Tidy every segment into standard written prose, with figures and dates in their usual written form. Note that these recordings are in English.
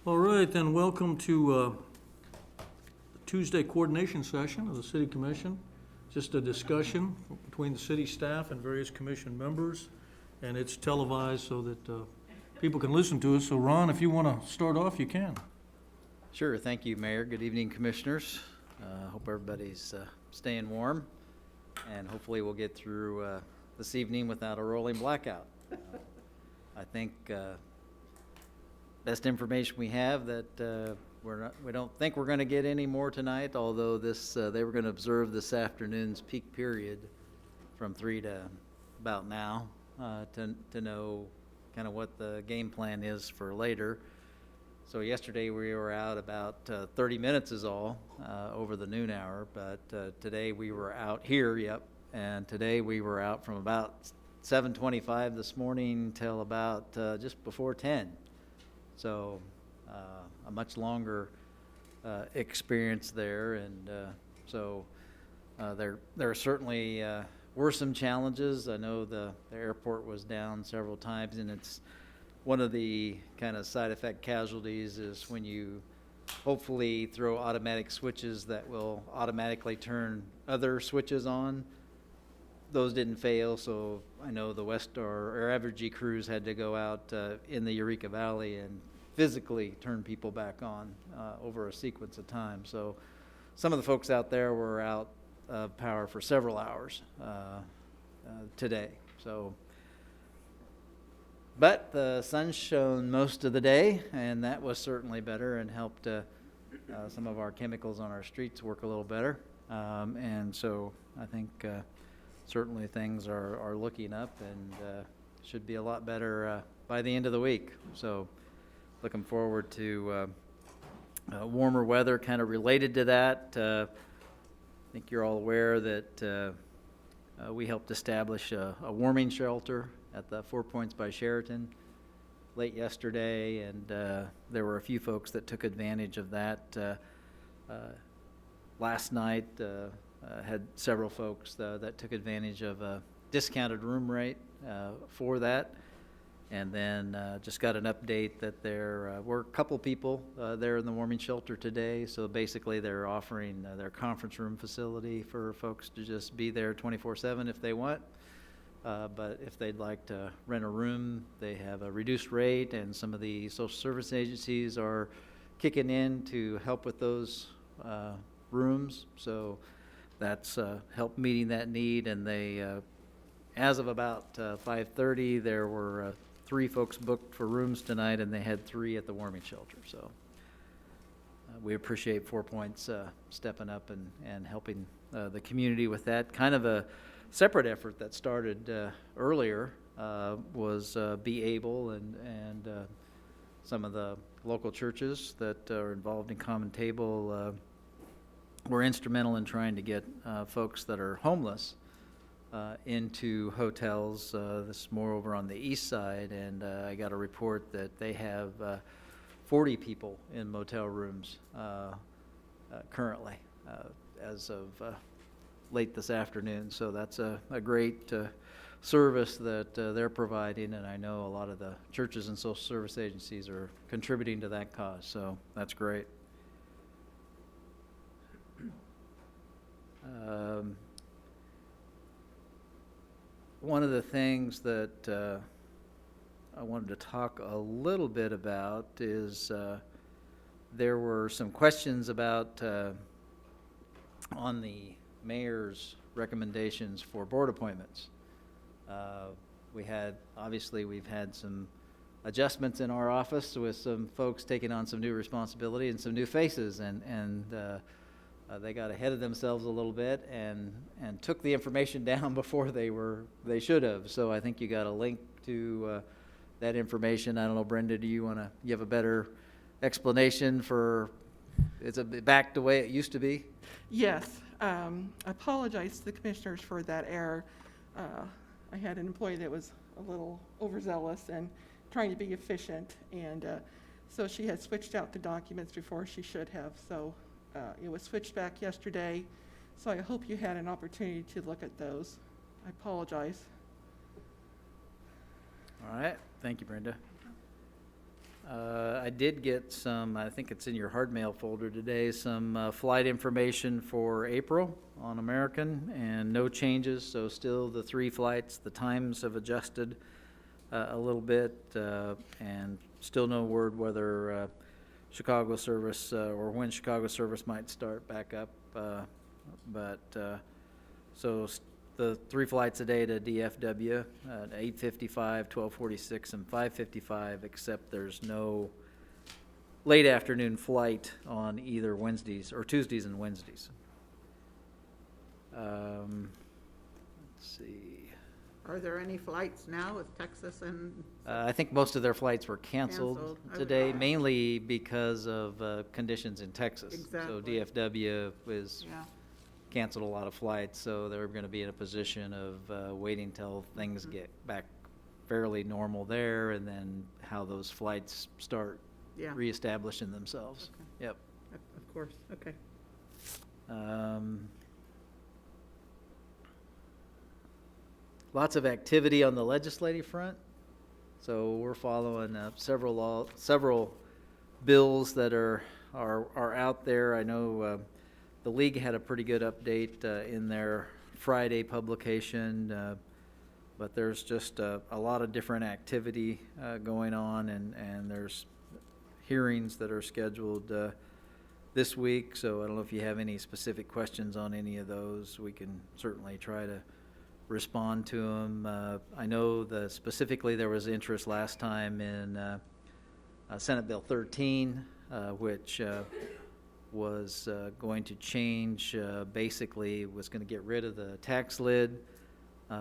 All right, then, welcome to the Tuesday coordination session of the City Commission. Just a discussion between the city staff and various commission members, and it's televised so that people can listen to us. So Ron, if you want to start off, you can. Sure, thank you, Mayor. Good evening, Commissioners. Hope everybody's staying warm, and hopefully we'll get through this evening without a rolling blackout. I think best information we have that we don't think we're going to get any more tonight, although they were going to observe this afternoon's peak period from 3 to about now to know kind of what the game plan is for later. So yesterday we were out about 30 minutes is all over the noon hour, but today we were out here, and today we were out from about 7:25 this morning till about just before 10. So a much longer experience there, and so there certainly were some challenges. I know the airport was down several times, and it's one of the kind of side effect casualties is when you hopefully throw automatic switches that will automatically turn other switches on. Those didn't fail, so I know the our Evergy crews had to go out in the Eureka Valley and physically turn people back on over a sequence of time. So some of the folks out there were out of power for several hours today. But the sun shone most of the day, and that was certainly better and helped some of our chemicals on our streets work a little better. And so I think certainly things are looking up and should be a lot better by the end of the week. So looking forward to warmer weather kind of related to that. I think you're all aware that we helped establish a warming shelter at the 4 Points by Sheraton late yesterday, and there were a few folks that took advantage of that. Last night had several folks that took advantage of a discounted room rate for that, and then just got an update that there were a couple people there in the warming shelter today. So basically they're offering their conference room facility for folks to just be there 24/7 if they want. But if they'd like to rent a room, they have a reduced rate, and some of the social service agencies are kicking in to help with those rooms. So that's helped meeting that need. And they, as of about 5:30, there were 3 folks booked for rooms tonight, and they had 3 at the warming shelter. So we appreciate 4 Points stepping up and helping the community with that. Kind of a separate effort that started earlier was Be Able and some of the local churches that are involved in Common Table were instrumental in trying to get folks that are homeless into hotels. This is more over on the east side, and I got a report that they have 40 people in motel rooms currently as of late this afternoon. So that's a great service that they're providing, and I know a lot of the churches and social service agencies are contributing to that cause, so that's great. One of the things that I wanted to talk a little bit about is there were some questions about on the mayor's recommendations for board appointments. We've had some adjustments in our office with some folks taking on some new responsibility and some new faces, and they got ahead of themselves a little bit and took the information down before they should have. So I think you got a link to that information. I don't know, Brenda, do you have a better explanation for it's back the way it used to be? Yes. I apologize to the commissioners for that error. I had an employee that was a little overzealous and trying to be efficient, and so she had switched out the documents before she should have. So it was switched back yesterday, so I hope you had an opportunity to look at those. I apologize. All right. Thank you, Brenda. I did get some, I think it's in your hard mail folder today, some flight information for April on American, and no changes, so still the 3 flights. The times have adjusted a little bit, and still no word whether Chicago service or when Chicago service might start back up. The 3 flights a day to DFW, 8:55, 12:46, and 5:55, except there's no late afternoon flight on either Wednesdays or Tuesdays and Wednesdays. Let's see. Are there any flights now with Texas and? I think most of their flights were canceled Canceled. today, Okay. mainly because of conditions in Texas. So Exactly. DFW was Yeah, canceled a lot of flights, so they're going to be in a position of waiting till things get back fairly normal there, and then how those flights start yeah, reestablishing themselves. Okay. Yep. of course, okay. Lots of activity on the legislative front. So we're following several bills that are out there. I know the league had a pretty good update in their Friday publication, but there's just a lot of different activity going on, and there's hearings that are scheduled this week. So I don't know if you have any specific questions on any of those. We can certainly try to respond to them. I know specifically there was interest last time in Senate Bill 13, which was going to change, basically was going to get rid of the tax lid,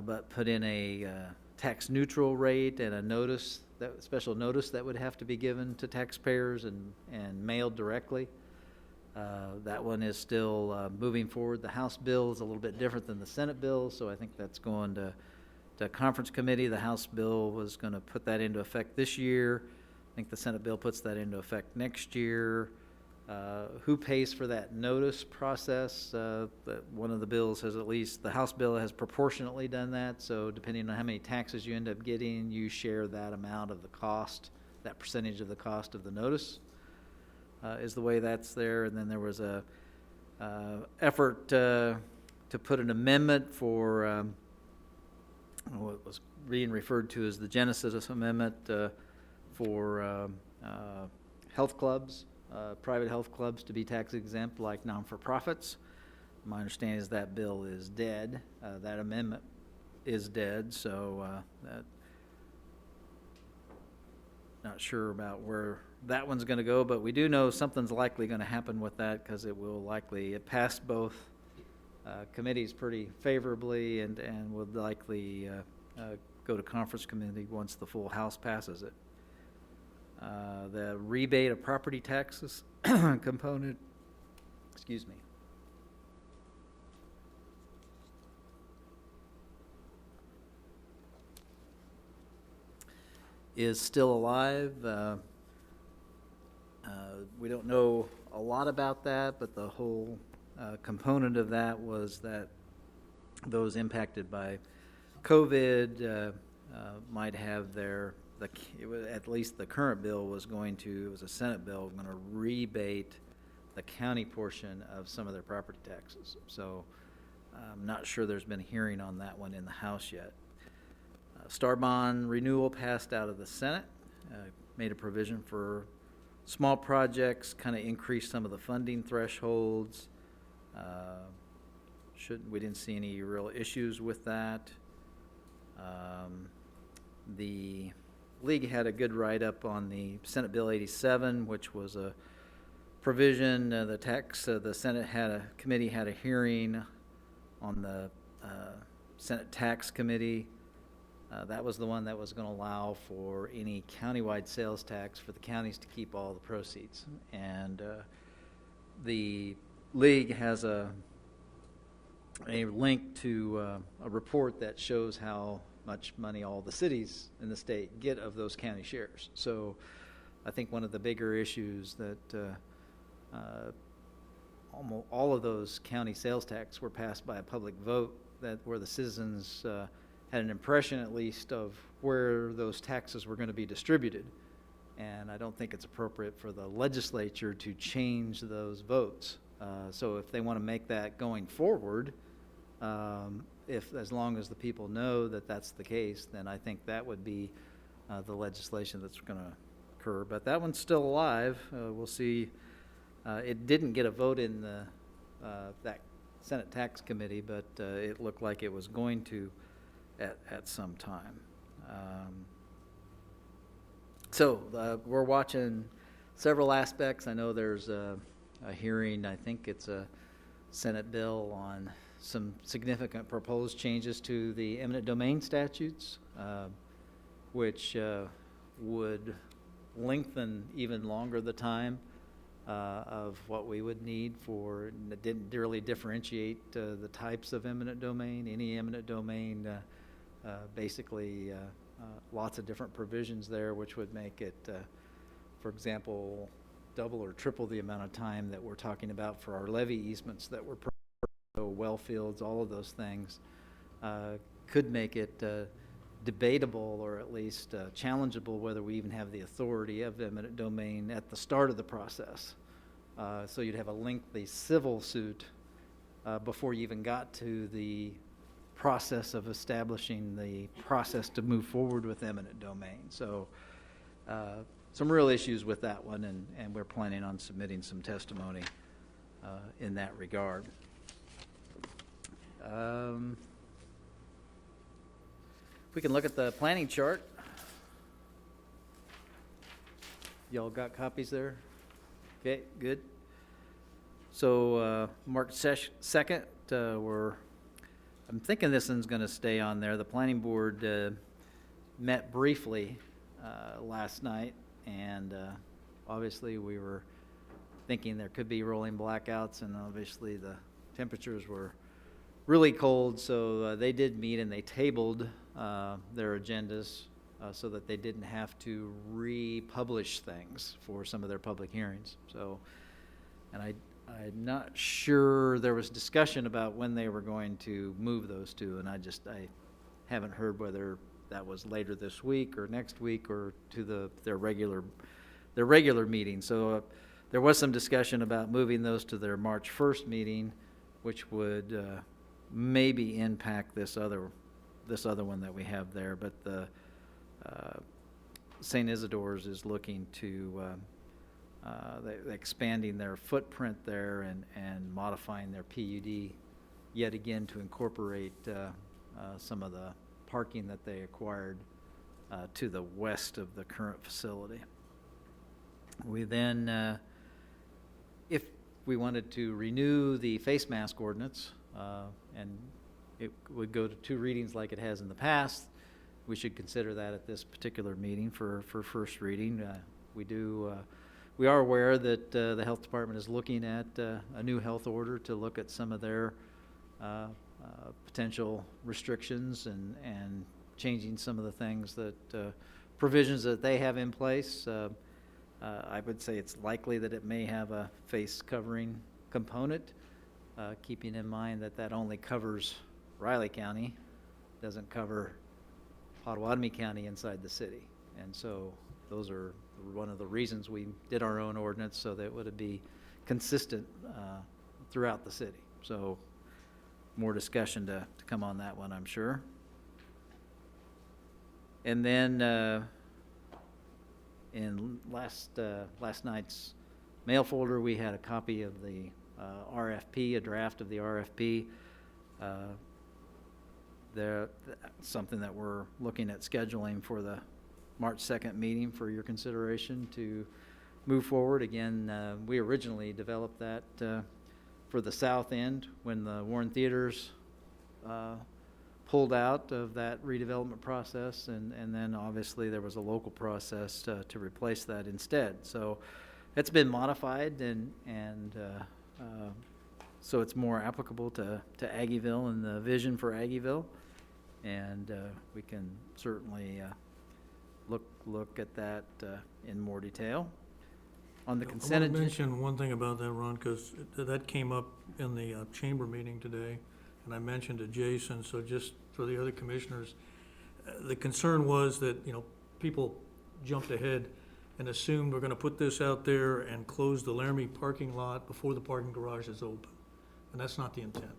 but put in a tax neutral rate and a notice, special notice that would have to be given to taxpayers and mailed directly. That one is still moving forward. The House bill is a little bit different than the Senate bill, so I think that's going to conference committee. The House bill was going to put that into effect this year. I think the Senate bill puts that into effect next year. Who pays for that notice process? One of the bills has, at least the House bill has proportionately done that, so depending on how many taxes you end up getting, you share that amount of the cost, that percentage of the cost of the notice. Is the way that's there. And then there was a effort to put an amendment for what was being referred to as the Genesis Amendment for health clubs, private health clubs to be tax exempt like non-for-profits. My understanding is that bill is dead. That amendment is dead, so not sure about where that one's going to go, but we do know something's likely going to happen with that, because it passed both committees pretty favorably, and would likely go to conference committee once the full House passes it. The rebate of property taxes component, excuse me, is still alive. We don't know a lot about that, but the whole component of that was that those impacted by COVID might have at least the current bill was it was a Senate bill, going to rebate the county portion of some of their property taxes. So I'm not sure there's been a hearing on that one in the House yet. Star bond renewal passed out of the Senate, made a provision for small projects, kind of increased some of the funding thresholds. We didn't see any real issues with that. The league had a good write-up on the Senate Bill 87, which was a provision, the Senate committee had a hearing on the Senate Tax Committee. That was the one that was going to allow for any countywide sales tax for the counties to keep all the proceeds. And the league has a link to a report that shows how much money all the cities in the state get of those county shares. So I think one of the bigger issues that almost all of those county sales tax were passed by a public vote, where the citizens had an impression at least of where those taxes were going to be distributed. and I don't think it's appropriate for the legislature to change those votes. So if they want to make that going forward, as long as the people know that that's the case, then I think that would be the legislation that's going to occur. But that one's still alive. We'll see. It didn't get a vote in that Senate Tax Committee, but it looked like it was going to at some time. So we're watching several aspects. I know there's a hearing, I think it's a Senate bill on some significant proposed changes to the eminent domain statutes, which would lengthen even longer the time of what we would need for, and it didn't really differentiate the types of eminent domain. Any eminent domain, basically lots of different provisions there, which would make it, for example, double or triple the amount of time that we're talking about for our levee easements that were well fields, all of those things could make it debatable, or at least challengeable, whether we even have the authority of eminent domain at the start of the process. So you'd have a lengthy civil suit before you even got to the process of establishing the process to move forward with eminent domain. So some real issues with that one, and we're planning on submitting some testimony in that regard. If we can look at the planning chart. Y'all got copies there? Okay, good. So March 2nd, I'm thinking this one's going to stay on there. The planning board met briefly last night, and obviously we were thinking there could be rolling blackouts, and obviously the temperatures were really cold, so they did meet and they tabled their agendas so that they didn't have to republish things for some of their public hearings. So, and I'm not sure, there was discussion about when they were going to move those two, and I haven't heard whether that was later this week or next week or to their regular meeting. So there was some discussion about moving those to their March 1st meeting, which would maybe impact this other one that we have there. But the St. Isidore's is looking to expanding their footprint there and modifying their PUD yet again to incorporate some of the parking that they acquired to the west of the current facility. We then, if we wanted to renew the face mask ordinance, and it would go to 2 readings like it has in the past, we should consider that at this particular meeting for first reading. We are aware that the health department is looking at a new health order to look at some of their potential restrictions and changing some of the things that provisions that they have in place. I would say it's likely that it may have a face covering component, keeping in mind that only covers Riley County, doesn't cover Potawatomi County inside the city. And so those are one of the reasons we did our own ordinance, so that it would be consistent throughout the city. So more discussion to come on that one, I'm sure. And then in last night's mail folder, we had a copy of the RFP, a draft of the RFP. Something that we're looking at scheduling for the March 2nd meeting for your consideration to move forward. Again, we originally developed that for the south end when the Warren Theaters pulled out of that redevelopment process, and then obviously there was a local process to replace that instead. So it's been modified, and so it's more applicable to Aggieville and the vision for Aggieville, and we can certainly look at that in more detail. On the consent agenda. I want to mention one thing about that, Ron, because that came up in the chamber meeting today, and I mentioned to Jason, so just for the other commissioners, the concern was that, people jumped ahead and assumed we're gonna put this out there and close the Laramie parking lot before the parking garage is open. And that's not the intent.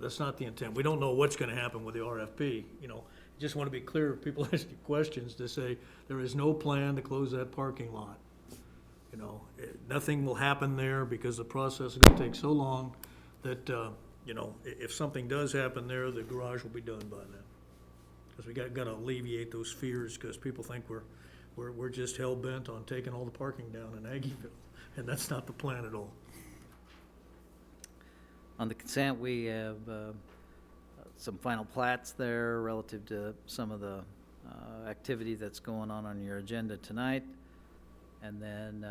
That's not the intent. We don't know what's gonna happen with the RFP, you know. Just wanna be clear, if people ask you questions, to say, there is no plan to close that parking lot. You know, nothing will happen there because the process is gonna take so long that, you know, if something does happen there, the garage will be done by then. Because we gotta alleviate those fears, because people think we're just hell-bent on taking all the parking down in Aggieville, and that's not the plan at all. On the consent, we have some final plats there relative to some of the activity that's going on your agenda tonight. And then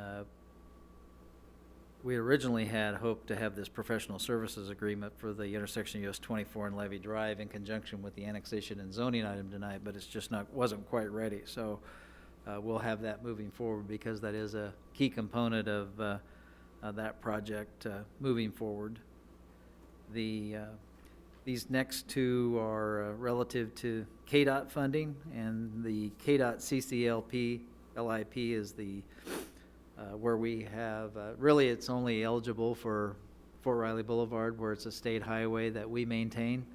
we originally had hoped to have this professional services agreement for the intersection of US 24 and Levy Drive in conjunction with the annexation and zoning item tonight, but it's just wasn't quite ready. So we'll have that moving forward, because that is a key component of that project moving forward. These next two are relative to Kdot funding, and the Kdot CCLP LIP is the where we have really it's only eligible for Fort Riley Boulevard, where it's a state highway that we maintain,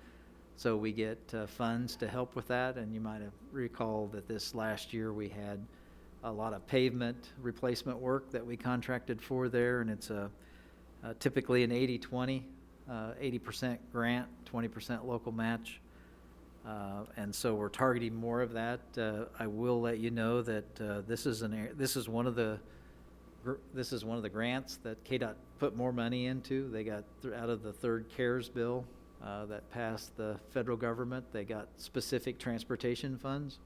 so we get funds to help with that. And you might have recalled that this last year we had a lot of pavement replacement work that we contracted for there, and it's typically an 80-20. 80% grant, 20% local match, and so we're targeting more of that. I will let you know that this is one of the grants that KDOT put more money into. They got out of the third CARES bill that passed the federal government. They got specific transportation funds.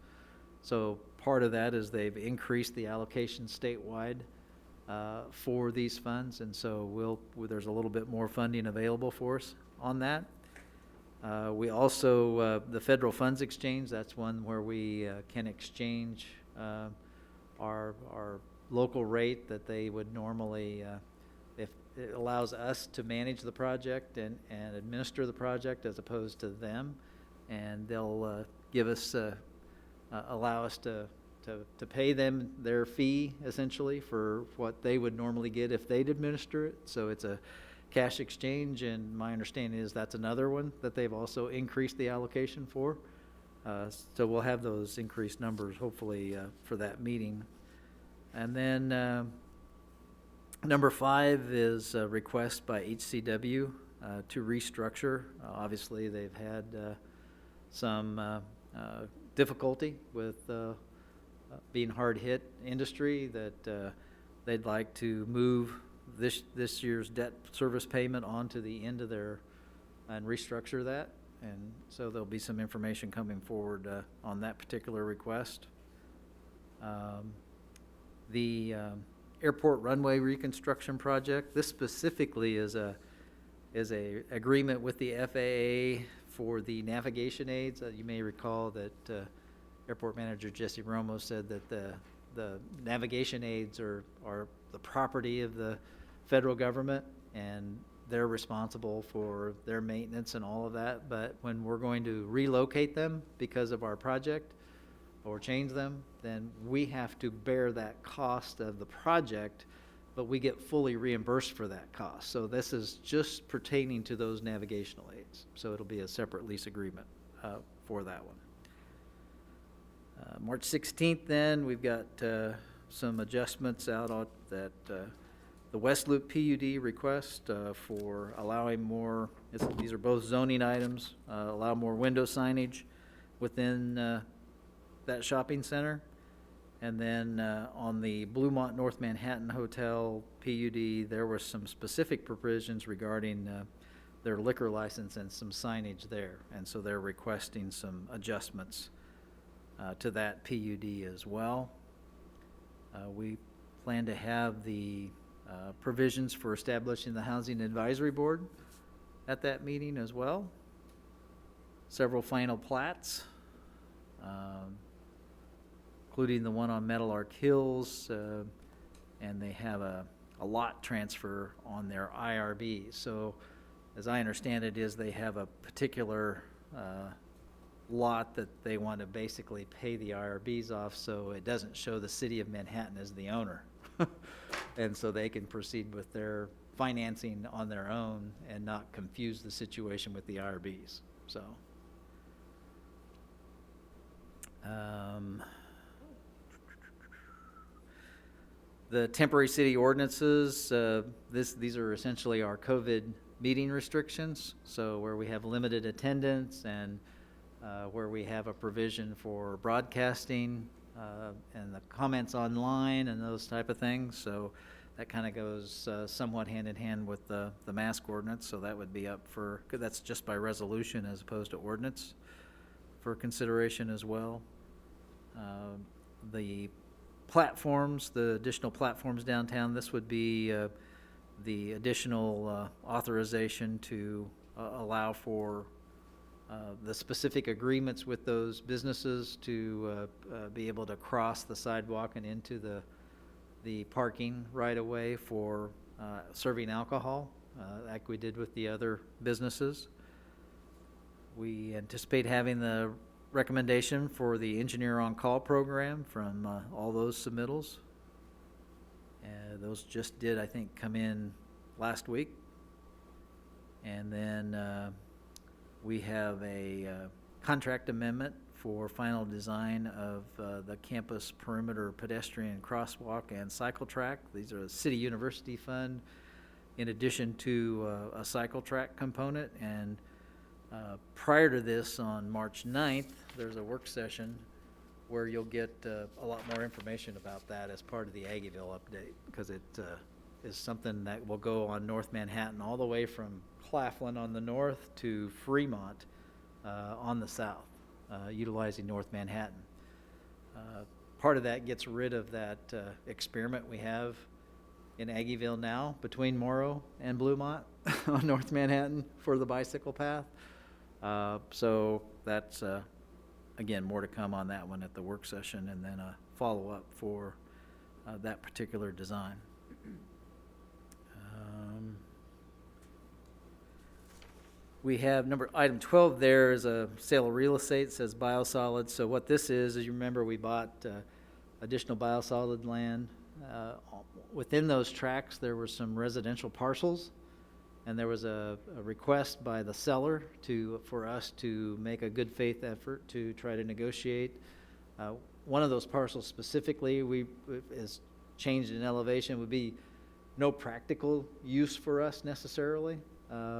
So part of that is they've increased the allocation statewide for these funds, and so there's a little bit more funding available for us on that. We also, the federal funds exchange, that's one where we can exchange our local rate that they would normally, if it allows us to manage the project and administer the project as opposed to them, and they'll give us, allow us to pay them their fee, essentially, for what they would normally get if they'd administer it. So it's a cash exchange, and my understanding is that's another one that they've also increased the allocation for. So we'll have those increased numbers, hopefully, for that meeting. And then number 5 is a request by HCW to restructure. Obviously, they've had some difficulty with being hard hit industry, that they'd like to move this year's debt service payment onto the end of their, and restructure that. And so there'll be some information coming forward on that particular request. The airport runway reconstruction project, this specifically is a agreement with the FAA for the navigation aids. You may recall that Airport Manager Jesse Romo said that the navigation aids are the property of the federal government, and they're responsible for their maintenance and all of that. But when we're going to relocate them because of our project or change them, then we have to bear that cost of the project, but we get fully reimbursed for that cost. So this is just pertaining to those navigational aids. So it'll be a separate lease agreement for that one. March 16th, then, we've got some adjustments out on that the West Loop PUD request for allowing more, these are both zoning items, allow more window signage within that shopping center. And then on the Bluemont North Manhattan Hotel PUD, there were some specific provisions regarding their liquor license and some signage there. And so they're requesting some adjustments to that PUD as well. We plan to have the provisions for establishing the Housing Advisory Board at that meeting as well. Several final plats, including the one on Meadowlark Hills, and they have a lot transfer on their IRB. So as I understand it, is they have a particular lot that they want to basically pay the IRBs off, so it doesn't show the city of Manhattan as the owner. And so they can proceed with their financing on their own and not confuse the situation with the IRBs, so. The temporary city ordinances, these are essentially our COVID meeting restrictions. So where we have limited attendance and where we have a provision for broadcasting and the comments online and those type of things. So that kind of goes somewhat hand in hand with the mask ordinance. So that would be up for, that's just by resolution as opposed to ordinance for consideration as well. The platforms, the additional platforms downtown, this would be the additional authorization to allow for the specific agreements with those businesses to be able to cross the sidewalk and into the parking right away for serving alcohol, like we did with the other businesses. We anticipate having the recommendation for the engineer on call program from all those submittals. Those just did, I think, come in last week. And then we have a contract amendment for final design of the campus perimeter pedestrian crosswalk and cycle track. These are a city university fund in addition to a cycle track component. And prior to this, on March 9th, there's a work session where you'll get a lot more information about that as part of the Aggieville update, because it is something that will go on North Manhattan all the way from Claflin on the north to Fremont on the south, utilizing North Manhattan. Part of that gets rid of that experiment we have in Aggieville now between Morrow and Bluemont on North Manhattan for the bicycle path. So that's, again, more to come on that one at the work session, and then a follow-up for that particular design. We have item 12 there is a sale of real estate. It says biosolids. So what this is you remember we bought additional biosolid land. Within those tracts there were some residential parcels, and there was a request by the seller for us to make a good faith effort to try to negotiate. One of those parcels specifically is changed in elevation, would be no practical use for us necessarily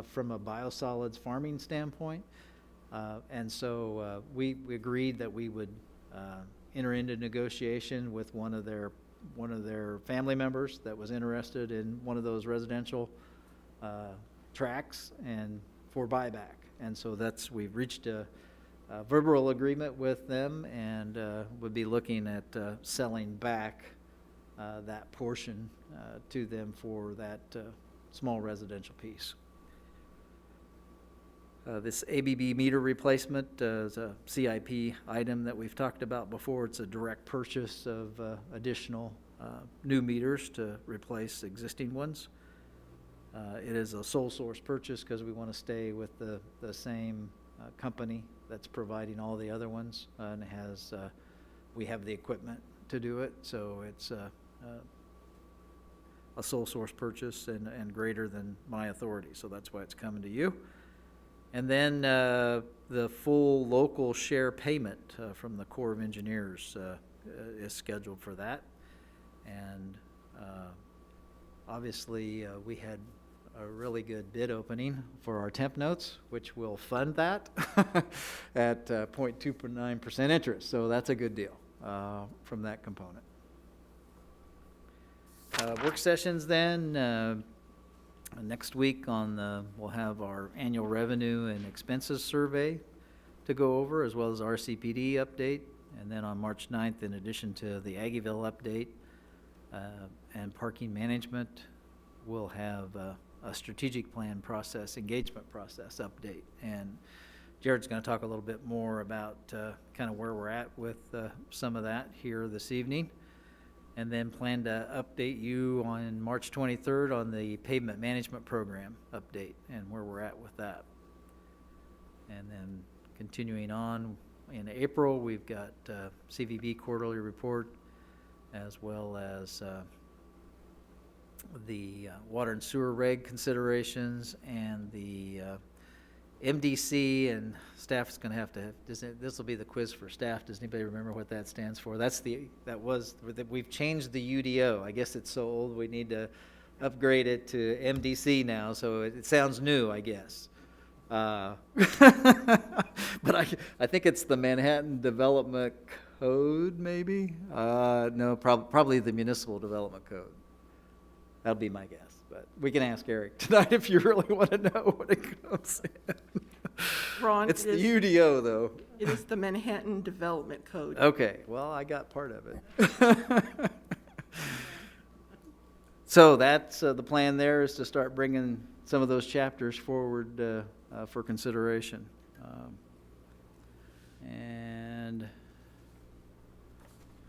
from a biosolids farming standpoint. And so we agreed that we would enter into negotiation with one of their family members that was interested in one of those residential tracts and for buyback. And so we've reached a verbal agreement with them, and would be looking at selling back that portion to them for that small residential piece. This ABB meter replacement is a CIP item that we've talked about before. It's a direct purchase of additional new meters to replace existing ones. It is a sole source purchase because we want to stay with the same company that's providing all the other ones, and it has we have the equipment to do it, so it's a sole source purchase and greater than my authority, so that's why it's coming to you. And then the full local share payment from the Corps of Engineers is scheduled for that. And obviously we had a really good bid opening for our temp notes, which will fund that at 0.29% interest. So that's a good deal from that component. Work sessions then. Next week we'll have our annual revenue and expenses survey to go over, as well as our RCPD update. And then on March 9th, in addition to the Aggieville update and parking management, we'll have a strategic plan process, engagement process update. And Jared's going to talk a little bit more about kind of where we're at with some of that here this evening. And then plan to update you on March 23rd on the pavement management program update and where we're at with that. And then Continuing on, in April, we've got CVB quarterly report, as well as the water and sewer reg considerations, and the MDC, and staff's going to have to, this will be the quiz for staff. Does anybody remember what that stands for? We've changed the UDO. I guess it's so old we need to upgrade it to MDC now, so it sounds new, I guess. But I think it's the Manhattan Development Code, maybe? No, probably the Municipal Development Code. That'll be my guess. But we can ask Eric tonight if you really want to know what it comes in. Ron, It's the UDO, though. it is the Manhattan Development Code. Okay, well, I got part of it. So that's the plan there, is to start bringing some of those chapters forward for consideration. And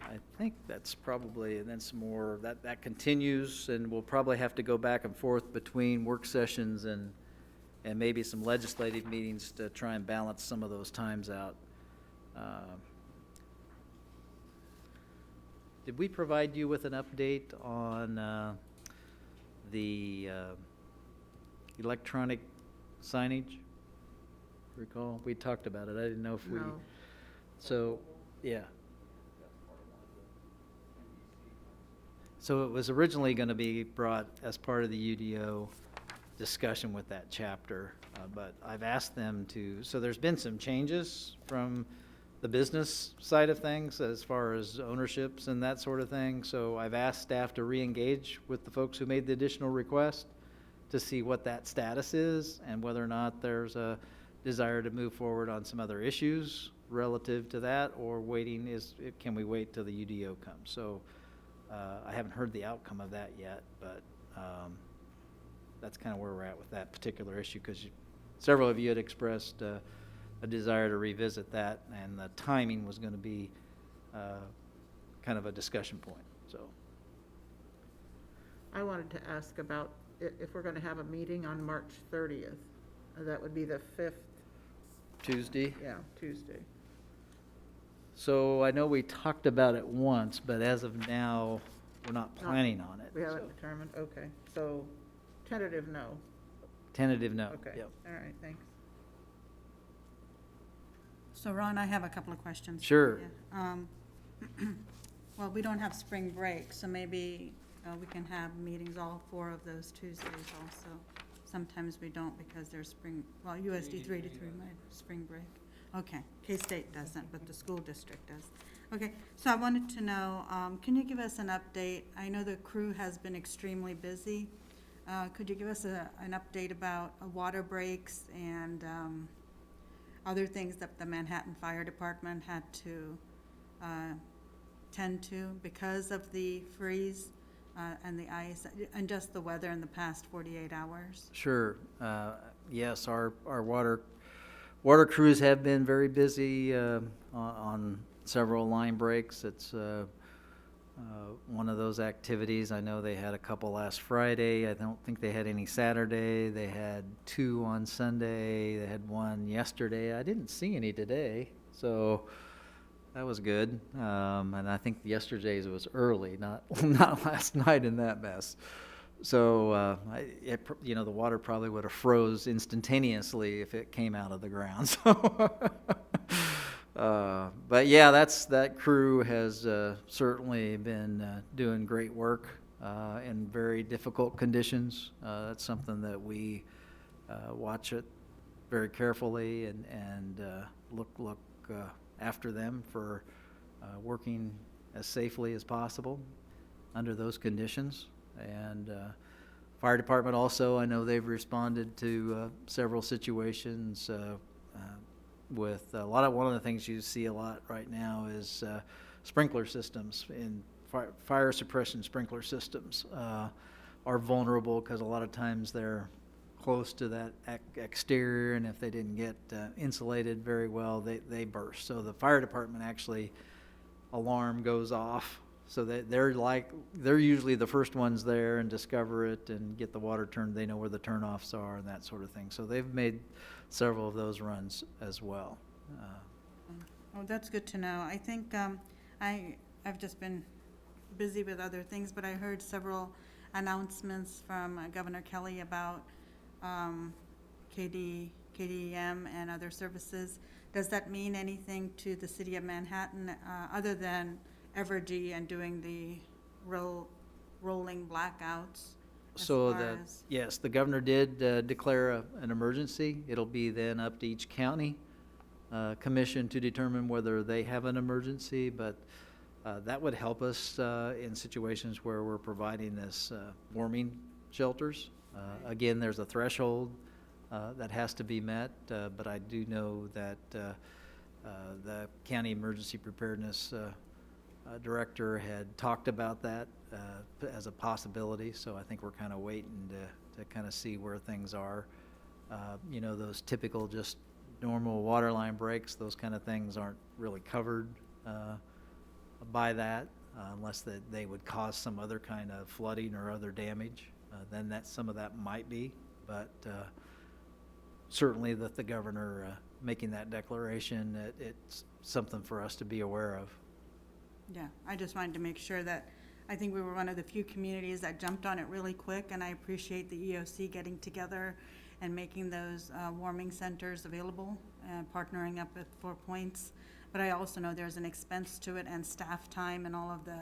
I think that's probably, and then some more, that continues, and we'll probably have to go back and forth between work sessions and maybe some legislative meetings to try and balance some of those times out. Did we provide you with an update on the electronic signage? Recall, we talked about it. I didn't know if we. No. So, yeah. So it was originally going to be brought as part of the UDO discussion with that chapter, but I've asked them to, so there's been some changes from the business side of things as far as ownerships and that sort of thing. So I've asked staff to re-engage with the folks who made the additional request to see what that status is and whether or not there's a desire to move forward on some other issues relative to that, or can we wait till the UDO comes? So I haven't heard the outcome of that yet, but that's kind of where we're at with that particular issue, because several of you had expressed a desire to revisit that, and the timing was going to be kind of a discussion point. So I wanted to ask about if we're going to have a meeting on March 30th. That would be the 5th, Tuesday. yeah, Tuesday. So I know we talked about it once, but as of now, we're not planning on it. We haven't So, determined, okay. So tentative no. tentative no. Okay, Yep. all right, thanks. So Ron, I have a couple of questions. Sure. Yeah. Well, we don't have spring break, so maybe we can have meetings all 4 of those Tuesdays also. Sometimes we don't because there's USD 3 to 3 spring break. Okay, K-State doesn't, but the school district does. Okay, so I wanted to know, can you give us an update? I know the crew has been extremely busy. Could you give us an update about water breaks and other things that the Manhattan Fire Department had to tend to because of the freeze and the ice and just the weather in the past 48 hours? Sure. Yes, our water crews have been very busy on several line breaks. It's one of those activities. I know they had a couple last Friday. I don't think they had any Saturday. They had 2 on Sunday. They had 1 yesterday. I didn't see any today, so that was good. And I think yesterday's was early, not last night in that mess. So, the water probably would have froze instantaneously if it came out of the ground. So, but yeah, that crew has certainly been doing great work in very difficult conditions. That's something that we watch it very carefully and look after them for working as safely as possible under those conditions. And fire department also, I know they've responded to several situations with one of the things you see a lot right now is sprinkler systems, and fire suppression sprinkler systems are vulnerable because a lot of times they're close to that exterior, and if they didn't get insulated very well, they burst. So the fire department actually alarm goes off, so that they're usually the first ones there and discover it and get the water turned. They know where the turnoffs are and that sort of thing. So they've made several of those runs as well. Oh, that's good to know. I think I've just been busy with other things, but I heard several announcements from Governor Kelly about KDM and other services. Does that mean anything to the city of Manhattan other than Evergy and doing the rolling blackouts? So yes, the governor did declare an emergency. It'll be then up to each county commission to determine whether they have an emergency, but that would help us in situations where we're providing this warming shelters. Again, there's a threshold that has to be met, but I do know that the county emergency preparedness director had talked about that as a possibility, so I think we're kind of waiting to kind of see where things are. You know, those typical just normal water line breaks, those kind of things aren't really covered by that unless they would cause some other kind of flooding or other damage. Then some of that might be, but certainly that the governor making that declaration, it's something for us to be aware of. Yeah, I just wanted to make sure that, I think we were one of the few communities that jumped on it really quick, and I appreciate the EOC getting together and making those warming centers available, partnering up with 4 Points. But I also know there's an expense to it and staff time and all of the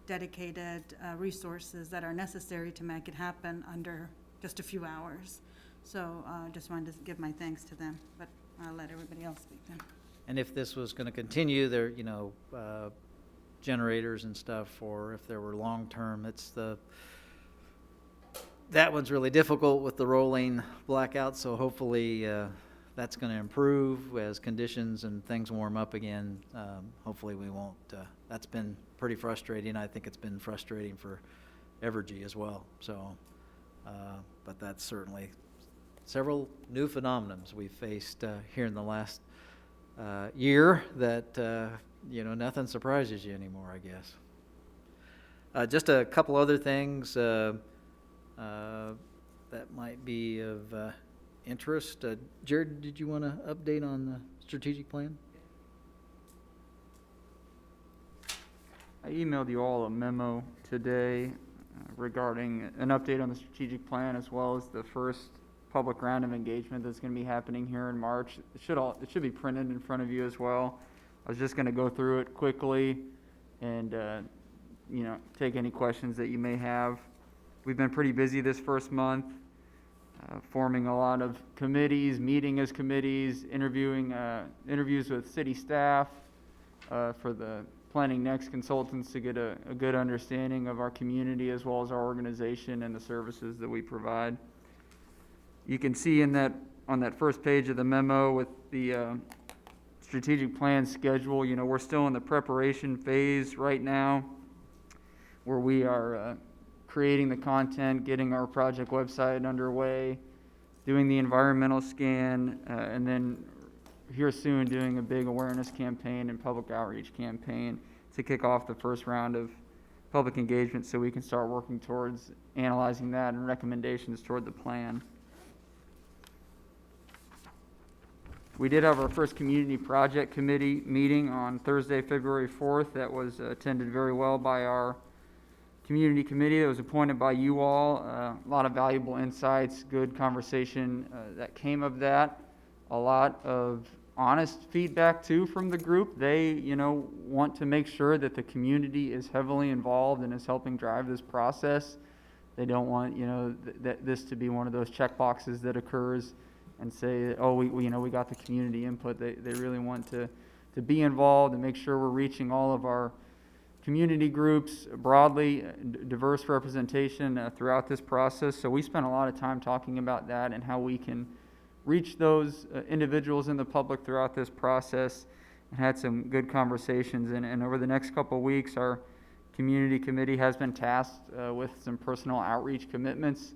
dedicated resources that are necessary to make it happen under just a few hours. So just wanted to give my thanks to them, but I'll let everybody else speak then. And if this was going to continue, there, you know, generators and stuff, or if there were long-term, that one's really difficult with the rolling blackout, so hopefully that's going to improve as conditions and things warm up again. Hopefully we won't, that's been pretty frustrating. I think it's been frustrating for Evergy as well, so, but that's certainly several new phenomenons we've faced here in the last year that, you know, nothing surprises you anymore, I guess. Just a couple other things that might be of interest. Jared, did you want to update on the strategic plan? I emailed you all a memo today regarding an update on the strategic plan, as well as the first public round of engagement that's going to be happening here in March. It should be printed in front of you as well. I was just going to go through it quickly and you know, take any questions that you may have. We've been pretty busy this first month, forming a lot of committees, meeting as committees, interviews with city staff for the Planning Next consultants to get a good understanding of our community as well as our organization and the services that we provide. You can see on that first page of the memo with the strategic plan schedule, you know, we're still in the preparation phase right now where we are creating the content, getting our project website underway, doing the environmental scan, and then here soon doing a big awareness campaign and public outreach campaign to kick off the first round of public engagement so we can start working towards analyzing that and recommendations toward the plan. We did have our first community project committee meeting on Thursday, February 4th. That was attended very well by our community committee that was appointed by you all. A lot of valuable insights, good conversation that came of that. A lot of honest feedback too from the group. They, you know, want to make sure that the community is heavily involved and is helping drive this process. They don't want, you know, this to be one of those check boxes that occurs and say, oh, we you know, we got the community input. They really want to be involved and make sure we're reaching all of our community groups broadly, diverse representation throughout this process. So we spent a lot of time talking about that and how we can reach those individuals in the public throughout this process, and had some good conversations. And over the next couple of weeks, our community committee has been tasked with some personal outreach commitments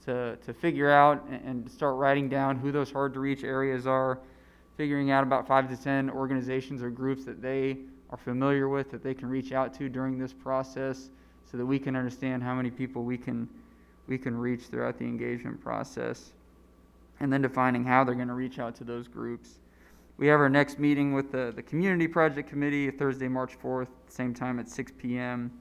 to figure out and start writing down who those hard to reach areas are, figuring out about 5 to 10 organizations or groups that they are familiar with that they can reach out to during this process so that we can understand how many people we can reach throughout the engagement process, and then defining how they're going to reach out to those groups. We have our next meeting with the Community Project Committee, Thursday, March 4th, same time at 6 p.m.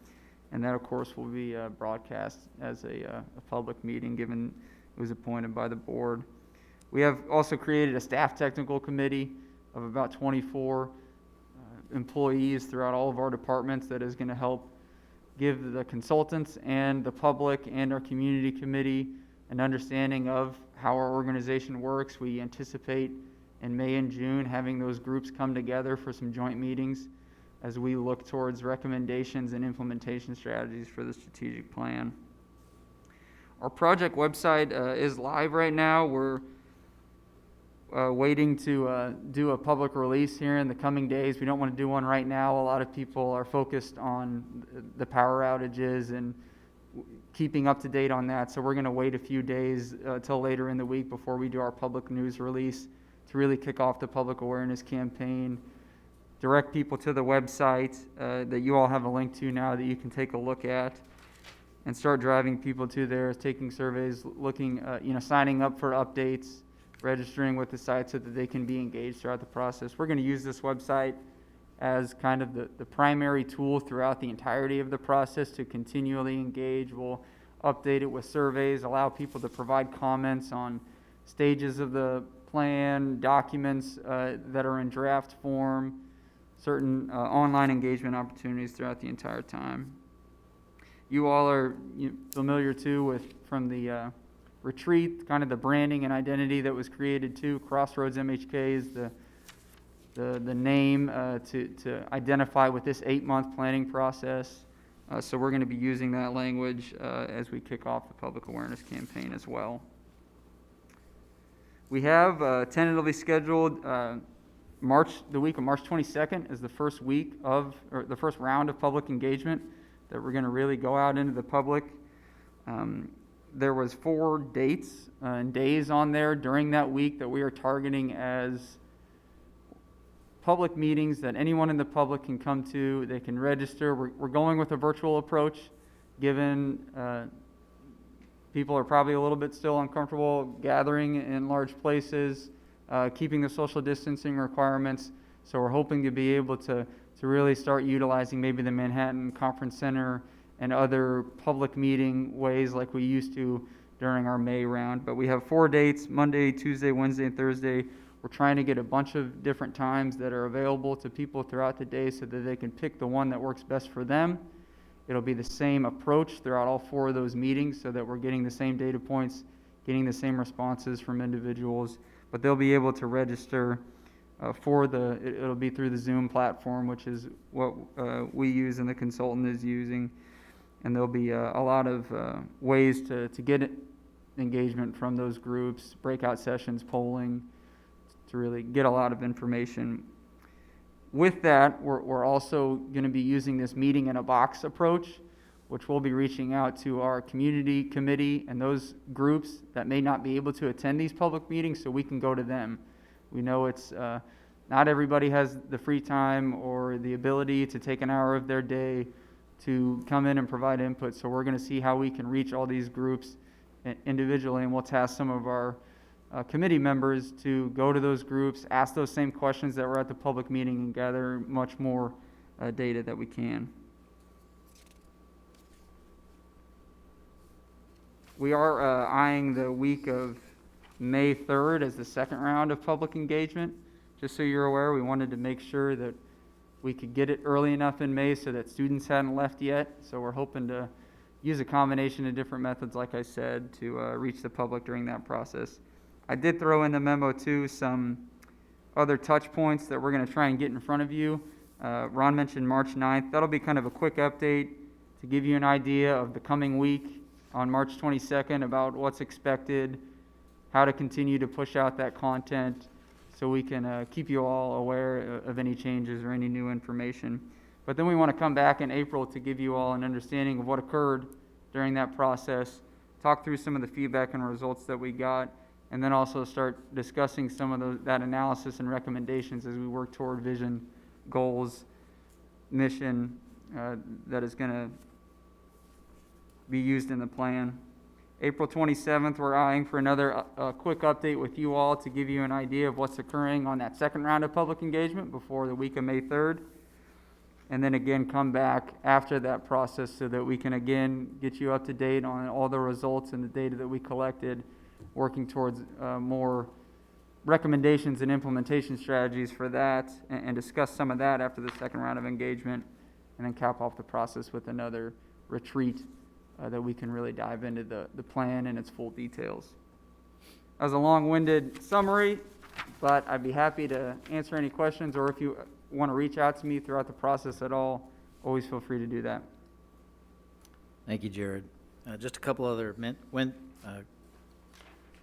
And that, of course, will be broadcast as a public meeting, given it was appointed by the board. We have also created a staff technical committee of about 24 employees throughout all of our departments that is going to help give the consultants and the public and our community committee an understanding of how our organization works. We anticipate in May and June having those groups come together for some joint meetings as we look towards recommendations and implementation strategies for the strategic plan. Our project website is live right now. We're waiting to do a public release here in the coming days. We don't want to do one right now. A lot of people are focused on the power outages and keeping up to date on that. So we're going to wait a few days till later in the week before we do our public news release to really kick off the public awareness campaign, direct people to the website that you all have a link to now that you can take a look at, and start driving people to there, taking surveys, looking, signing up for updates, registering with the site so that they can be engaged throughout the process. We're going to use this website as kind of the primary tool throughout the entirety of the process to continually engage. We'll update it with surveys, allow people to provide comments on stages of the plan, documents that are in draft form, certain online engagement opportunities throughout the entire time. You all are familiar too from the retreat, kind of the branding and identity that was created too. Crossroads MHK is the name to identify with this 8-month planning process. So we're going to be using that language as we kick off the public awareness campaign as well. We have tentatively scheduled the week of March 22nd is the first the first round of public engagement that we're going to really go out into the public. There was 4 dates and days on there during that week that we are targeting as public meetings that anyone in the public can come to. They can register. We're going with a virtual approach, given people are probably a little bit still uncomfortable gathering in large places, keeping the social distancing requirements. So we're hoping to be able to really start utilizing maybe the Manhattan Conference Center and other public meeting ways like we used to during our May round. But we have 4 dates, Monday, Tuesday, Wednesday, and Thursday. We're trying to get a bunch of different times that are available to people throughout the day so that they can pick the one that works best for them. It'll be the same approach throughout all 4 of those meetings so that we're getting the same data points, getting the same responses from individuals, but they'll be able to register it'll be through the Zoom platform, which is what we use and the consultant is using. And there'll be a lot of ways to get engagement from those groups, breakout sessions, polling, to really get a lot of information. With that, we're also going to be using this meeting in a box approach, which we'll be reaching out to our community committee and those groups that may not be able to attend these public meetings so we can go to them. We know it's not everybody has the free time or the ability to take an hour of their day to come in and provide input. So we're going to see how we can reach all these groups individually, and we'll task some of our committee members to go to those groups, ask those same questions that were at the public meeting, and gather much more data that we can. We are eyeing the week of May 3rd as the second round of public engagement. Just so you're aware, we wanted to make sure that we could get it early enough in May so that students hadn't left yet. So we're hoping to use a combination of different methods, like I said, to reach the public during that process. I did throw in the memo too some other touch points that we're going to try and get in front of you. Ron mentioned March 9th. That'll be kind of a quick update to give you an idea of the coming week on March 22nd about what's expected, how to continue to push out that content so we can keep you all aware of any changes or any new information. But then we want to come back in April to give you all an understanding of what occurred during that process, talk through some of the feedback and results that we got, and then also start discussing some of that analysis and recommendations as we work toward vision, goals, mission that is going to be used in the plan. April 27th, we're eyeing for another quick update with you all to give you an idea of what's occurring on that second round of public engagement before the week of May 3rd. And then again, come back after that process so that we can again get you up to date on all the results and the data that we collected, working towards more recommendations and implementation strategies for that, and discuss some of that after the second round of engagement, and then cap off the process with another retreat that we can really dive into the plan and its full details. That was a long-winded summary, but I'd be happy to answer any questions, or if you want to reach out to me throughout the process at all, always feel free to do that. Thank you, Jared. Just a couple other,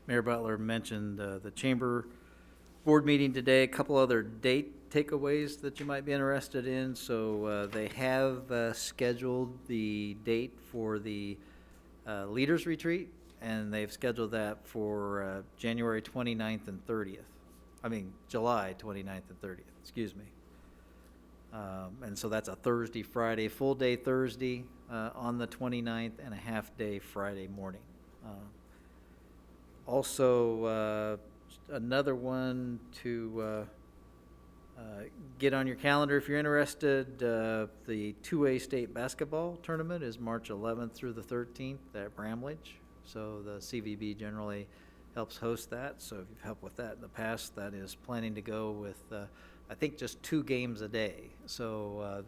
Mayor Butler mentioned the Chamber Board meeting today, a couple other date takeaways that you might be interested in. So they have scheduled the date for the Leaders Retreat, and they've scheduled that for January 29th and 30th. I mean, July 29th and 30th, excuse me. And so that's a Thursday, Friday, full day Thursday on the 29th, and a half day Friday morning. Also, another one to get on your calendar if you're interested. The 2A state basketball tournament is March 11th through the 13th at Bramlage. So the CVB generally helps host that. So if you've helped with that in the past, that is planning to go with, I think, just 2 games a day. So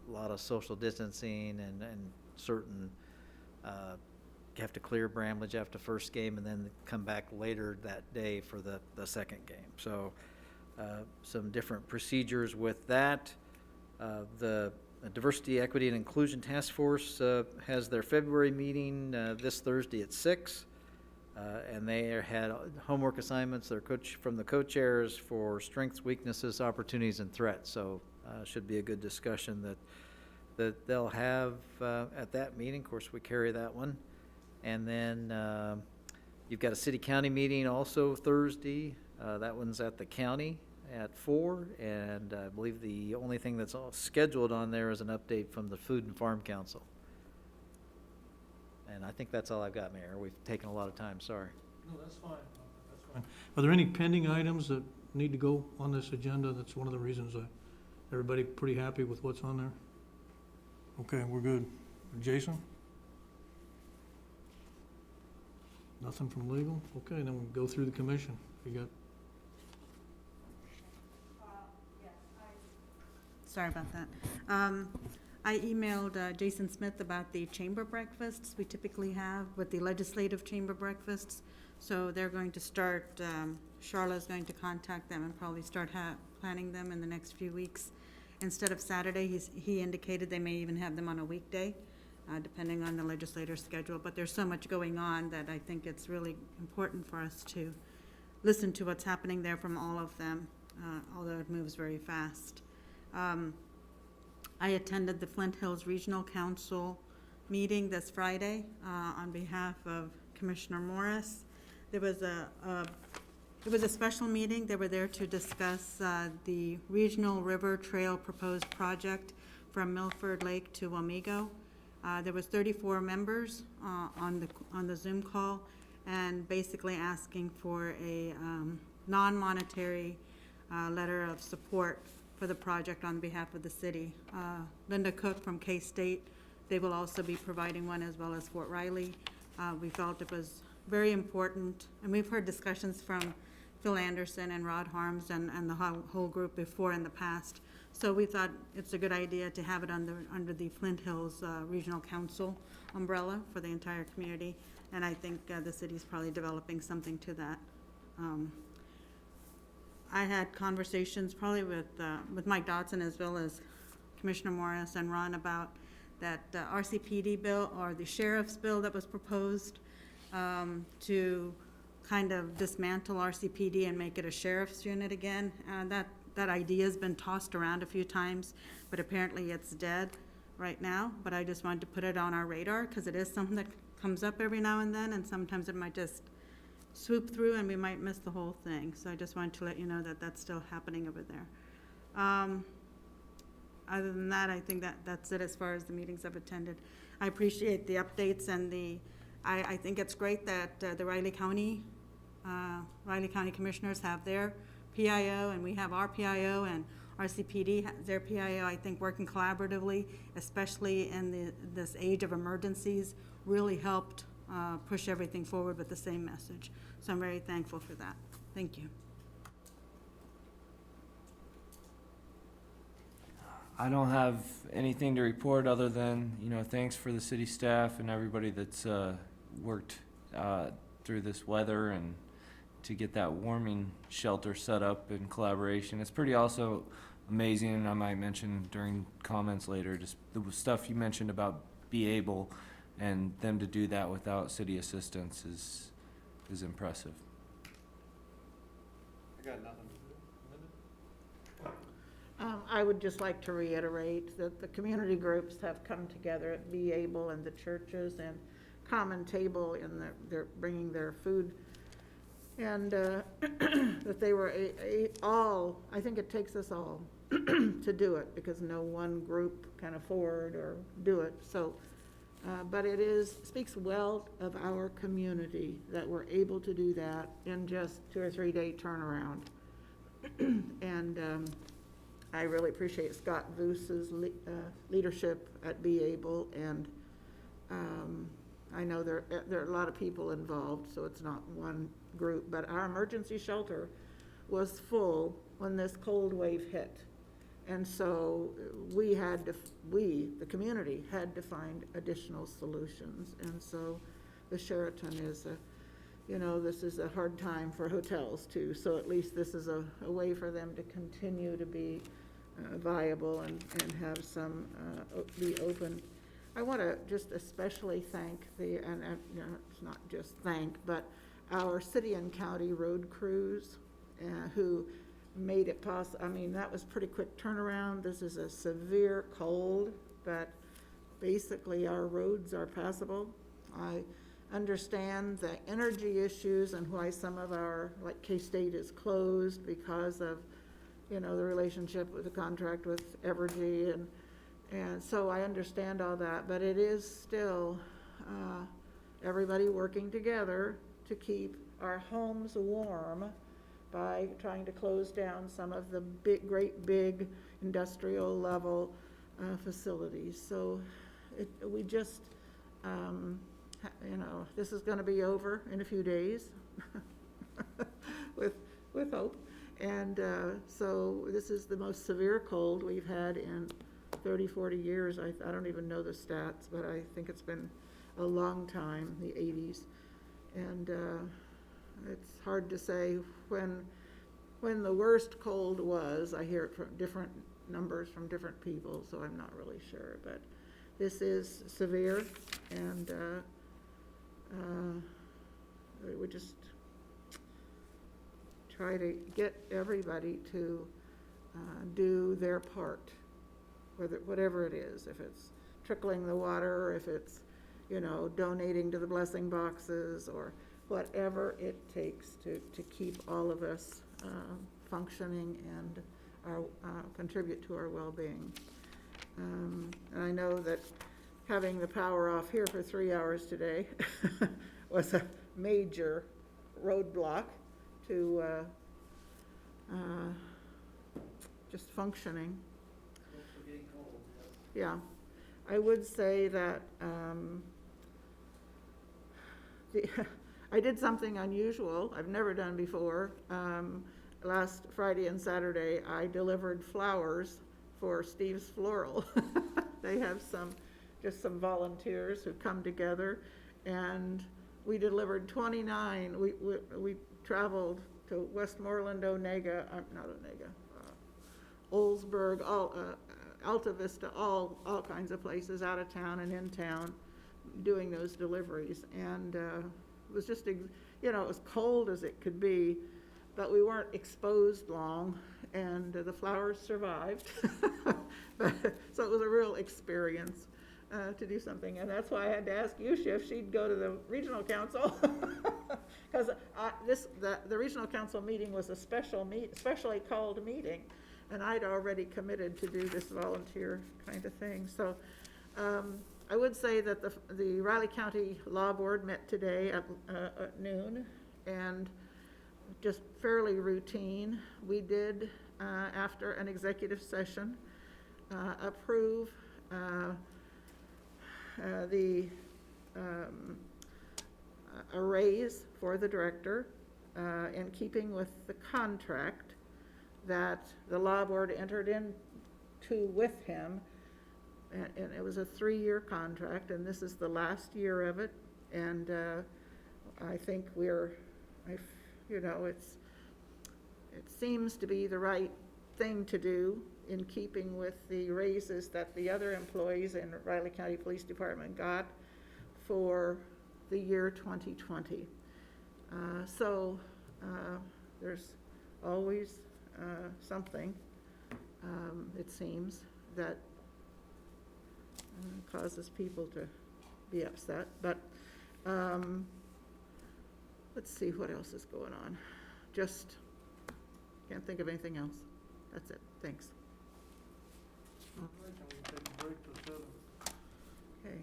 a lot of social distancing and certain, you have to clear Bramlage after first game and then come back later that day for the second game. So some different procedures with that. The Diversity, Equity, and Inclusion Task Force has their February meeting this Thursday at 6. And they had homework assignments from the co-chairs for strengths, weaknesses, opportunities, and threats. So should be a good discussion that they'll have at that meeting. Of course, we carry that one. And then you've got a city-county meeting also Thursday. That one's at the county at 4. And I believe the only thing that's all scheduled on there is an update from the Food and Farm Council. And I think that's all I've got, Mayor. We've taken a lot of time, sorry. No, that's fine. That's fine. Are there any pending items that need to go on this agenda? That's one of the reasons everybody pretty happy with what's on there? Okay, we're good. Jason? Nothing from legal? Okay, then we'll go through the commission. You got? Sorry about that. I emailed Jason Smith about the chamber breakfasts we typically have with the legislative chamber breakfasts. So they're going to start, Charlotte's going to contact them and probably start planning them in the next few weeks. Instead of Saturday, he indicated they may even have them on a weekday, depending on the legislator's schedule. But there's so much going on that I think it's really important for us to listen to what's happening there from all of them, although it moves very fast. I attended the Flint Hills Regional Council meeting this Friday on behalf of Commissioner Morris. There was it was a special meeting. They were there to discuss the Regional River Trail proposed project from Milford Lake to Wamego. There was 34 members on the Zoom call, and basically asking for a non-monetary letter of support for the project on behalf of the city. Linda Cook from K-State, they will also be providing one, as well as Fort Riley. We felt it was very important, and we've heard discussions from Phil Anderson and Rod Harms and the whole group before in the past. So we thought it's a good idea to have it under the Flint Hills Regional Council umbrella for the entire community, and I think the city's probably developing something to that. I had conversations probably with Mike Dodson, as well as Commissioner Morris and Ron, about that RCPD bill, or the sheriff's bill that was proposed to kind of dismantle RCPD and make it a sheriff's unit again. That idea has been tossed around a few times, but apparently it's dead right now. But I just wanted to put it on our radar, because it is something that comes up every now and then, and sometimes it might just swoop through and we might miss the whole thing. So I just wanted to let you know that that's still happening over there. Other than that, I think that's it as far as the meetings I've attended. I appreciate the updates and the I think it's great that the Riley County Commissioners have their PIO, and we have our PIO, and RCPD has their PIO. I think working collaboratively, especially in this age of emergencies, really helped push everything forward with the same message. So I'm very thankful for that. Thank you. I don't have anything to report other than, thanks for the city staff and everybody that's worked through this weather and to get that warming shelter set up in collaboration. It's pretty also amazing, and I might mention during comments later, just the stuff you mentioned about Be Able, and them to do that without city assistance is impressive. I got nothing. I would just like to reiterate that the community groups have come together at Be Able, and the churches and Common Table, and they're bringing their food, and that they were all, I think it takes us all to do it, because no one group can afford or do it. So, but it speaks well of our community that we're able to do that in just 2 or 3 day turnaround. And I really appreciate Scott Voos's leadership at Be Able, and I know there are a lot of people involved, so it's not one group, but our emergency shelter was full when this cold wave hit. And so the community had to find additional solutions. And so the Sheraton is this is a hard time for hotels too, so at least this is a way for them to continue to be viable and have some, be open. I want to just especially thank it's not just thank, but our city and county road crews who made it possible. I mean, that was pretty quick turnaround. This is a severe cold, but basically our roads are passable. I understand the energy issues and why some of our, like K-State is closed because of, the relationship with the contract with Evergy, and so I understand all that, but it is still everybody working together to keep our homes warm by trying to close down some of the great big industrial level facilities. So we just, this is going to be over in a few days with hope. And so this is the most severe cold we've had in 30, 40 years. I don't even know the stats, but I think it's been a long time, the 80s. And it's hard to say when the worst cold was. I hear it from different numbers from different people, so I'm not really sure. But this is severe, and we just try to get everybody to do their part, whatever it is, if it's trickling the water, if it's, donating to the blessing boxes, or whatever it takes to keep all of us functioning and contribute to our well-being. And I know that having the power off here for 3 hours today was a major roadblock to just functioning. Yeah, I would say that I did something unusual I've never done before. Last Friday and Saturday, I delivered flowers for Steve's Floral. They have some volunteers who come together, and we delivered 29. We traveled to Westmoreland, Oldsburg, Alta Vista, all kinds of places out of town and in town, doing those deliveries. And it was just, it was cold as it could be, but we weren't exposed long, and the flowers survived. So it was a real experience to do something, and that's why I had to ask Yusha if she'd go to the regional council, because the regional council meeting was a specially called meeting, and I'd already committed to do this volunteer kind of thing. So I would say that the Riley County Law Board met today at noon, and just fairly routine. We did, after an executive session, approve a raise for the director in keeping with the contract that the law board entered into with him. And it was a 3-year contract, and this is the last year of it. And I think it seems to be the right thing to do in keeping with the raises that the other employees in Riley County Police Department got for the year 2020. So there's always something, it seems, that causes people to be upset. But let's see what else is going on. Just can't think of anything else. That's it. Thanks. All right, can we take a break to 7? Okay.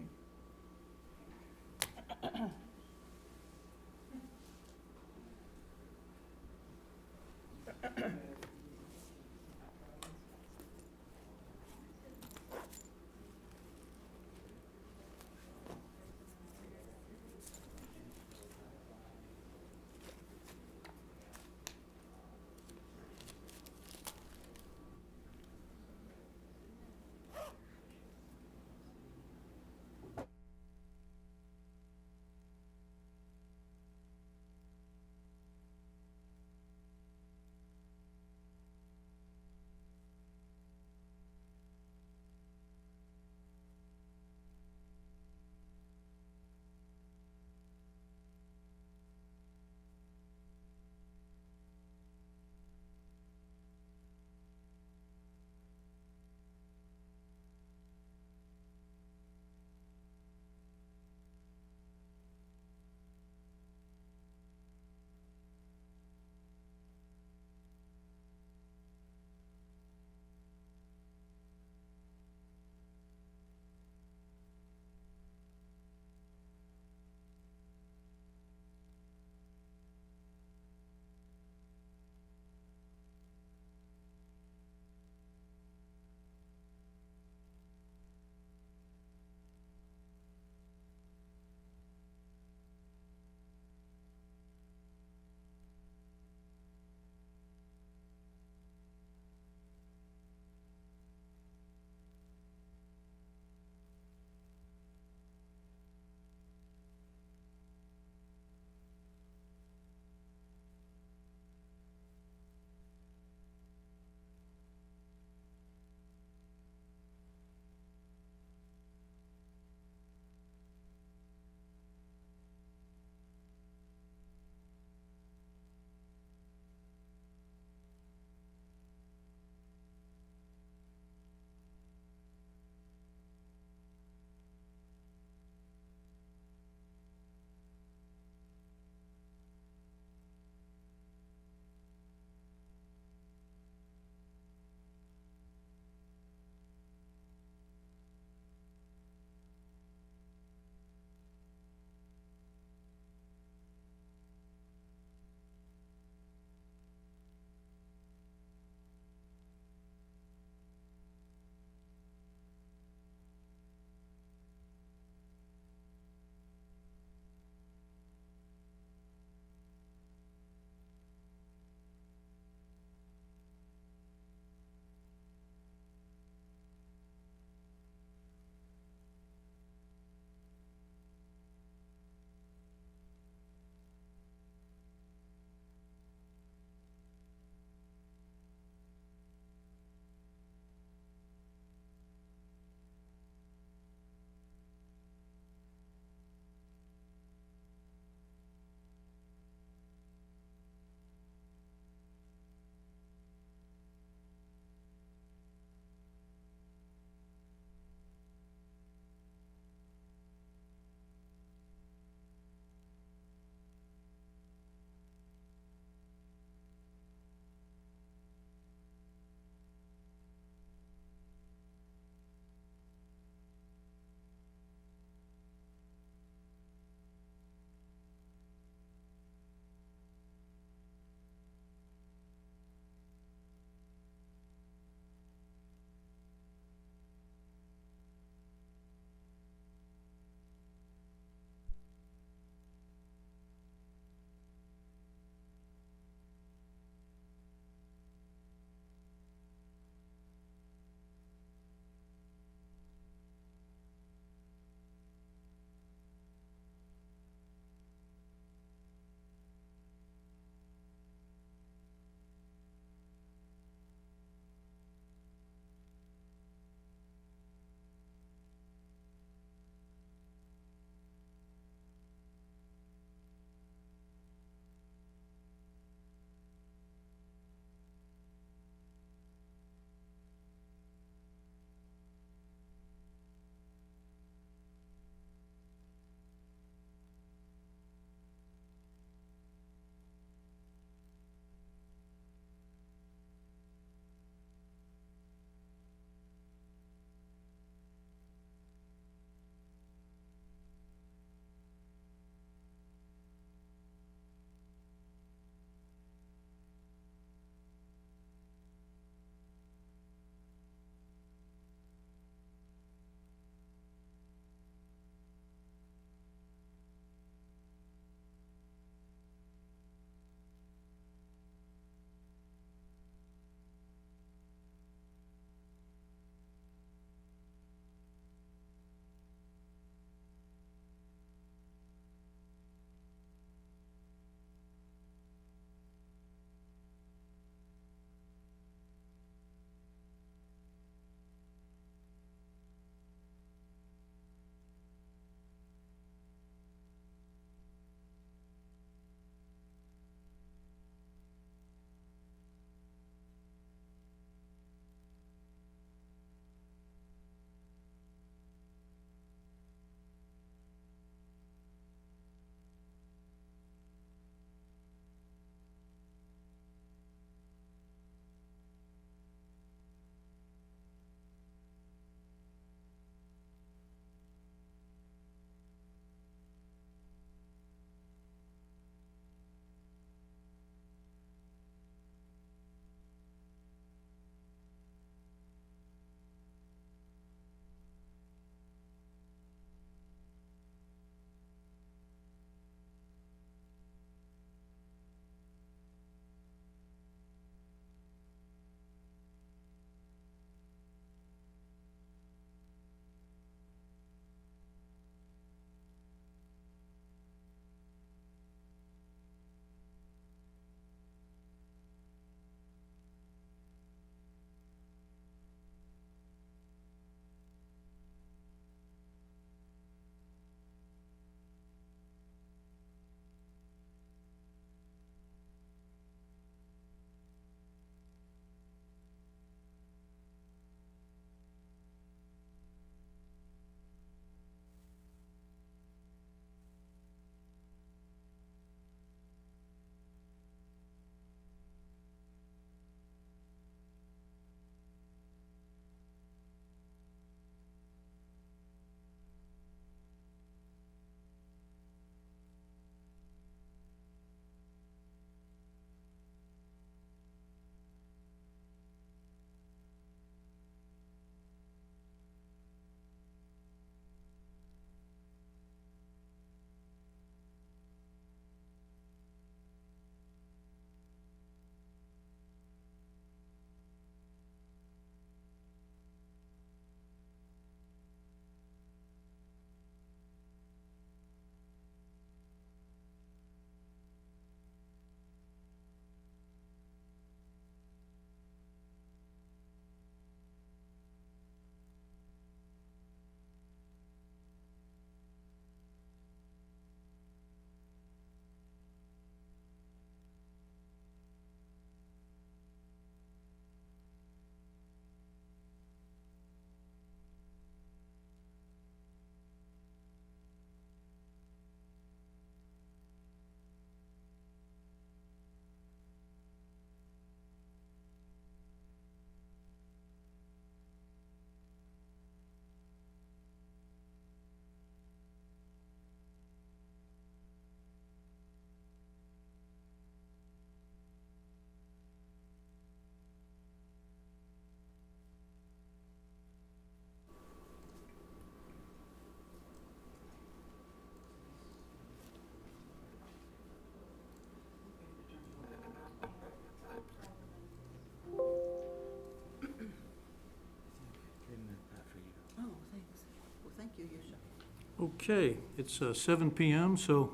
Okay, it's 7 PM, so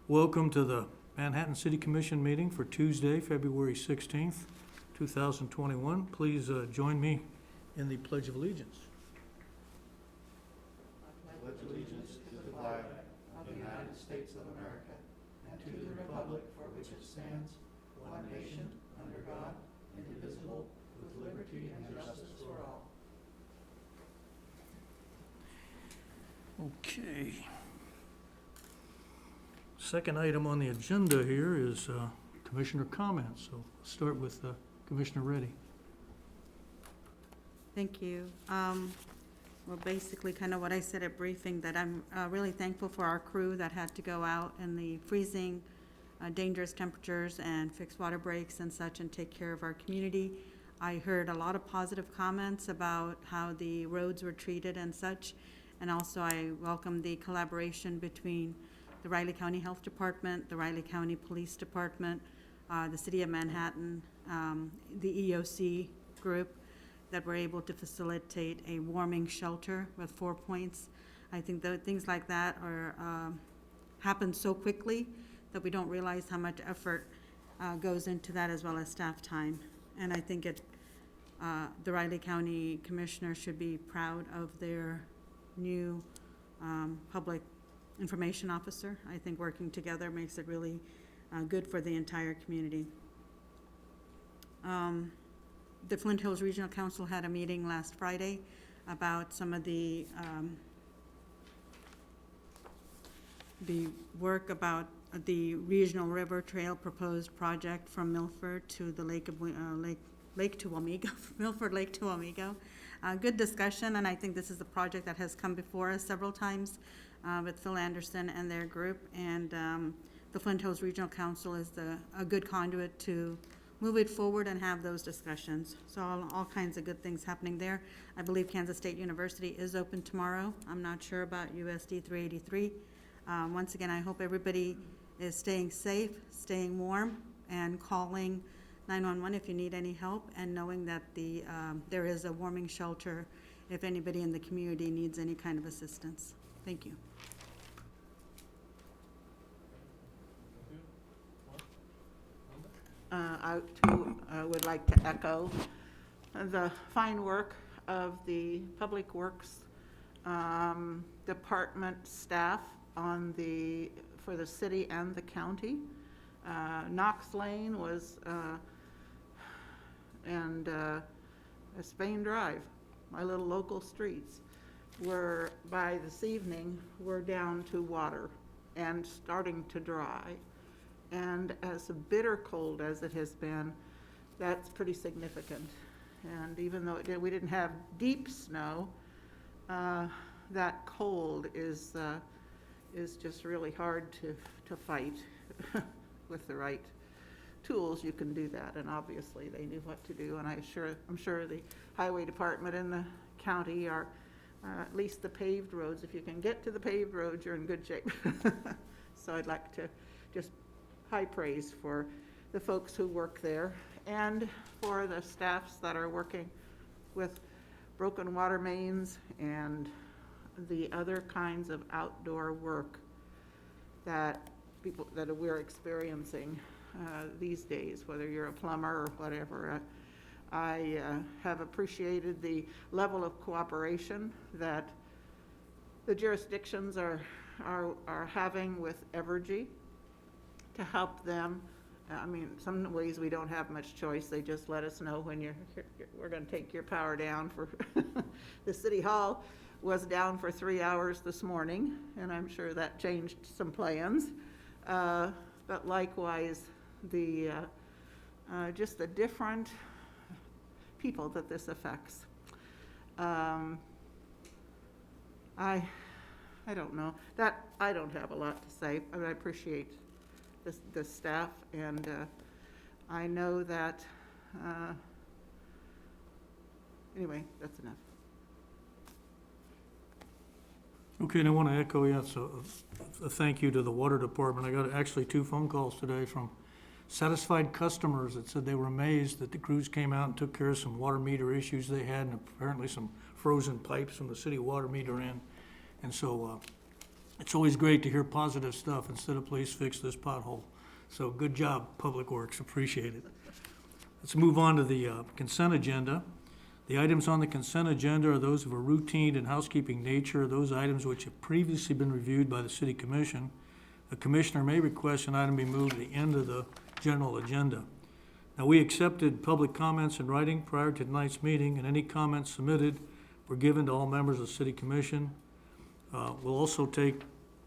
welcome to the Manhattan City Commission meeting for Tuesday, February 16th, 2021. Please join me in the Pledge of Allegiance. Okay. Second item on the agenda here is commissioner comments. So let's start with Commissioner Reddy. Thank you. Well, basically, kind of what I said at briefing, that I'm really thankful for our crew that had to go out in the freezing, dangerous temperatures and fix water breaks and such and take care of our community. I heard a lot of positive comments about how the roads were treated and such. And also I welcome the collaboration between the Riley County Health Department, the Riley County Police Department, the City of Manhattan, the EOC group, that were able to facilitate a warming shelter with 4 points. I think that things like that are happen so quickly that we don't realize how much effort goes into that, as well as staff time. And I think the Riley County Commissioners should be proud of their new public information officer. I think working together makes it really good for the entire community. The Flint Hills Regional Council had a meeting last Friday about some of the work about the Regional River Trail proposed project from Milford to the Lake to Wamego, Milford Lake to Wamego. Good discussion, and I think this is a project that has come before us several times with Phil Anderson and their group, and the Flint Hills Regional Council is a good conduit to move it forward and have those discussions. So all kinds of good things happening there. I believe Kansas State University is open tomorrow. I'm not sure about USD 383. Once again, I hope everybody is staying safe, staying warm, and calling 911 if you need any help, and knowing that there is a warming shelter if anybody in the community needs any kind of assistance. Thank you. I too would like to echo the fine work of the Public Works Department staff for the city and the county. Knox Lane was, and Spain Drive, my little local streets, were by this evening, were down to water and starting to dry. And as bitter cold as it has been, that's pretty significant. And even though we didn't have deep snow, that cold is just really hard to fight. With the right tools, you can do that, and obviously they knew what to do. And I'm sure the highway department and the county are, at least the paved roads, if you can get to the paved roads, you're in good shape. So I'd like to just high praise for the folks who work there and for the staffs that are working with broken water mains and the other kinds of outdoor work that we're experiencing these days, whether you're a plumber or whatever. I have appreciated the level of cooperation that the jurisdictions are having with Evergy to help them. I mean, some ways we don't have much choice. They just let us know when we're going to take your power down. For the city hall was down for 3 hours this morning, and I'm sure that changed some plans. But likewise, just the different people that this affects. I don't know. That I don't have a lot to say. I mean, I appreciate the staff, and I know that. Anyway, that's enough. Okay, and I want to echo, a thank you to the water department. I got actually 2 phone calls today from satisfied customers that said they were amazed that the crews came out and took care of some water meter issues they had, and apparently some frozen pipes from the city water meter in. And so It's always great to hear positive stuff instead of please fix this pothole. So good job, Public Works, appreciate it. Let's move on to the consent agenda. The items on the consent agenda are those of a routine and housekeeping nature, those items which have previously been reviewed by the City Commission. A commissioner may request an item be moved to the end of the general agenda. Now, we accepted public comments in writing prior to tonight's meeting, and any comments submitted were given to all members of the City Commission. We'll also take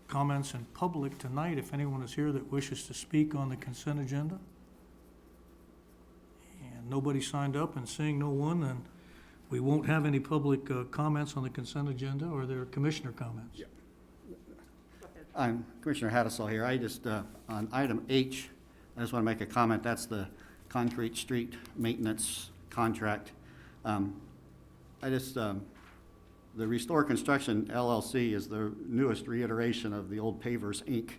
comments in public tonight if anyone is here that wishes to speak on the consent agenda. And nobody signed up, and seeing no one, then we won't have any public comments on the consent agenda. Or there are commissioner comments? Yeah. I'm Commissioner Hattasol here. I just, on item H, I just want to make a comment. That's the concrete street maintenance contract. The Restore Construction LLC is the newest reiteration of the old Pavers Inc.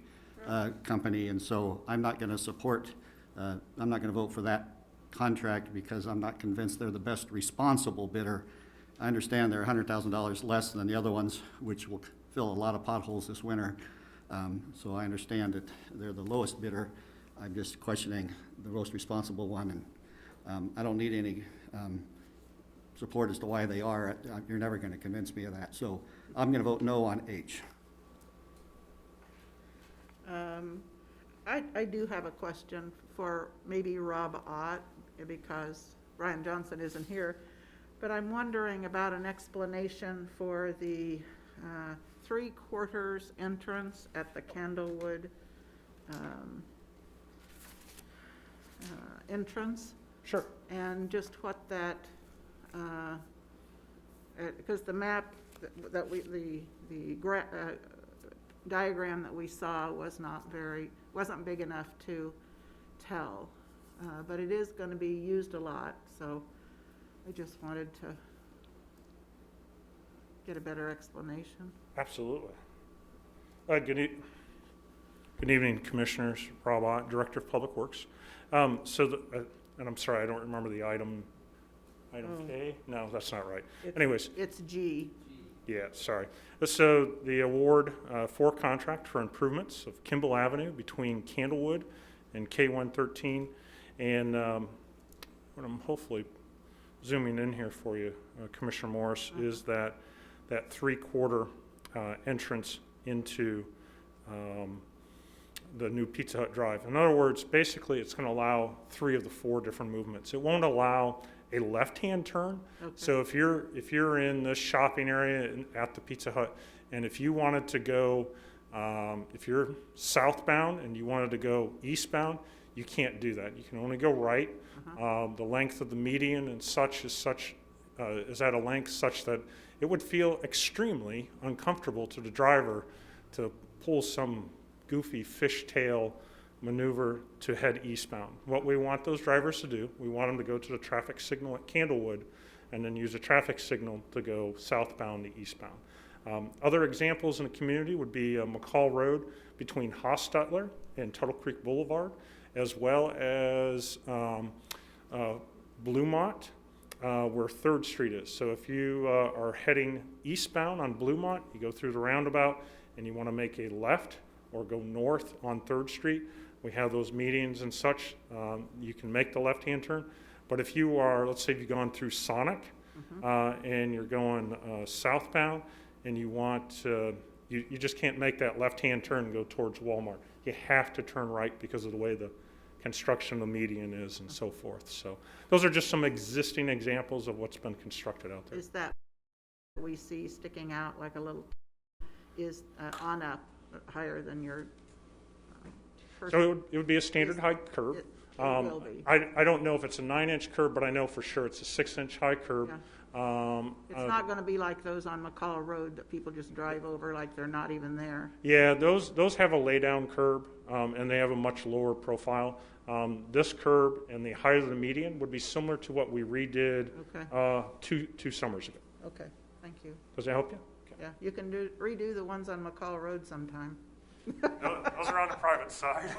Company, and so I'm not going to support, I'm not going to vote for that contract because I'm not convinced they're the best responsible bidder. I understand they're $100,000 less than the other ones, which will fill a lot of potholes this winter. So I understand that they're the lowest bidder. I'm just questioning the most responsible one, and I don't need any support as to why they are. You're never going to convince me of that. So I'm going to vote no on H. I do have a question for maybe Rob Ott, because Brian Johnson isn't here, but I'm wondering about an explanation for the 3/4 entrance at the Candlewood entrance. Sure. And just what that, because the map that the diagram that we saw wasn't big enough to tell, but it is going to be used a lot, so I just wanted to get a better explanation. Absolutely. Good evening, Commissioners. Rob Ott, Director of Public Works. And I'm sorry, I don't remember the item. Item K? No, that's not right. Anyways. It's G. Yeah, sorry. So the award for contract for improvements of Kimball Avenue between Candlewood and K113. And what I'm hopefully zooming in here for you, Commissioner Morris, is that 3/4 entrance into the new Pizza Hut Drive. In other words, basically it's going to allow 3 of the 4 different movements. It won't allow a left-hand turn. Okay. So if you're in this shopping area at the Pizza Hut, and if you wanted to go, if you're southbound and you wanted to go eastbound, you can't do that. You can only go right. The length of the median and such is at a length such that it would feel extremely uncomfortable to the driver to pull some goofy fishtail maneuver to head eastbound. What we want those drivers to do, we want them to go to the traffic signal at Candlewood and then use a traffic signal to go southbound to eastbound. Other examples in the community would be McCall Road between Hostetler and Tuttle Creek Boulevard, as well as Bluemont, where 3rd Street is. So if you are heading eastbound on Bluemont, you go through the roundabout and you want to make a left or go north on 3rd Street, we have those medians and such. You can make the left-hand turn. But if you are, let's say you've gone through Sonic and you're going southbound and you want you just can't make that left-hand turn and go towards Walmart. You have to turn right because of the way the construction of the median is and so forth. So those are just some existing examples of what's been constructed out there. Is that we see sticking out like a little, is on up higher than your So it would be a standard height curb. It will be. I don't know if it's a 9-inch curb, but I know for sure it's a 6-inch high curb. Yeah. It's not going to be like those on McCall Road that people just drive over like they're not even there. Yeah, those have a lay-down curb, and they have a much lower profile. This curb and the height of the median would be similar to what we redid two summers ago. Okay, thank you. Does that help you? Okay. Yeah, you can redo the ones on McCall Road sometime. Those are on the private side.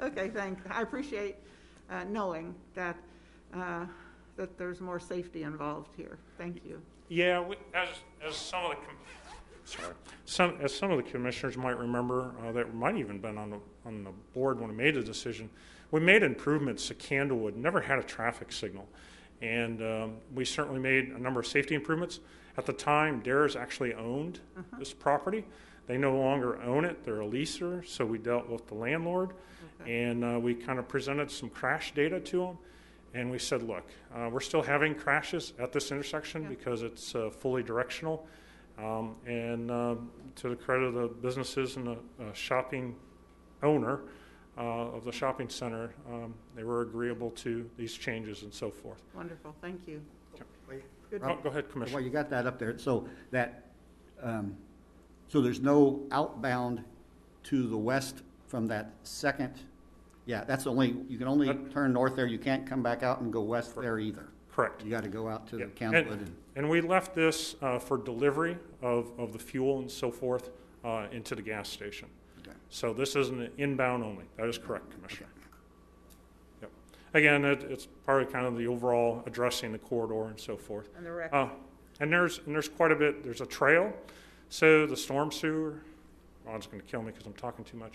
Okay, thanks. I appreciate knowing that that there's more safety involved here. Thank you. Yeah, as some of sorry. As some of the commissioners might remember, that might even been on the board when we made the decision, we made improvements to Candlewood, never had a traffic signal. And we certainly made a number of safety improvements. At the time, Dares actually owned this property. They no longer own it. They're a leaser, so we dealt with the landlord. And we kind of presented some crash data to them. And we said, look, we're still having crashes at this intersection because it's fully directional. And to the credit of the businesses and the shopping owner of the shopping center, they were agreeable to these changes and so forth. Wonderful, thank you. Good. Oh, go ahead, Commissioner. Well, you got that up there, so that, so there's no outbound to the west from that second, yeah, that's only, you can only turn north there, you can't come back out and go west there either. Correct. You gotta go out to the Yeah. Candlewood And we left this for delivery of the fuel and so forth into the gas station. Okay. So this is an inbound only. That is correct, Commissioner. Yep. Again, it's part of kind of the overall addressing the corridor and so forth. And the rec. And there's quite a bit. There's a trail. So the storm sewer, oh, it's going to kill me because I'm talking too much.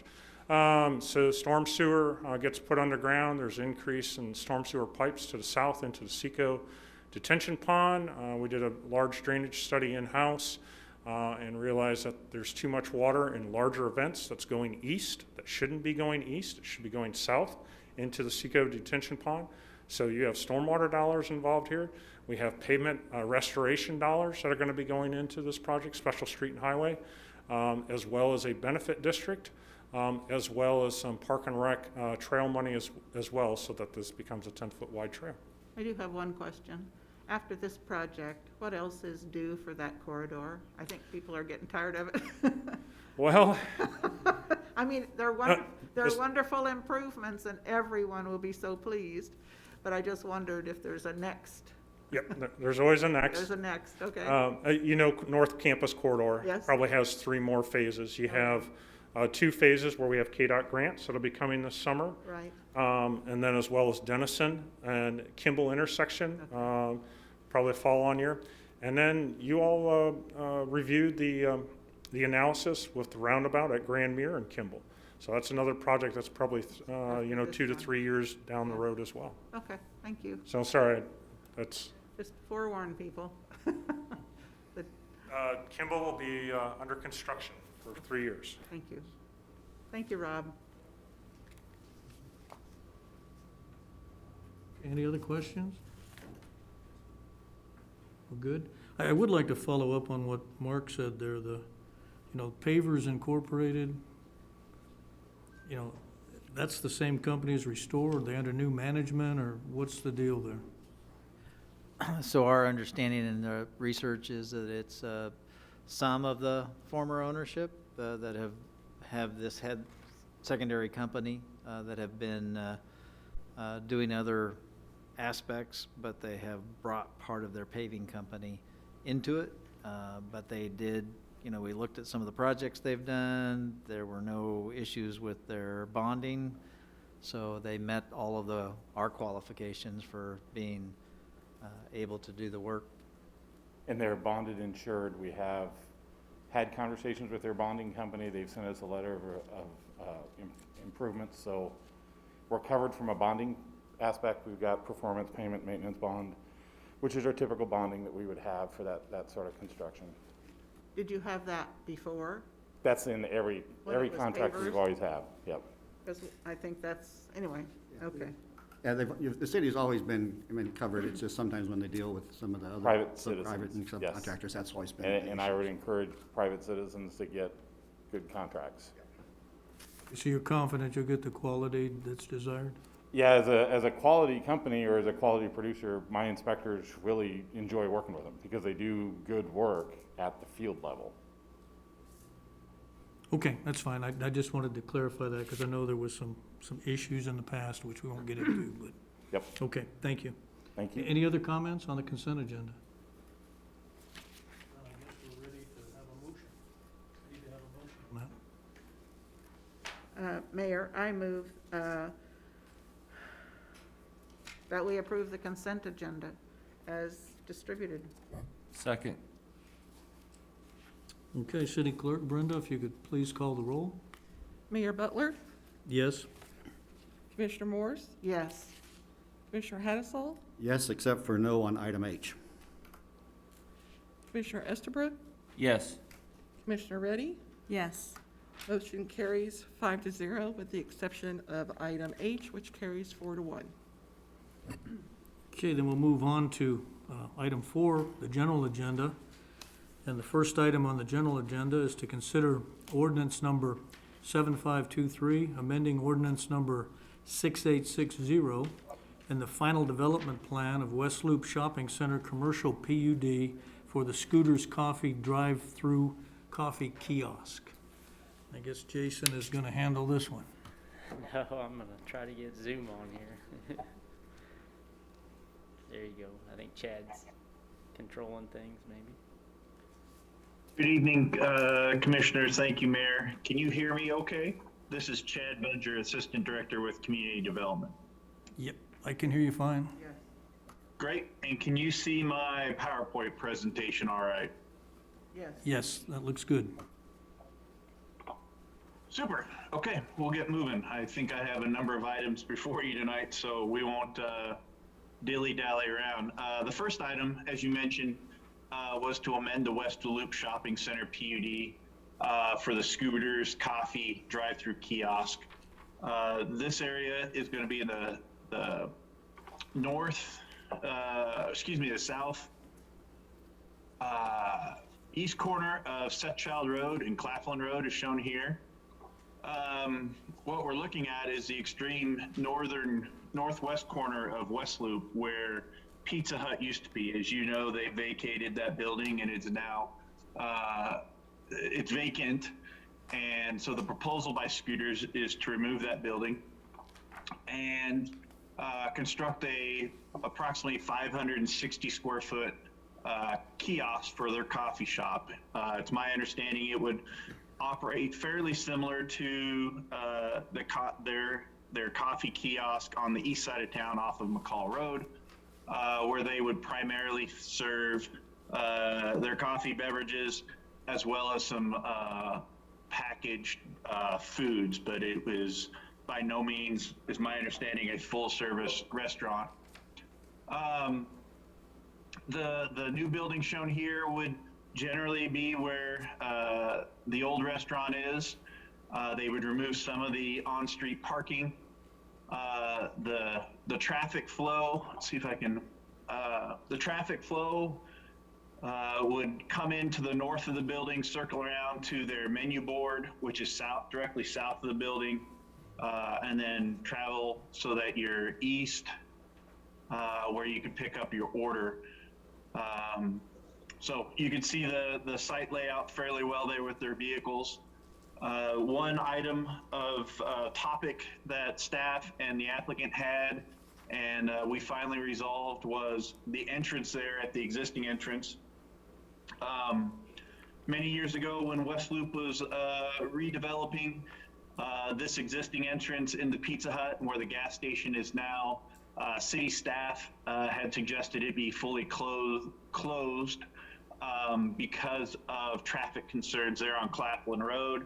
So storm sewer gets put underground. There's increase in storm sewer pipes to the south into the Seco detention pond. We did a large drainage study in-house and realized that there's too much water in larger events that's going east that shouldn't be going east. It should be going south into the Seco detention pond. So you have stormwater dollars involved here. We have pavement restoration dollars that are going to be going into this project, special street and highway, as well as a benefit district, as well as some park and rec trail money as well, so that this becomes a 10-foot wide trail. I do have one question. After this project, what else is due for that corridor? I think people are getting tired of it. Well, I mean, they're this- wonderful improvements and everyone will be so pleased. But I just wondered if there's a next. yep, there's always a next. There's a next, okay. You know, North Campus Corridor Yes. probably has 3 more phases. You have 2 phases where we have KDOT grants that'll be coming this summer. Right. And then as well as Denison and Kimball intersection, probably fall on year. And then you all reviewed the analysis with the roundabout at Grand Mere and Kimball. So that's another project that's probably, you know, this 2 to one. 3 years down the road as well. Okay, thank you. So sorry, that's, Just forewarn people. Kimball will be under construction for 3 years. Thank you. Thank you, Rob. Any other questions? We're good? I would like to follow up on what Mark said there, Pavers Incorporated, that's the same company as Restore, are they under new management, or what's the deal there? So our understanding in the research is that it's some of the former ownership that have this head secondary company that have been doing other aspects, but they have brought part of their paving company into it. But they did, we looked at some of the projects they've done. There were no issues with their bonding. So they met all of our qualifications for being able to do the work. And they're bonded insured. We have had conversations with their bonding company. They've sent us a letter of improvements. So we're covered from a bonding aspect. We've got performance payment maintenance bond, which is our typical bonding that we would have for that sort of construction. Did you have that before? That's in every When it was contract we've pavers? always had. Yep. Because I think that's, anyway, okay. Yeah, the city's always been, covered, it's just sometimes when they deal with some of the other. Private Private and citizens, yes. subcontractors, that's always been. And I would encourage private citizens to get good contracts. So you're confident you'll get the quality that's desired? Yeah, as a quality company or as a quality producer, my inspectors really enjoy working with them because they do good work at the field level. Okay, that's fine. I just wanted to clarify that because I know there was some issues in the past, which we won't get into, but. Yep. Okay, thank you. Thank you. Any other comments on the consent agenda? I guess we're ready to have a motion. Need to have a motion on that. Mayor, I move that we approve the consent agenda as distributed. Second. Okay, City Clerk Brenda, if you could please call the roll. Mayor Butler, Yes. Commissioner Morse, Yes. Commissioner Hattasol, Yes, except for no on item H. Commissioner Estabrook, Yes. Commissioner Reddy. Yes. Motion carries 5-0 with the exception of item H, which carries 4-1. Okay, then we'll move on to item 4, the general agenda. And the first item on the general agenda is to consider ordinance number 7523, amending ordinance number 6860, and the final development plan of West Loop Shopping Center Commercial PUD for the Scooters Coffee Drive-Through Coffee Kiosk. I guess Jason is gonna handle this one. No, I'm gonna try to get Zoom on here. There you go. I think Chad's controlling things, maybe. Good evening, Commissioners. Thank you, Mayor. Can you hear me okay? This is Chad Budger, Assistant Director with Community Development. Yep, I can hear you fine. Great. And can you see my PowerPoint presentation all right? Yes. Yes, that looks good. Super. Okay, we'll get moving. I think I have a number of items before you tonight, so we won't dilly-dally around. The first item, as you mentioned, was to amend the West Loop Shopping Center PUD for the Scooters Coffee Drive-Through Kiosk. This area is going to be in the the south east corner of Setchild Road and Claflin Road is shown here. What we're looking at is the extreme northwest corner of West Loop, where Pizza Hut used to be. As you know, they vacated that building and it's now it's vacant. And so the proposal by Scooters is to remove that building and construct a approximately 560 square foot kiosk for their coffee shop. It's my understanding it would operate fairly similar to their coffee kiosk on the east side of town off of McCall Road, where they would primarily serve their coffee beverages as well as some packaged foods, but it was by no means, is my understanding, a full service restaurant. The new building shown here would generally be where the old restaurant is. They would remove some of the on-street parking. The traffic flow, let's see if I can, the traffic flow would come into the north of the building, circle around to their menu board, which is directly south of the building, and then travel so that you're east, where you could pick up your order. So you can see the site layout fairly well there with their vehicles. One item of topic that staff and the applicant had, and we finally resolved, was the entrance there at the existing entrance. Many years ago, when West Loop was redeveloping this existing entrance into Pizza Hut, and where the gas station is now, city staff had suggested it be fully closed because of traffic concerns there on Claflin Road.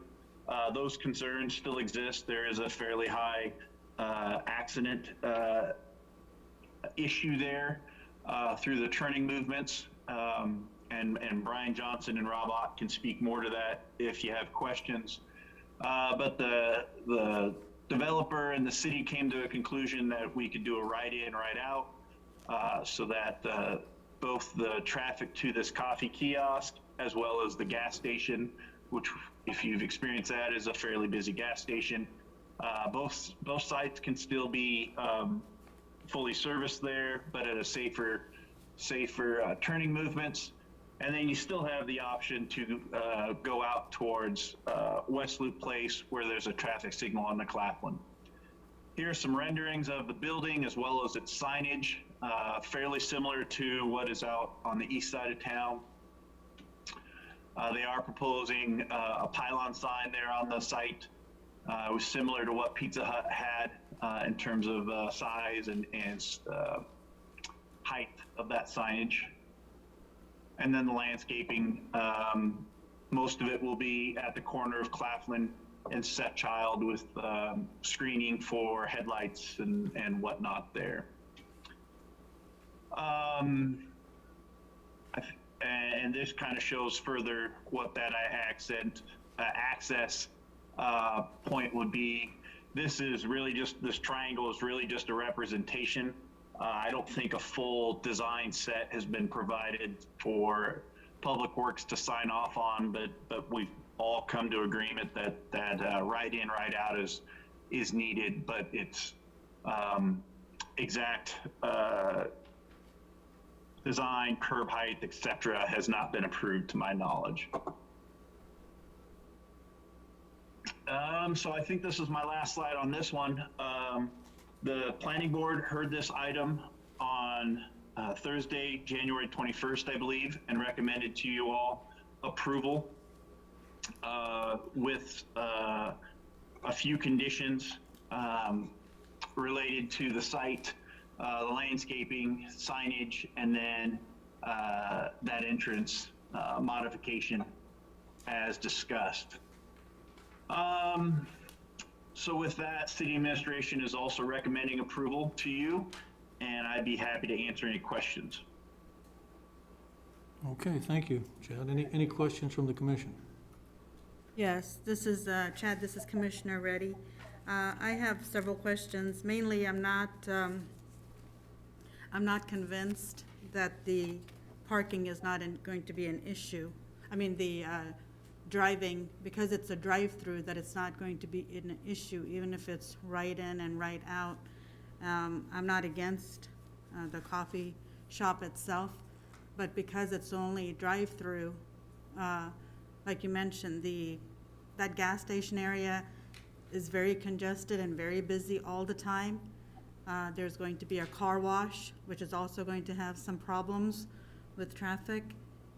Those concerns still exist. There is a fairly high accident issue there through the turning movements. And Brian Johnson and Rob Ott can speak more to that if you have questions. But the developer and the city came to a conclusion that we could do a right-in, right-out, so that both the traffic to this coffee kiosk as well as the gas station, which, if you've experienced that, is a fairly busy gas station, both sites can still be fully serviced there, but at a safer turning movements. And then you still have the option to go out towards West Loop Place, where there's a traffic signal on the Claflin. Here are some renderings of the building as well as its signage, fairly similar to what is out on the east side of town. They are proposing a pylon sign there on the site. It was similar to what Pizza Hut had in terms of size and height of that signage. And then the landscaping Most of it will be at the corner of Claflin and Setchild with screening for headlights and whatnot there. And this kind of shows further what that access point would be. This triangle is really just a representation. I don't think a full design set has been provided for Public Works to sign off on, but we've all come to agreement that right in, right out is needed, but its exact design, curb height, etc., has not been approved to my knowledge. So I think this is my last slide on this one. The planning board heard this item on Thursday, January 21st, I believe, and recommended to you all approval with a few conditions related to the site, the landscaping, signage, and then that entrance modification as discussed. So with that, city administration is also recommending approval to you, and I'd be happy to answer any questions. Okay, thank you, Chad. Any questions from the commission? Yes, this is, Chad, this is Commissioner Reddy. I have several questions. Mainly, I'm not convinced that the parking is not going to be an issue. I mean, the driving, because it's a drive-through, that it's not going to be an issue, even if it's right in and right out. I'm not against the coffee shop itself, but because it's only drive-through, like you mentioned, that gas station area is very congested and very busy all the time. There's going to be a car wash, which is also going to have some problems with traffic.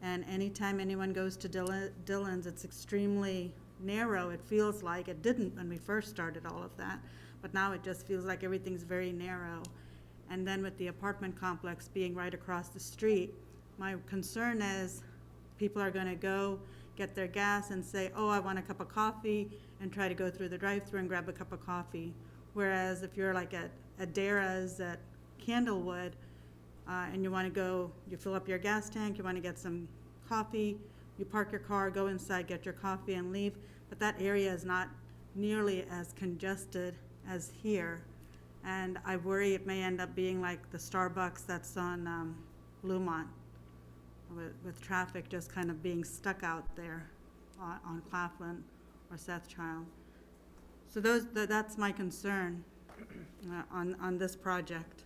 And anytime anyone goes to Dillon's, it's extremely narrow. It feels like it didn't when we first started all of that, but now it just feels like everything's very narrow. And then with the apartment complex being right across the street, my concern is people are gonna go get their gas and say, oh, I want a cup of coffee, and try to go through the drive-thru and grab a cup of coffee. Whereas if you're like at Dara's at Candlewood, and you want to go, you fill up your gas tank, you want to get some coffee, you park your car, go inside, get your coffee, and leave. But that area is not nearly as congested as here. And I worry it may end up being like the Starbucks that's on Lumont, with traffic just kind of being stuck out there on Claflin or Sethchild. So that's my concern on this project.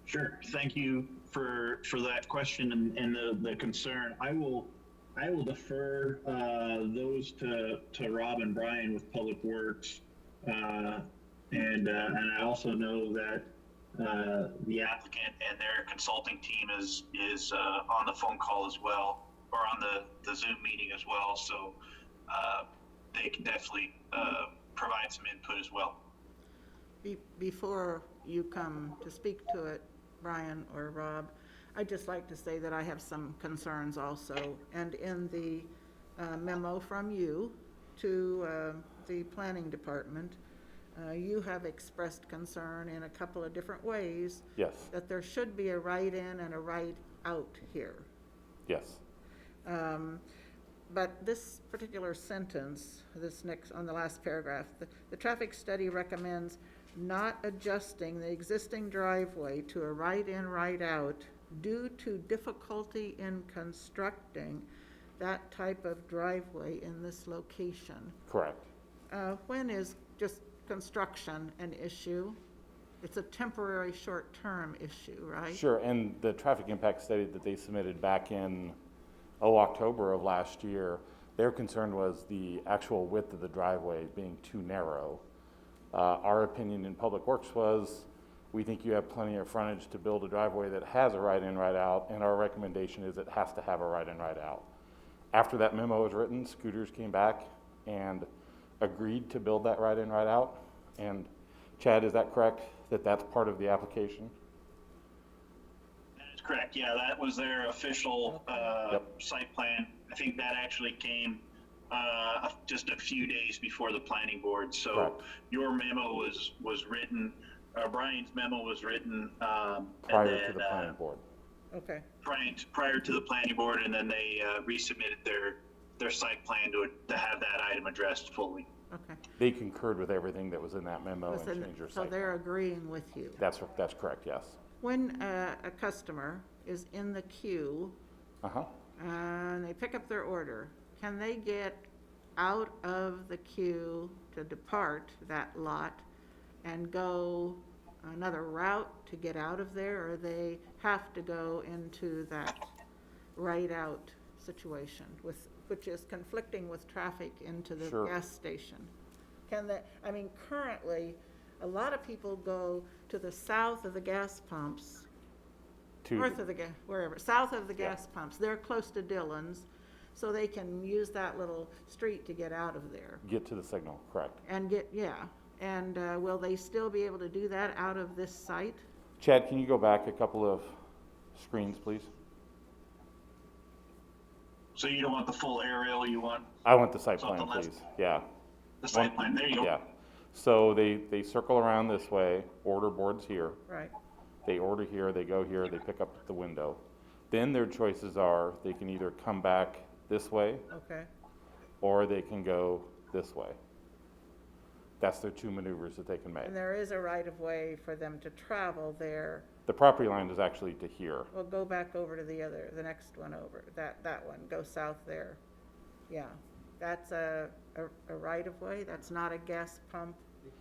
Sure. Thank you for that question and the concern. I will defer those to Rob and Brian with Public Works, and I also know that the applicant and their consulting team is on the phone call as well, or on the Zoom meeting as well. So they can definitely provide some input as well. Before you come to speak to it, Brian or Rob, I'd just like to say that I have some concerns also. And in the memo from you to the planning department, you have expressed concern in a couple of different ways. Yes. That there should be a right in and a right out here. Yes. But this particular sentence, this next, on the last paragraph, the traffic study recommends not adjusting the existing driveway to a right in, right out due to difficulty in constructing that type of driveway in this location. Correct. When is just construction an issue? It's a temporary short-term issue, right? Sure, and the traffic impact study that they submitted back in, October of last year, their concern was the actual width of the driveway being too narrow. Our opinion in Public Works was, we think you have plenty of frontage to build a driveway that has a right in, right out, and our recommendation is it has to have a right in, right out. After that memo was written, Scooters came back and agreed to build that right in, right out. And Chad, is that correct, that that's part of the application? That is correct. Yeah, that was their official site plan I think that actually came just a few days before the planning board. So Correct. your memo was written, Brian's memo was written Prior to the planning board. Okay, prior to the planning board, and then they resubmitted their site plan to have that item addressed fully. okay. They concurred with everything that was in that memo and Listen, changed their so site. they're agreeing with you. That's correct, yes. When a customer is in the queue Uh-huh. and they pick up their order, can they get out of the queue to depart that lot and go another route to get out of there, or they have to go into that right out situation which is conflicting with traffic into the Sure. gas station? I mean, currently, a lot of people go to the south of the gas pumps, north of the wherever, south of the gas pumps. They're close to Dillon's, so they can use that little street to get out of there Get to the signal, correct. and and will they still be able to do that out of this site? Chad, can you go back a couple of screens, please? So you don't want the full aerial, you want I want the site Something plan, less. please. Yeah. the site plan. There you go. Yeah. So they circle around this way, order boards here. Right, They order here, they go here, they pick up at the window. Then their choices are, they can either come back this way, okay. or they can go this way. That's their two maneuvers that they can make. And there is a right-of-way for them to travel there. The property line is actually to here. We'll go back over to the next one over, that one, go south there. Yeah, that's a right-of-way, that's not a gas pump.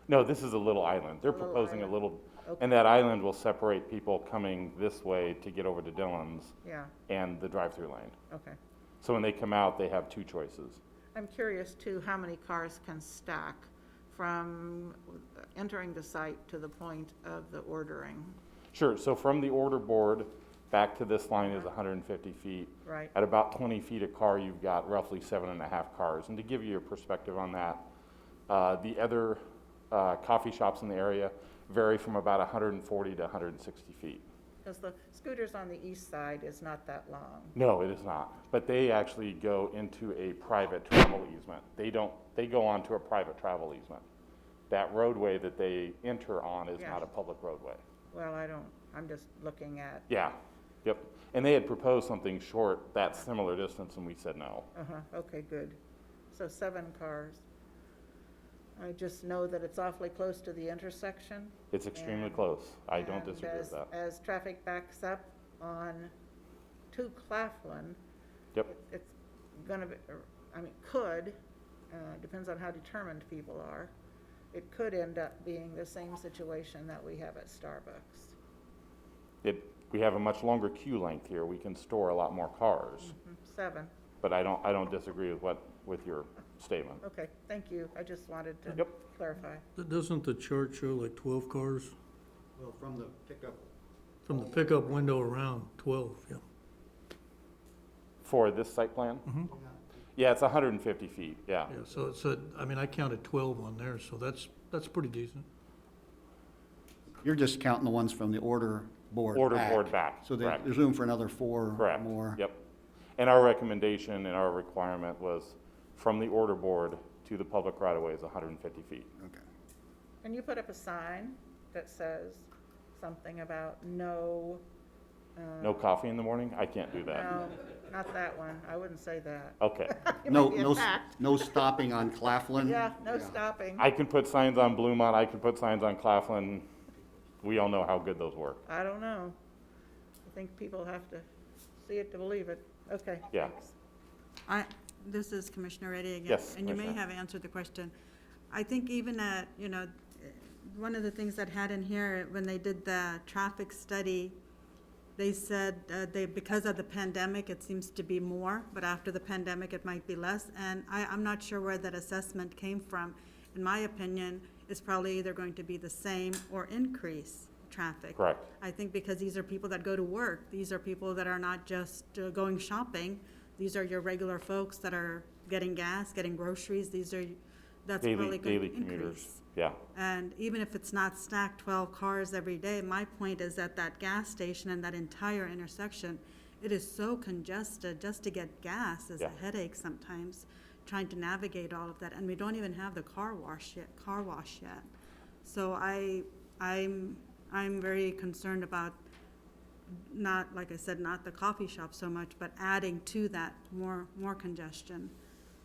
No, this is a little island. They're A little proposing a island. little, Okay. and that island will separate people coming this way to get over to Dillon's Yeah, and the drive-through lane. okay. So when they come out, they have two choices. I'm curious too, how many cars can stack from entering the site to the point of the ordering, Sure, so from the order board back to this line is 150 feet. right? At about 20 feet a car, you've got roughly 7.5 cars. And to give you a perspective on that, the other coffee shops in the area vary from about 140 to 160 feet. Because the scooters on the east side is not that long. No, it is not. But they actually go into a private travel easement. They go onto a private travel easement. That roadway that they enter on is Yeah. not a public roadway. Well, I'm just looking at, Yeah, yep. And they had proposed something short, that similar distance, and we said no. okay, good. So 7 cars. I just know that it's awfully close to the intersection. It's extremely And- close. I don't and disagree with that. As traffic backs up to Claflin, Yep, it's gonna be, could, depends on how determined people are, it could end up being the same situation that we have at Starbucks. we have a much longer queue length here. We can store a lot more cars. 7, But I don't disagree with your statement. okay, thank you, I just wanted to Yep. clarify. Doesn't the chart show like 12 cars? Well, from the pickup. From the pickup window around, 12, yeah. For this site plan? Yeah, it's 150 feet, yeah. Yeah, so I counted 12 on there, so that's pretty decent. You're just counting the ones from the order board Order board back, So correct. there's room for another 4 Correct, more. yep. And our recommendation and our requirement was from the order board to the public right-of-way is 150 feet. Okay. Can you put up a sign that says something about no? No coffee in the morning? I can't do that. No, not that one, I wouldn't say that. Okay. You No, might be no, attacked. no stopping on Claflin? Yeah, no stopping. I can put signs on Bluemont, I can put signs on Claflin. We all know how good those work. I don't know. I think people have to see it to believe it. Okay, Yeah. thanks. This is Commissioner Reddy again. Yes, And you may Commissioner. have answered the question. I think even at, one of the things that had in here, when they did the traffic study, they said because of the pandemic, it seems to be more, but after the pandemic, it might be less. And I'm not sure where that assessment came from. In my opinion, it's probably either going to be the same or increase traffic. Correct. I think because these are people that go to work. These are people that are not just going shopping. These are your regular folks that are getting gas, getting groceries. That's probably going Daily to commuters, increase. yeah. And even if it's not stacked 12 cars every day, my point is that that gas station and that entire intersection it is so congested. Just to get gas is Yeah. a headache sometimes, trying to navigate all of that. And we don't even have the car wash yet. So I'm very concerned about not, like I said, not the coffee shop so much, but adding to that more congestion.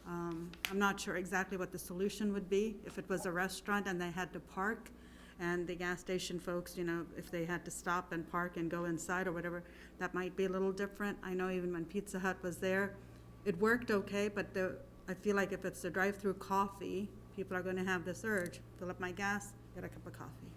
I'm not sure exactly what the solution would be. If it was a restaurant and they had to park, and the gas station folks, you know, if they had to stop and park and go inside or whatever, that might be a little different. I know even when Pizza Hut was there, it worked okay, but I feel like if it's a drive-through coffee, people are gonna have this urge, fill up my gas, get a cup of coffee.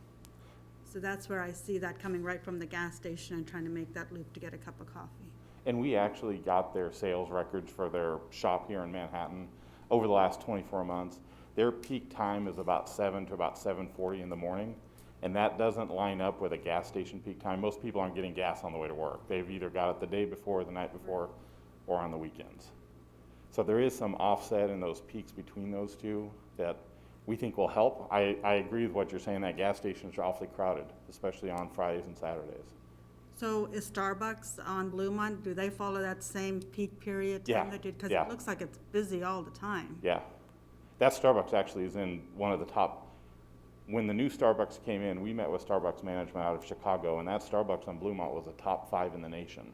So that's where I see that coming right from the gas station and trying to make that loop to get a cup of coffee. And we actually got their sales records for their shop here in Manhattan over the last 24 months. Their peak time is about 7 to about 7:40 in the morning, and that doesn't line up with a gas station peak time. Most people aren't getting gas on the way to work. They've either got it the day before, the night before, or on the weekends. So there is some offset in those peaks between those two that we think will help. I agree with what you're saying, that gas stations are awfully crowded, especially on Fridays and Saturdays. So is Starbucks on Bluemont, do they follow that same peak period Yeah, time they did? Because yeah. it looks like it's busy all the time. Yeah, that Starbucks actually is in one of the top. When the new Starbucks came in, we met with Starbucks management out of Chicago, and that Starbucks on Bluemont was a top 5 in the nation.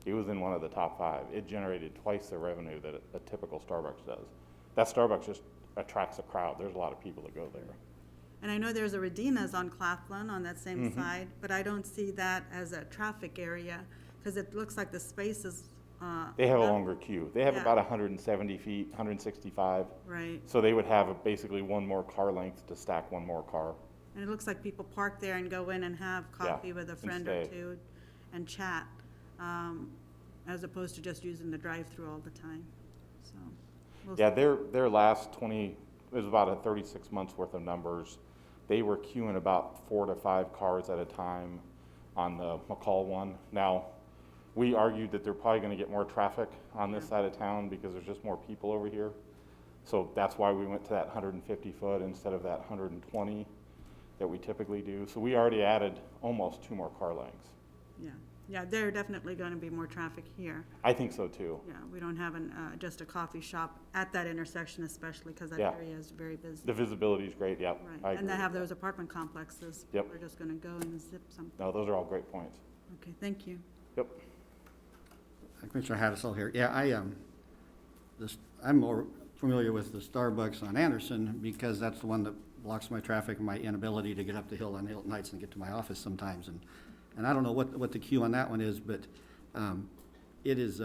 It was in one of the top 5. It generated twice the revenue that a typical Starbucks does. That Starbucks just attracts a crowd. There's a lot of people that go there. And I know there's a Redina's on Claflin on that same Mm-hmm. side, but I don't see that as a traffic area, because it looks like the space is, They have a longer queue. They have Yeah. about 170 feet, 165. right. So they would have basically one more car length to stack one more car. And it looks like people park there and go in and have coffee with a and friend or stay. two and chat, as opposed to just using the drive-through all the time, so. we'll Yeah, see. their last 20, it was about a 36 months worth of numbers. They were queuing about 4 to 5 cars at a time on the McCall one. Now, we argued that they're probably gonna get more traffic on this side of town because there's just more people over here. So that's why we went to that 150 foot instead of that 120 that we typically do. So we already added almost 2 more car lengths. Yeah, there are definitely gonna be more traffic here. I think so too. Yeah, we don't have just a coffee shop at that intersection especially, because that Yeah. area is very busy. The visibility is great, yep. Right, I and they agree have with those apartment complexes. Yep. We're just gonna go and zip something. that. No, those are all great points. Okay, thank you. Yep. Commissioner Hattasol here. Yeah, I'm more familiar with the Starbucks on Anderson because that's the one that blocks my traffic and my inability to get up the hill on Hilton Heights and get to my office sometimes. And I don't know what the queue on that one is, but it is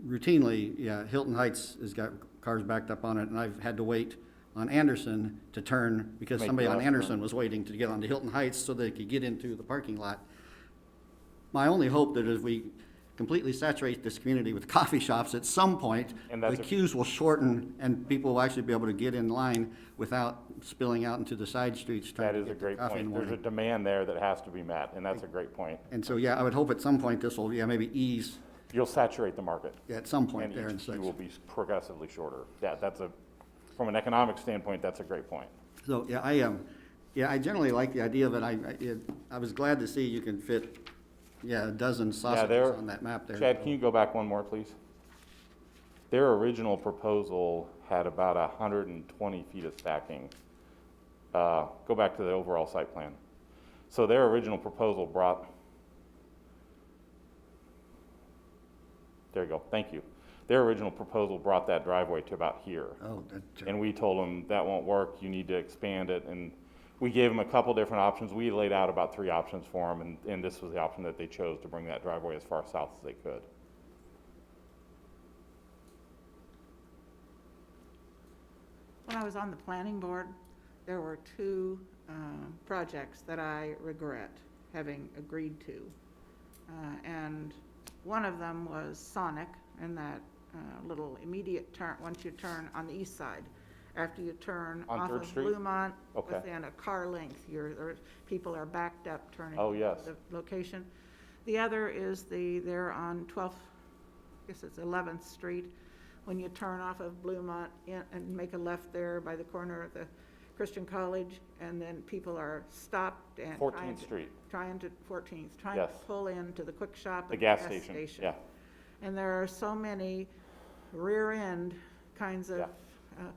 routinely, yeah, Hilton Heights has got cars backed up on it, and I've had to wait on Anderson to turn because Make somebody the on left Anderson turn. was waiting to get onto Hilton Heights so they could get into the parking lot. My only hope that if we completely saturate this community with coffee shops, at some point, And the that's a- queues will shorten and people will actually be able to get in line without spilling out into the side streets trying That to is a get their great coffee in the point. There's a morning. demand there that has to be met, and that's a great point. And so, yeah, I would hope at some point this will, yeah, maybe ease You'll saturate the market, at some point and there and each such. queue will be progressively shorter. Yeah, from an economic standpoint, that's a great point. So, yeah, I generally like the idea of it. I was glad to see you can fit, a dozen sausages there- on that map there. Chad, can you go back one more, please? Their original proposal had about 120 feet of stacking. Go back to the overall site plan. So their original proposal there you go, thank you. Their original proposal brought that driveway to about here. Oh, And we told them, that won't work, you need to expand it, and we gave them a couple different options. We laid out about 3 options for them, and this was the option that they chose, to bring that driveway as far south as they could. When I was on the planning board, there were 2 projects that I regret having agreed to. And one of them was Sonic, in that little immediate turn, once you turn on the east side. After you turn On off 3rd of Street? Bluemont, Okay. within a car length, people are backed up turning Oh, to yes. the location. The other is they're on 12th, I guess it's 11th Street, when you turn off of Bluemont and make a left there by the corner of the Christian College, and then people are stopped and 14th Street, trying to 14th, trying Yes. to pull into the quick shop the at gas station, yeah. And there are so many rear end kinds of Yeah.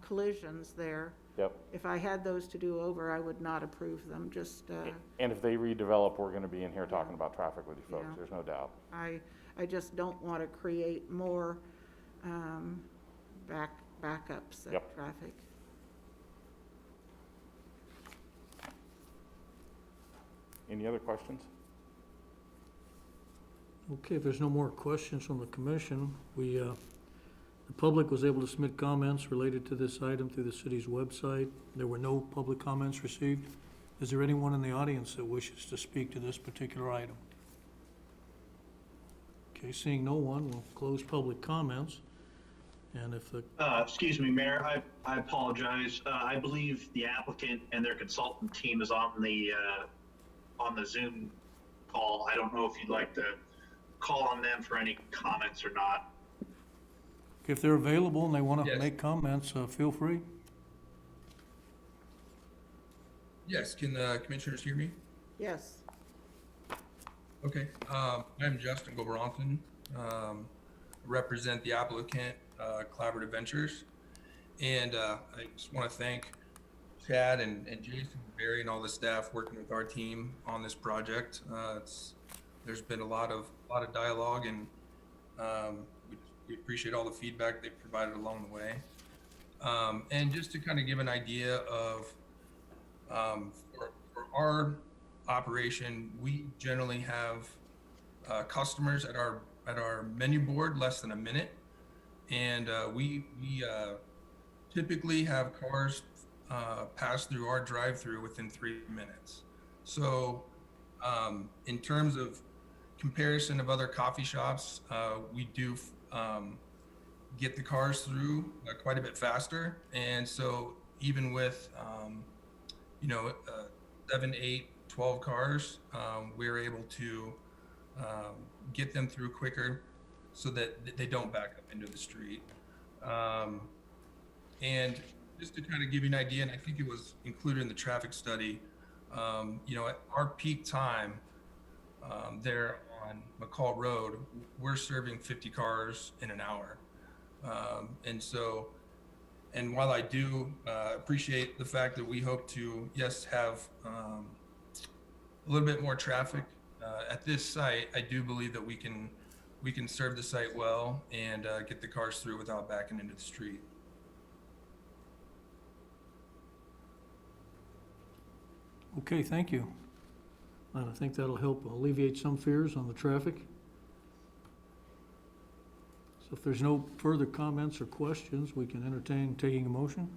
collisions there. Yep. If I had those to do over, I would not approve them, just, And if they redevelop, we're gonna be in here talking about traffic with you folks, Yeah. there's no doubt. I just don't want to create more backups of Yep. traffic. Any other questions? Okay, if there's no more questions from the commission, the public was able to submit comments related to this item through the city's website. There were no public comments received. Is there anyone in the audience that wishes to speak to this particular item? Okay, seeing no one, we'll close public comments. And if the, Excuse me, Mayor, I apologize. I believe the applicant and their consultant team is on the Zoom call. I don't know if you'd like to call on them for any comments or not. if they're available and they want to Yes. make comments, feel free. Yes, can the commissioners hear me? Yes. Okay, I'm Justin Goberonson, represent the applicant, Collaborative Ventures. And I just want to thank Chad and Jason, Barry, and all the staff working with our team on this project. There's been a lot of dialogue, and we appreciate all the feedback they've provided along the way. And just to kind of give an idea of, for our operation, we generally have customers at our menu board less than a minute, and we typically have cars pass through our drive-through within 3 minutes. So in terms of comparison of other coffee shops, we do get the cars through quite a bit faster, and so even with 7, 8, 12 cars, we're able to get them through quicker so that they don't back up into the street. And just to kind of give you an idea, and I think it was included in the traffic study, at our peak time there on McCall Road, we're serving 50 cars in an hour. And while I do appreciate the fact that we hope to, yes, have a little bit more traffic at this site, I do believe that we can serve the site well and get the cars through without backing into the street. Okay, thank you. And I think that'll help alleviate some fears on the traffic. So if there's no further comments or questions, we can entertain taking a motion.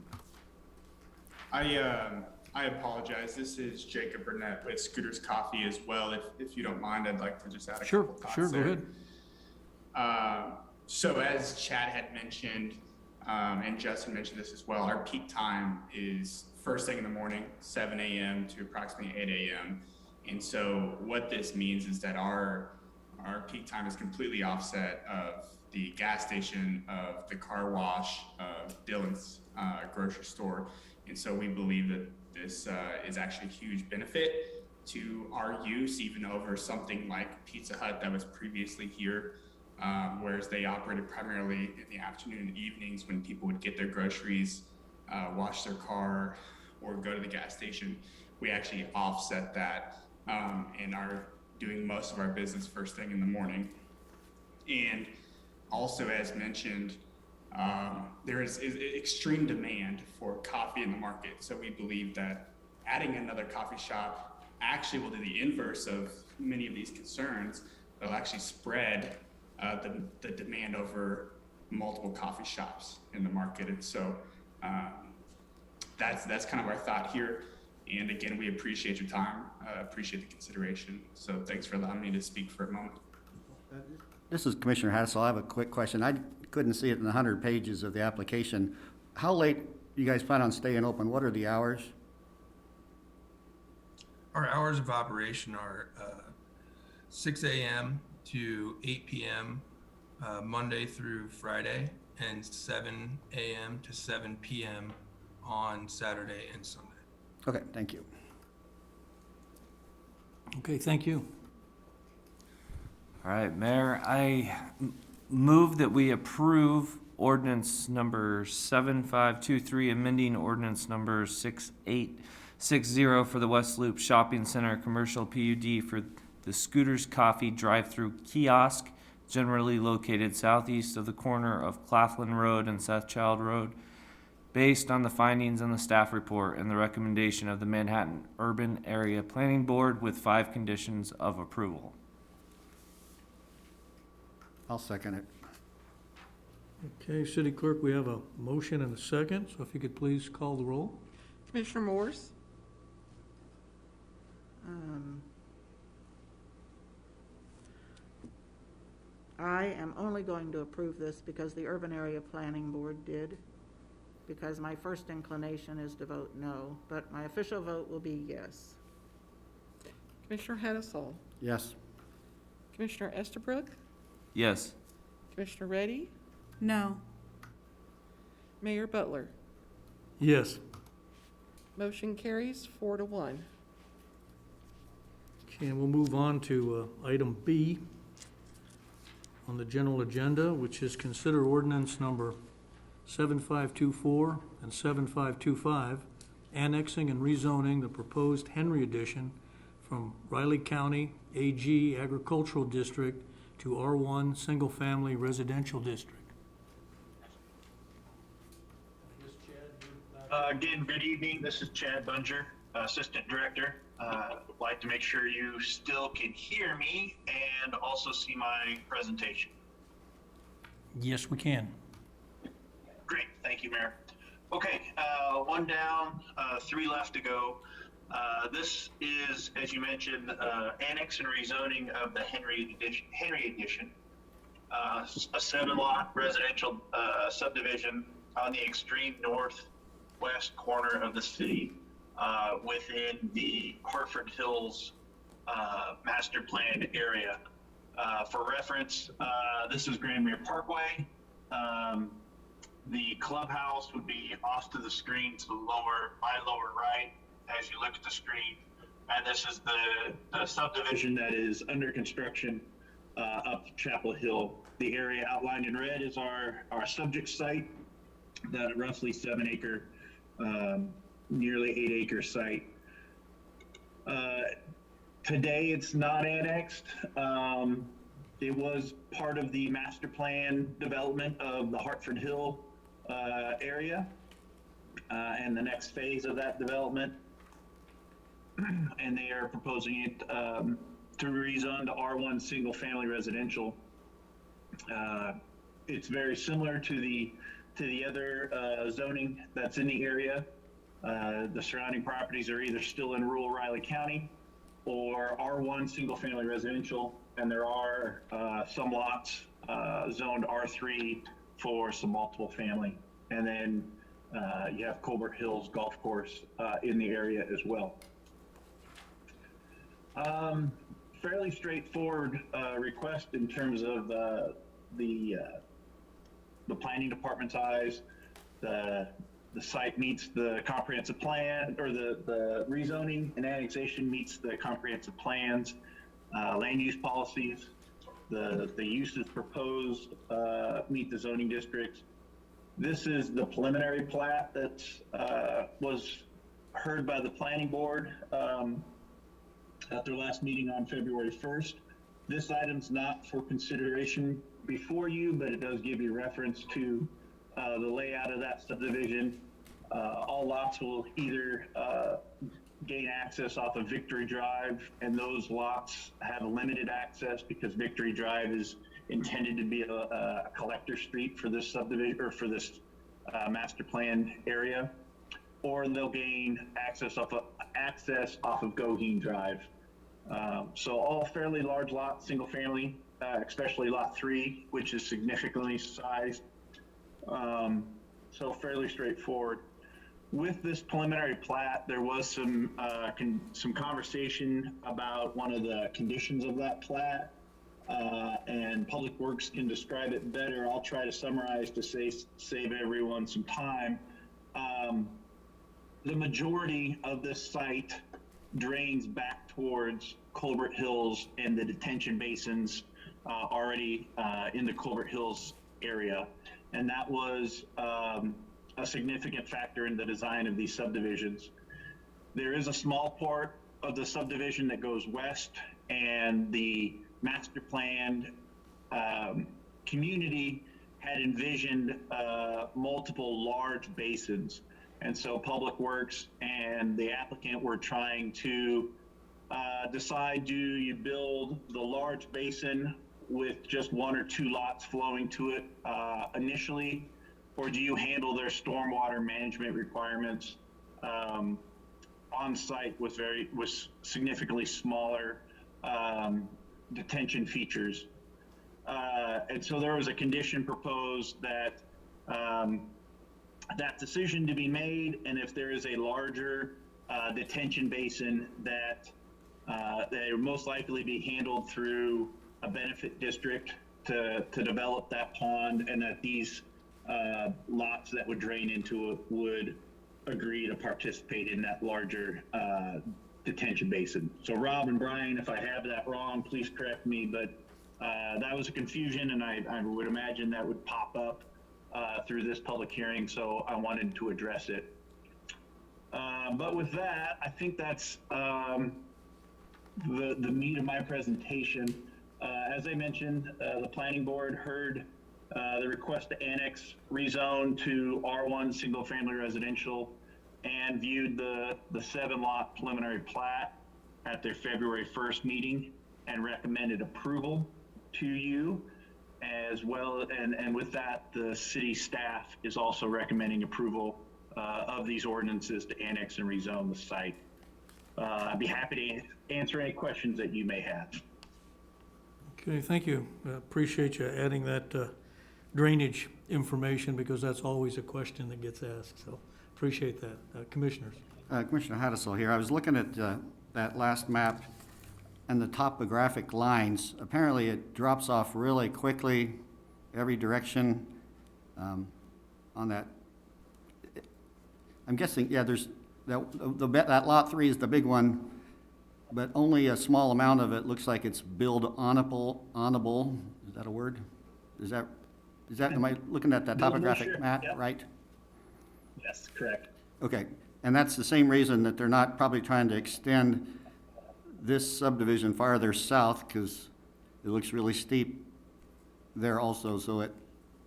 I apologize. This is Jacob Burnett with Scooter's Coffee as well. If you don't mind, I'd like to just add a couple thoughts Sure, go there. ahead. So as Chad had mentioned, and Justin mentioned this as well, our peak time is first thing in the morning, 7 a.m. to approximately 8 a.m. And so what this means is that our peak time is completely offset of the gas station, of the car wash, of Dylan's grocery store. And so we believe that this is actually a huge benefit to our use, even over something like Pizza Hut that was previously here, whereas they operated primarily in the afternoon and evenings when people would get their groceries, wash their car, or go to the gas station. We actually offset that and are doing most of our business first thing in the morning. And also, as mentioned, there is extreme demand for coffee in the market. So we believe that adding another coffee shop actually will do the inverse of many of these concerns. It'll actually spread the demand over multiple coffee shops in the market. And so that's kind of our thought here. And again, we appreciate your time, appreciate the consideration. So thanks for allowing me to speak for a moment. This is Commissioner Hassel. I have a quick question. I couldn't see it in the 100 pages of the application. How late do you guys plan on staying open? What are the hours? Our hours of operation are 6 a.m. to 8 p.m. Monday through Friday, and 7 a.m. to 7 p.m. on Saturday and Sunday. Okay, thank you. Okay, thank you. All right, Mayor, move that we approve ordinance number 7523, amending ordinance number 6860 for the West Loop Shopping Center Commercial PUD for the Scooters Coffee drive-through kiosk, generally located southeast of the corner of Claflin Road and Sethchild Road, based on the findings in the staff report and the recommendation of the Manhattan Urban Area Planning Board with 5 conditions of approval. I'll second it. Okay, City Clerk, we have a motion and a second, so if you could please call the roll. Commissioner Morse, I am only going to approve this because the Urban Area Planning Board did, because my first inclination is to vote no, but my official vote will be yes. Commissioner Hattasol, Yes. Commissioner Estabrook, Yes. Commissioner Reddy, No. Mayor Butler. Yes. Motion carries 4-1. Okay, and we'll move on to item B on the general agenda, which is consider ordinance number 7524 and 7525, annexing and rezoning the proposed Henry addition from Riley County AG Agricultural District to R1 Single Family Residential District. Again, good evening. This is Chad Bunger, Assistant Director. I'd like to make sure you still can hear me and also see my presentation. Yes, we can. Great, thank you, Mayor. Okay, 1 down, 3 left to go. This is, as you mentioned, annex and rezoning of the Henry Addition, a 7-lot residential subdivision on the extreme northwest corner of the city, within the Hartford Hills master planned area. For reference, this is Grandmere Parkway. The clubhouse would be off to the screen to the lower right as you look at the screen. And this is the subdivision that is under construction up Chapel Hill. The area outlined in red is our subject site, that roughly 7-acre, nearly 8-acre site. Today it's not annexed. It was part of the master plan development of the Hartford Hill area and the next phase of that development. And they are proposing it to rezone to R1 single family residential. It's very similar to the other zoning that's in the area. The surrounding properties are either still in rural Riley County or R1 single family residential, and there are some lots zoned R3 for some multiple family. And then you have Colbert Hills Golf Course in the area as well. Fairly straightforward request in terms of the planning department's eyes. The site meets the comprehensive plan, or the rezoning and annexation meets the comprehensive plans, land use policies. The uses proposed meet the zoning districts. This is the preliminary plat that was heard by the planning board at their last meeting on February 1st. This item's not for consideration before you, but it does give you reference to the layout of that subdivision. All lots will either gain access off of Victory Drive, and those lots have limited access because Victory Drive is intended to be a collector street for this subdivision, or for this master plan area, or they'll gain access off of Goheen Drive. So all fairly large lots, single family, especially lot 3, which is significantly sized. So fairly straightforward. With this preliminary plat, there was some conversation about one of the conditions of that plat, and Public Works can describe it better. I'll try to summarize to save everyone some time. the majority of this site drains back towards Colbert Hills and the detention basins already in the Colbert Hills area. And that was a significant factor in the design of these subdivisions. There is a small part of the subdivision that goes west, and the master planned community had envisioned multiple large basins. And so Public Works and the applicant were trying to decide, do you build the large basin with just 1 or 2 lots flowing to it initially, or do you handle their stormwater management requirements on site with significantly smaller detention features? And so there was a condition proposed that that decision to be made, and if there is a larger detention basin, that they would most likely be handled through a benefit district to develop that pond, and that these lots that would drain into it would agree to participate in that larger detention basin. So Rob and Brian, if I have that wrong, please correct me, but that was a confusion, and I would imagine that would pop up through this public hearing, so I wanted to address it. But with that, I think that's the meat of my presentation. As I mentioned, the planning board heard the request to annex rezone to R1 single family residential and viewed the 7-lot preliminary plat at their February 1st meeting and recommended approval to you. As well, and with that, the city staff is also recommending approval of these ordinances to annex and rezone the site. I'd be happy to answer any questions that you may have. Okay, thank you. Appreciate you adding that drainage information, because that's always a question that gets asked, so appreciate that. Commissioners? Commissioner Haddisel here. I was looking at that last map and the topographic lines. Apparently it drops off really quickly every direction on that. I'm guessing, yeah, there's that lot 3 is the big one, but only a small amount of it looks like it's build-onable. Is that a word? Is that, am I looking at that topographic map, yep. Right? Yes, correct. Okay, and that's the same reason that they're not probably trying to extend this subdivision farther south, because it looks really steep there also, so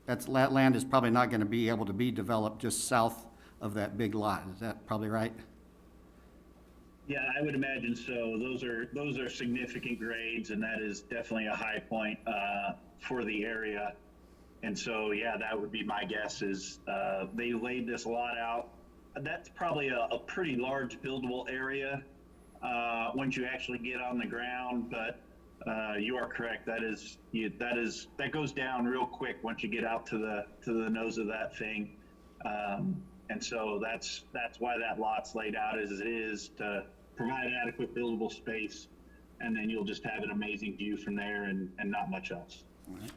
that land is probably not going to be able to be developed just south of that big lot. Is that probably right? Yeah, I would imagine so. Those are significant grades, and that is definitely a high point for the area. And so, yeah, that would be my guess is they laid this lot out. That's probably a pretty large buildable area once you actually get on the ground, but you are correct. That goes down real quick once you get out to the nose of that thing. And so that's why that lot's laid out as it is, to provide adequate buildable space, and then you'll just have an amazing view from there and not much else. All right.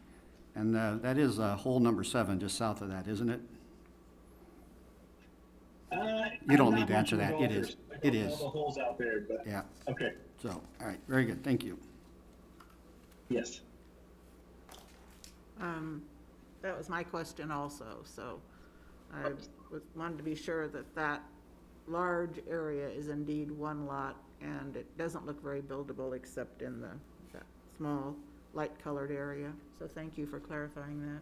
And that is hole number 7, just south of that, isn't it? You don't need to answer that. It is. It is. All the holes out there, but Yeah. okay. So, all right, very good. Thank you. Yes. That was my question also, so I wanted to be sure that that large area is indeed one lot, and it doesn't look very buildable except in that small light-colored area. So thank you for clarifying that.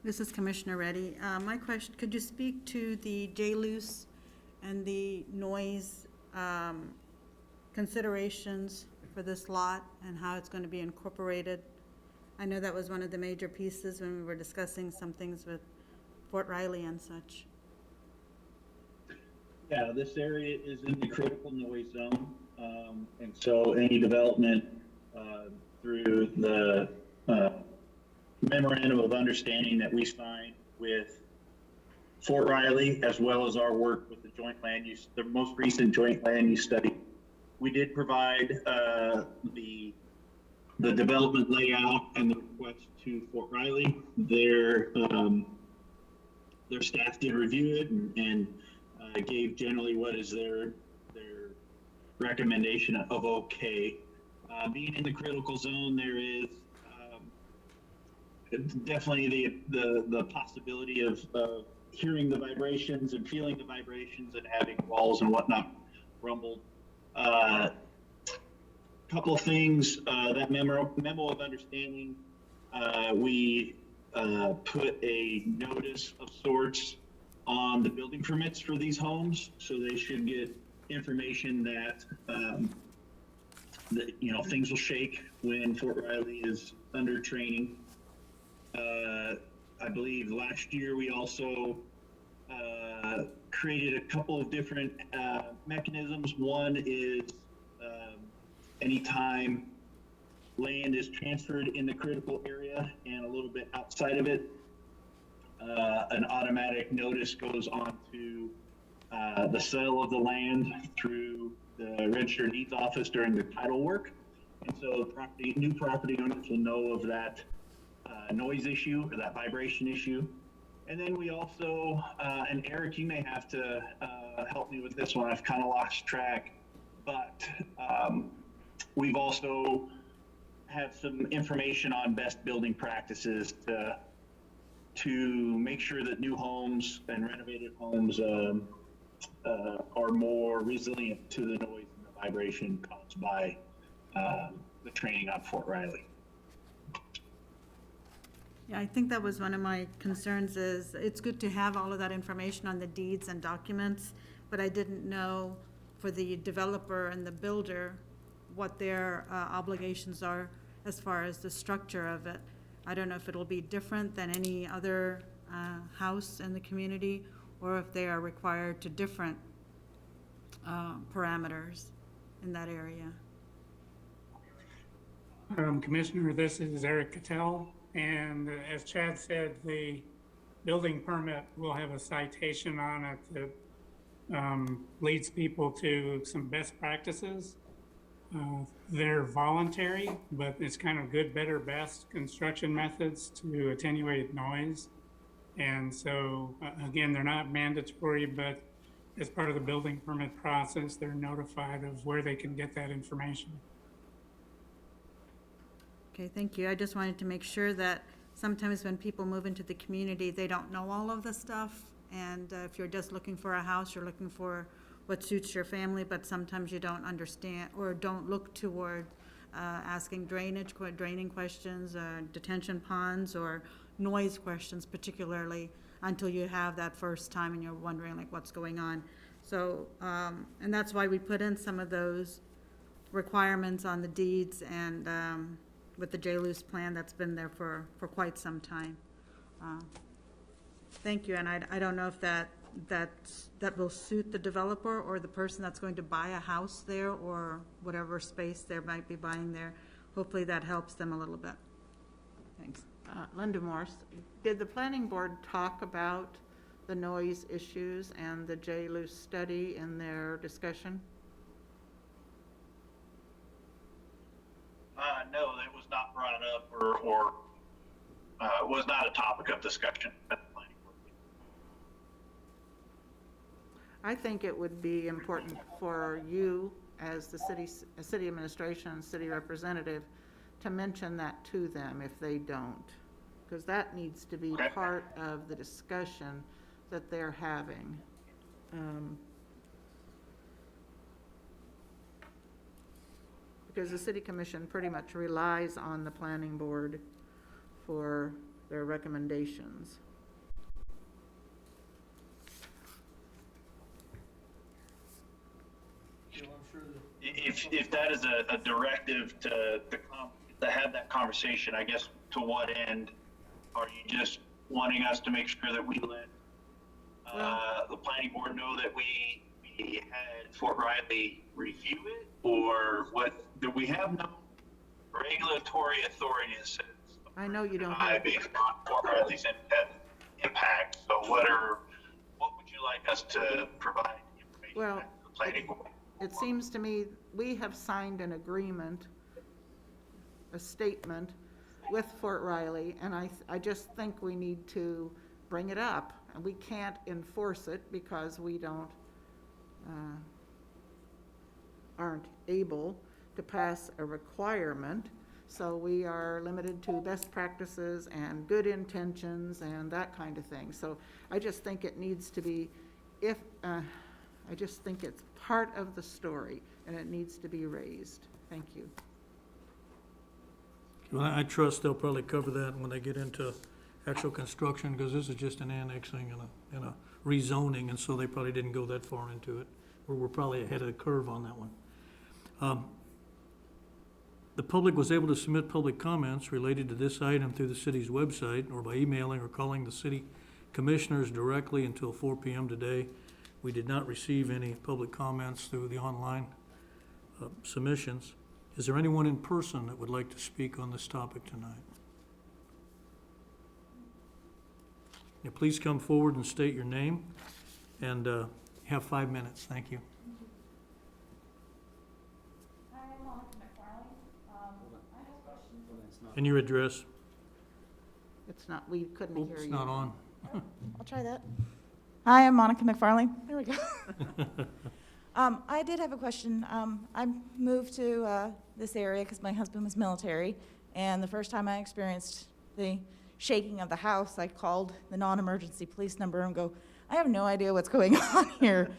This is Commissioner Reddy. My question, could you speak to the J-Luce and the noise considerations for this lot and how it's going to be incorporated? I know that was one of the major pieces when we were discussing some things with Fort Riley and such. Yeah, this area is in the critical noise zone, and so any development through the memorandum of understanding that we signed with Fort Riley, as well as our work with the joint land use, the most recent joint land use study, we did provide the development layout and the request to Fort Riley. Their staff did review it and gave generally what is their recommendation of okay. Being in the critical zone, there is definitely the possibility of hearing the vibrations and feeling the vibrations and having walls and whatnot rumbled. Couple of things, that memo of understanding, we put a notice of sorts on the building permits for these homes, so they should get information that things will shake when Fort Riley is under training. I believe last year we also created a couple of different mechanisms. One is anytime land is transferred in the critical area and a little bit outside of it, an automatic notice goes on to the sale of the land through the Register of Deeds office during the title work. And so new property owners will know of that noise issue or that vibration issue. And then we also, and Eric, you may have to help me with this one, I've kind of lost track, but we've also have some information on best building practices to make sure that new homes and renovated homes are more resilient to the noise and the vibration caused by the training on Fort Riley. Yeah, I think that was one of my concerns is it's good to have all of that information on the deeds and documents, but I didn't know for the developer and the builder what their obligations are as far as the structure of it. I don't know if it'll be different than any other house in the community or if they are required to different parameters in that area. Commissioner, this is Eric Cattell, and as Chad said, the building permit will have a citation on it that leads people to some best practices. They're voluntary, but it's kind of good, better, best construction methods to attenuate noise. And so, again, they're not mandatory, but as part of the building permit process, they're notified of where they can get that information. Okay, thank you. I just wanted to make sure that sometimes when people move into the community, they don't know all of the stuff. And if you're just looking for a house, you're looking for what suits your family, but sometimes you don't understand or don't look toward asking draining questions, detention ponds, or noise questions particularly until you have that first time and you're wondering like what's going on. So, and that's why we put in some of those requirements on the deeds and with the J-Luce plan that's been there for quite some time. Thank you, and I don't know if that will suit the developer or the person that's going to buy a house there or whatever space they might be buying there. Hopefully that helps them a little bit. Thanks. Linda Morse, did the planning board talk about the noise issues and the J-Luce study in their discussion? No, that was not brought up or was not a topic of discussion at the planning board. I think it would be important for you as the city administration and city representative to mention that to them if they don't, because that needs to be part of the discussion that they're having. Because the city commission pretty much relies on the planning board for their recommendations. If that is a directive to have that conversation, I guess to what end? Are you just wanting us to make sure that we let the planning board know that we had Fort Riley review it, or what? Do we have no regulatory authority that says I know you don't have based on Fort Riley's impact? So what would you like us to provide information to the planning board? It seems to me we have signed an agreement, a statement with Fort Riley, and I just think we need to bring it up. And we can't enforce it because we don't aren't able to pass a requirement. So we are limited to best practices and good intentions and that kind of thing. So I just think it needs to be, I just think it's part of the story and it needs to be raised. Thank you. Well, I trust they'll probably cover that when they get into actual construction, because this is just an annexing and a rezoning, and so they probably didn't go that far into it. We're probably ahead of the curve on that one. The public was able to submit public comments related to this item through the city's website or by emailing or calling the city commissioners directly until 4 p.m. today. We did not receive any public comments through the online submissions. Is there anyone in person that would like to speak on this topic tonight? Yeah, please come forward and state your name, and have 5 minutes. Thank you. And your address? It's not, we couldn't Oops, hear you. it's not on. I'll try that. Hi, I'm Monica McFarlane. There we go. I did have a question. I moved to this area because my husband was military, and the first time I experienced the shaking of the house, I called the non-emergency police number and go, I have no idea what's going on here.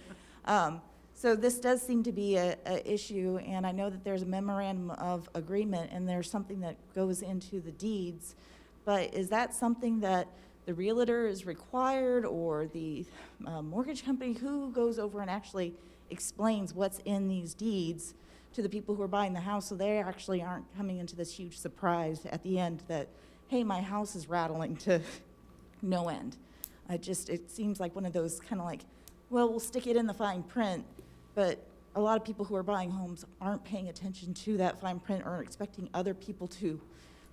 So this does seem to be a issue, and I know that there's a memorandum of agreement, and there's something that goes into the deeds, but is that something that the realtor is required, or the mortgage company? Who goes over and actually explains what's in these deeds to the people who are buying the house, so they actually aren't coming into this huge surprise at the end that, hey, my house is rattling to no end? It seems like one of those kind of like, well, we'll stick it in the fine print, but a lot of people who are buying homes aren't paying attention to that fine print or expecting other people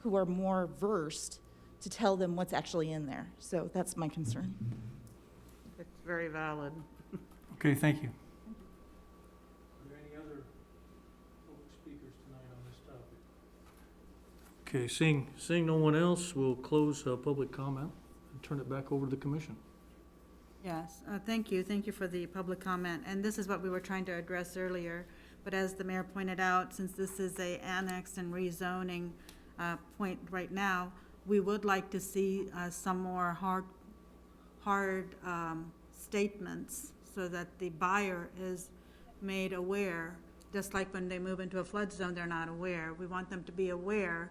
who are more versed to tell them what's actually in there. So that's my concern. It's very valid. Okay, thank you. Are there any other public speakers tonight on this topic? Okay, seeing no one else, we'll close public comment and turn it back over to the commission. Yes, thank you. Thank you for the public comment. And this is what we were trying to address earlier. But as the mayor pointed out, since this is a annex and rezoning point right now, we would like to see some more hard statements so that the buyer is made aware. Just like when they move into a flood zone, they're not aware. We want them to be aware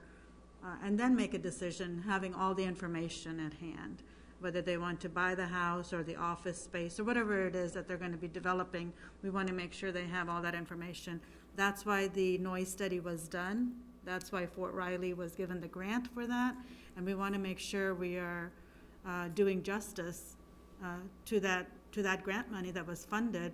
and then make a decision, having all the information at hand. Whether they want to buy the house or the office space or whatever it is that they're going to be developing, we want to make sure they have all that information. That's why the noise study was done. That's why Fort Riley was given the grant for that. And we want to make sure we are doing justice to that grant money that was funded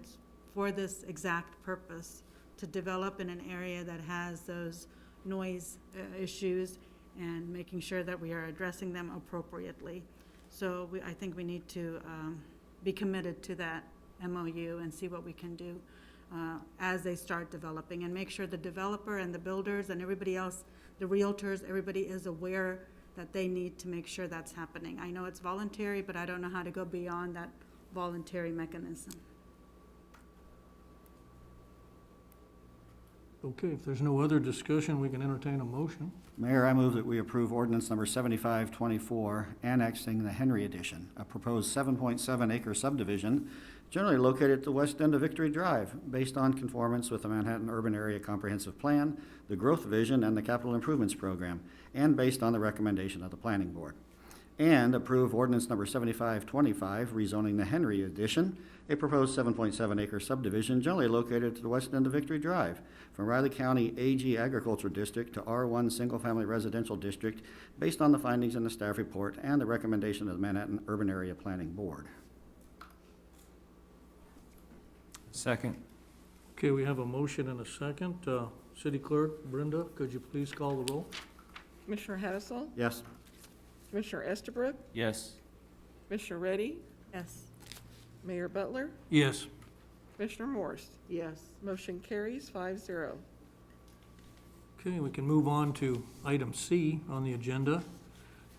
for this exact purpose, to develop in an area that has those noise issues and making sure that we are addressing them appropriately. So I think we need to be committed to that MOU and see what we can do as they start developing, and make sure the developer and the builders and everybody else, the realtors, everybody is aware that they need to make sure that's happening. I know it's voluntary, but I don't know how to go beyond that voluntary mechanism. Okay, if there's no other discussion, we can entertain a motion. Mayor, I move that we approve ordinance number 7524, annexing the Henry Addition, a proposed 7.7 acre subdivision generally located at the west end of Victory Drive, based on conformance with the Manhattan Urban Area Comprehensive Plan, the Growth Vision, and the Capital Improvements Program, and based on the recommendation of the Planning Board. And approve ordinance number 7525, rezoning the Henry Addition, a proposed 7.7 acre subdivision generally located to the west end of Victory Drive, from Riley County AG Agriculture District to R1 Single Family Residential District, based on the findings in the staff report and the recommendation of the Manhattan Urban Area Planning Board. Second. Okay, we have a motion and a second. City Clerk Brenda, could you please call the roll? Commissioner Hattasol? Yes. Commissioner Estabrook? Yes. Commissioner Reddy? Yes. Mayor Butler? Yes. Commissioner Morse? Yes. Motion carries 5-0. Okay, we can move on to item C on the agenda,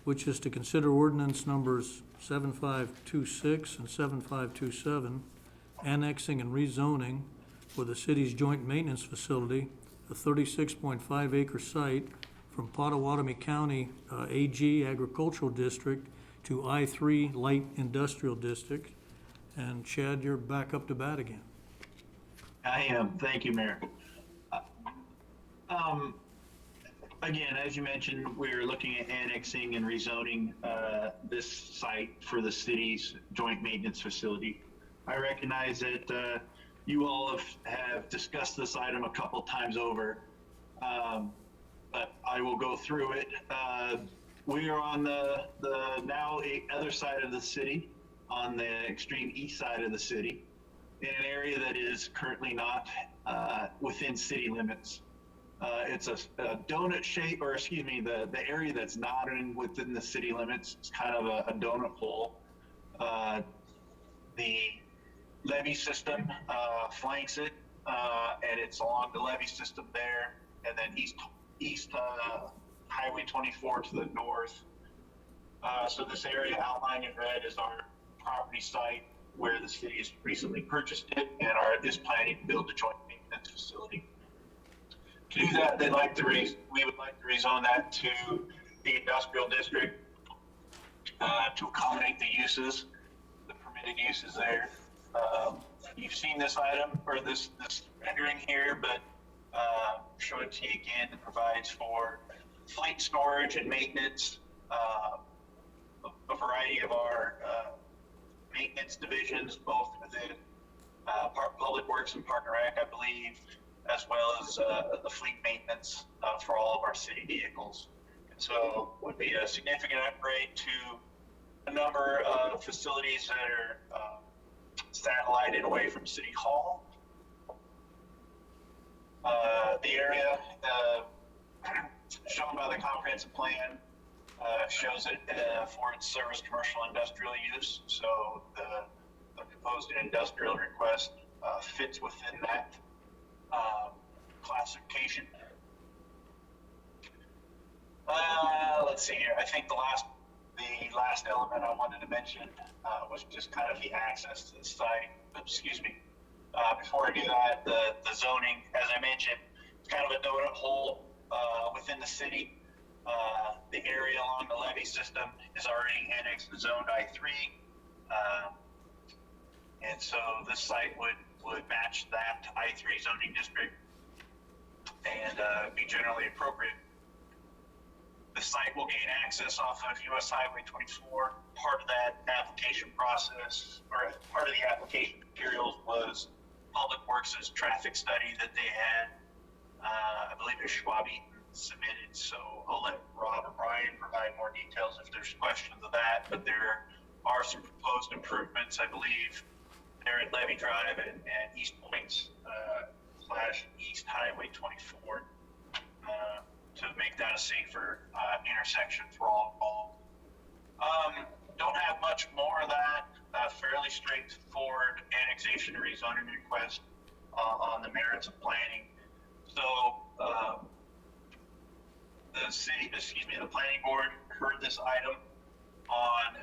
which is to consider ordinance numbers 7526 and 7527, annexing and rezoning for the city's joint maintenance facility, a 36.5 acre site from Pottawatomie County AG Agricultural District to I-3 Light Industrial District. And Chad, you're back up to bat again. I am. Thank you, Mayor. Again, as you mentioned, we're looking at annexing and rezoning this site for the city's joint maintenance facility. I recognize that you all have discussed this item a couple times over, but I will go through it. We are on the now other side of the city, on the extreme east side of the city, in an area that is currently not within city limits. It's a donut shape, or excuse me, the area that's not within the city limits is kind of a donut hole. The levee system flanks it, and it's along the levee system there, and then east Highway 24 to the north. So this area outlined in red is our property site where the city has recently purchased it and is planning to build a joint maintenance facility. To do that, we would like to rezone that to the industrial district to accommodate the uses, the permitted uses there. You've seen this item or this rendering here, but show it to you again. It provides for fleet storage and maintenance, a variety of our maintenance divisions, both within Public Works and Park and Rec, I believe, as well as the fleet maintenance for all of our city vehicles. And so would be a significant upgrade to a number of facilities that are satellited away from City Hall. The area shown by the comprehensive plan shows it for its service commercial industrial use. So the proposed industrial request fits within that classification. Let's see here. I think the last element I wanted to mention was just kind of the access to the site. Excuse me. Before I do that, the zoning, as I mentioned, it's kind of a donut hole within the city. The area along the levee system is already annexed to zoned I-3. And so this site would match that I-3 zoning district and be generally appropriate. The site will gain access off of US Highway 24. Part of that application process, or part of the application materials, was Public Works' traffic study that they had, I believe it's Schwab Eaton submitted. So I'll let Rob or Brian provide more details if there's questions of that, but there are some proposed improvements, I believe, there at Levy Drive and East Points / East Highway 24 to make that a safer intersection for all involved. Don't have much more of that. Fairly straightforward annexation and rezoning request on the merits of planning. So the planning board heard this item on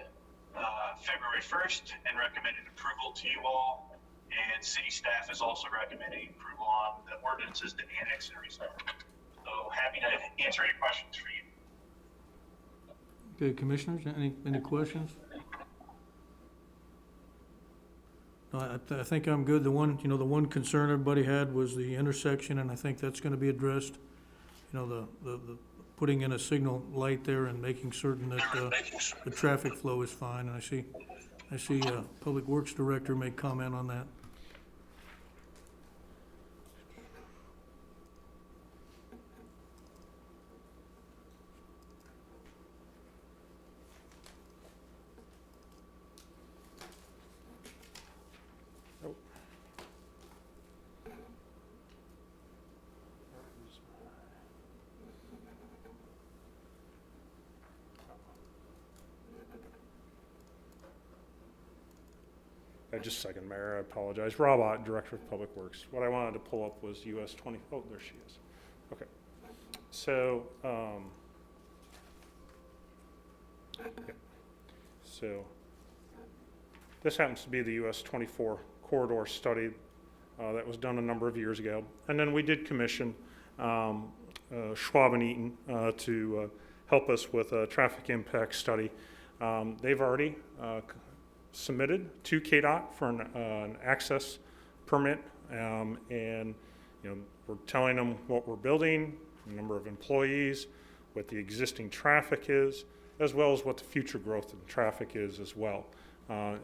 February 1st and recommended approval to you all, and city staff is also recommending approval on the ordinances to annex and rezone. So happy to answer any questions for you. Okay, commissioners, any questions? No, I think I'm good. The one concern everybody had was the intersection, and I think that's gonna be addressed. The putting in a signal light there and making certain that the traffic flow is fine. And I see Public Works Director make comment on that. Just a second, Mayor, I apologize. Rob Ott, Director of Public Works. What I wanted to pull up was US 20, oh, there she is. Okay. So, So this happens to be the US 24 corridor study that was done a number of years ago. And then we did commission Schwab and Eaton to help us with a traffic impact study. They've already submitted to Kdot for an access permit, and we're telling them what we're building, the number of employees, what the existing traffic is, as well as what the future growth in traffic is as well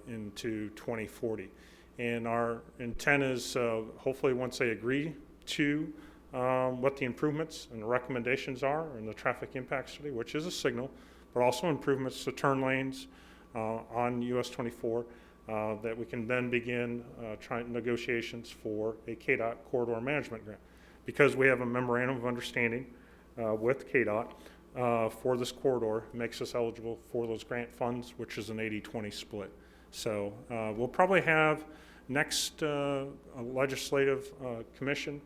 into 2040. And our intent is hopefully once they agree to what the improvements and the recommendations are in the traffic impact study, which is a signal, but also improvements to turn lanes on US 24, that we can then begin negotiations for a Kdot corridor management grant. Because we have a memorandum of understanding with Kdot for this corridor, makes us eligible for those grant funds, which is an 80-20 split. So we'll probably have next legislative commission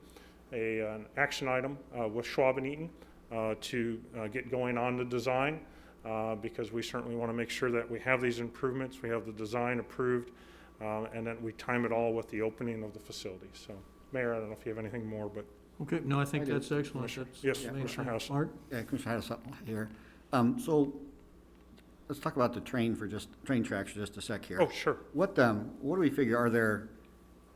an action item with Schwab and Eaton to get going on the design, because we certainly want to make sure that we have these improvements, we have the design approved, and that we time it all with the opening of the facility. So, Mayor, I don't know if you have anything more, but. Okay, no, I think that's excellent. Yes, Commissioner House. Art? Yeah, Commissioner House here. So let's talk about the train tracks for just a sec here. Oh, sure. What do we figure? Are there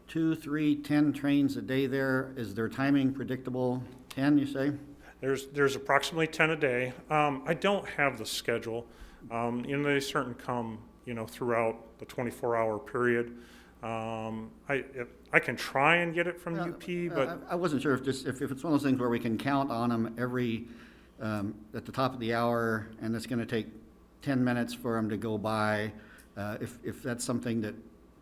2, 3, 10 trains a day there? Is their timing predictable? 10, you say? There's approximately 10 a day. I don't have the schedule. They certainly come, throughout the 24-hour period. I can try and get it from UP, but I wasn't sure if it's one of those things where we can count on them every at the top of the hour, and it's going to take 10 minutes for them to go by. If that's something that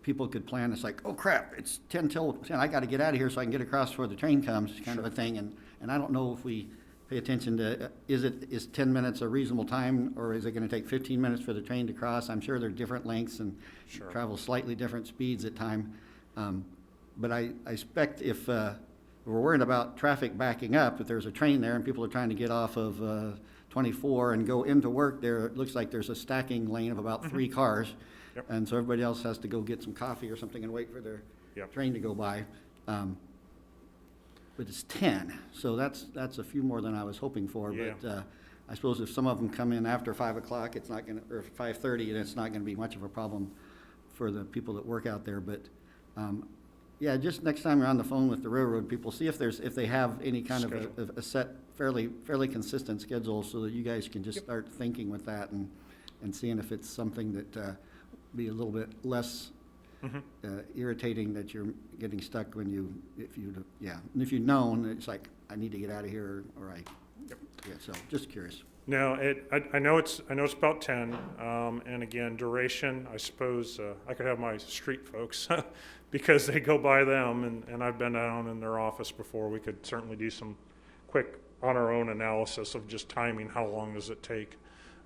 people could plan, it's like, oh crap, it's 10 till 10. I got to get out of here so I can get across before the train comes, kind of a thing. And I don't know if we pay attention to is 10 minutes a reasonable time, or is it going to take 15 minutes for the train to cross? I'm sure they're different lengths and travel slightly different speeds at time. But I expect if we're worried about traffic backing up, if there's a train there and people are trying to get off of 24 and go into work there, it looks like there's a stacking lane of about 3 cars. Yep. And so everybody else has to go get some coffee or something and wait for their train to go by. But it's 10, so that's a few more than I was hoping for. Yeah. But I suppose if some of them come in after 5 o'clock, it's not going to, or 5:30, and it's not going to be much of a problem for the people that work out there. But yeah, just next time you're on the phone with the railroad people, see if they have any kind of a set, fairly consistent schedule, so that you guys can just start thinking with that and seeing if it's something that be a little bit less irritating that you're getting stuck if you'd known, it's like, I need to get out of here, or so just curious. No, I know it's about 10, and again, duration, I suppose, I could have my street folks, because they go by them, and I've been down in their office before. We could certainly do some quick, on our own analysis of just timing, how long does it take.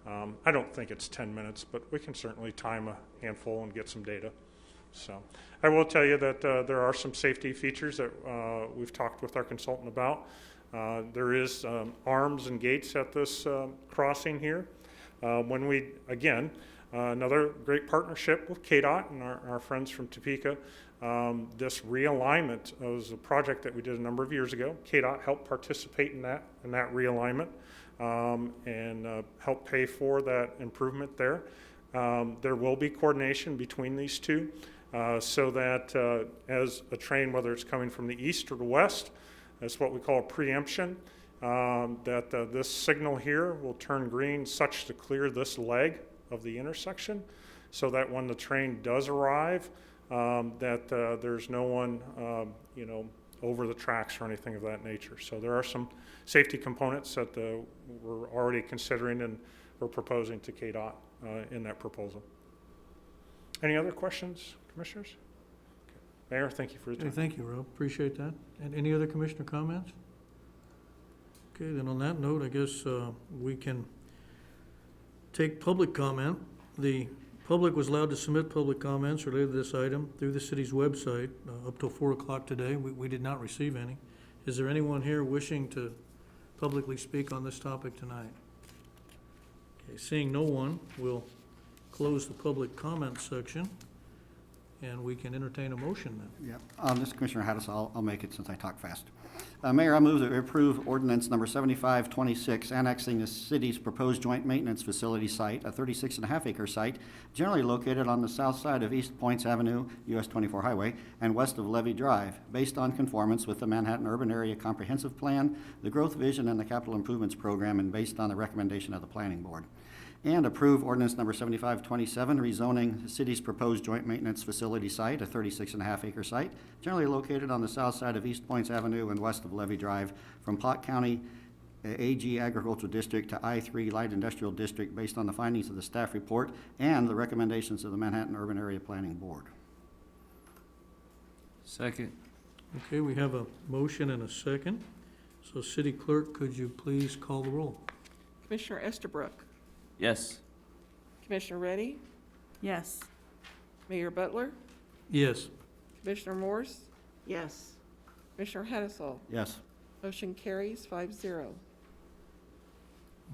I don't think it's 10 minutes, but we can certainly time a handful and get some data. So I will tell you that there are some safety features that we've talked with our consultant about. There is arms and gates at this crossing here. Another great partnership with Kdot and our friends from Topeka. This realignment was a project that we did a number of years ago. Kdot helped participate in that realignment and help pay for that improvement there. There will be coordination between these two so that as a train, whether it's coming from the east or the west, that's what we call a preemption, that this signal here will turn green such to clear this leg of the intersection, so that when the train does arrive, that there's no one, over the tracks or anything of that nature. So there are some safety components that we're already considering and we're proposing to Kdot in that proposal. Any other questions, commissioners? Okay. Mayor, thank you for your time. Okay, thank you, Rob. Appreciate that. And any other commissioner comments? Okay, then on that note, I guess we can take public comment. The public was allowed to submit public comments related to this item through the city's website up till 4 o'clock today. We did not receive any. Is there anyone here wishing to publicly speak on this topic tonight? Okay, seeing no one, we'll close the public comment section and we can entertain a motion then. Yeah, this is Commissioner Haddis, I'll make it since I talk fast. Mayor, I move that we approve ordinance number 7526, annexing the city's proposed joint maintenance facility site, a 36.5 acre site, generally located on the south side of East Points Avenue, US 24 Highway, and west of Levy Drive, based on conformance with the Manhattan Urban Area Comprehensive Plan, the Growth Vision, and the Capital Improvements Program, and based on the recommendation of the Planning Board. And approve ordinance number 7527, rezoning the city's proposed joint maintenance facility site, a 36.5 acre site, generally located on the south side of East Points Avenue and west of Levy Drive, from Pot County AG Agricultural District to I-3 Light Industrial District, based on the findings of the staff report and the recommendations of the Manhattan Urban Area Planning Board. Second. Okay, we have a motion and a second. So City Clerk, could you please call the roll? Commissioner Estabrook, Yes. Commissioner Reddy, Yes. Mayor Butler, Yes. Commissioner Morse, Yes. Commissioner Haddisall. Yes. Motion carries 5-0.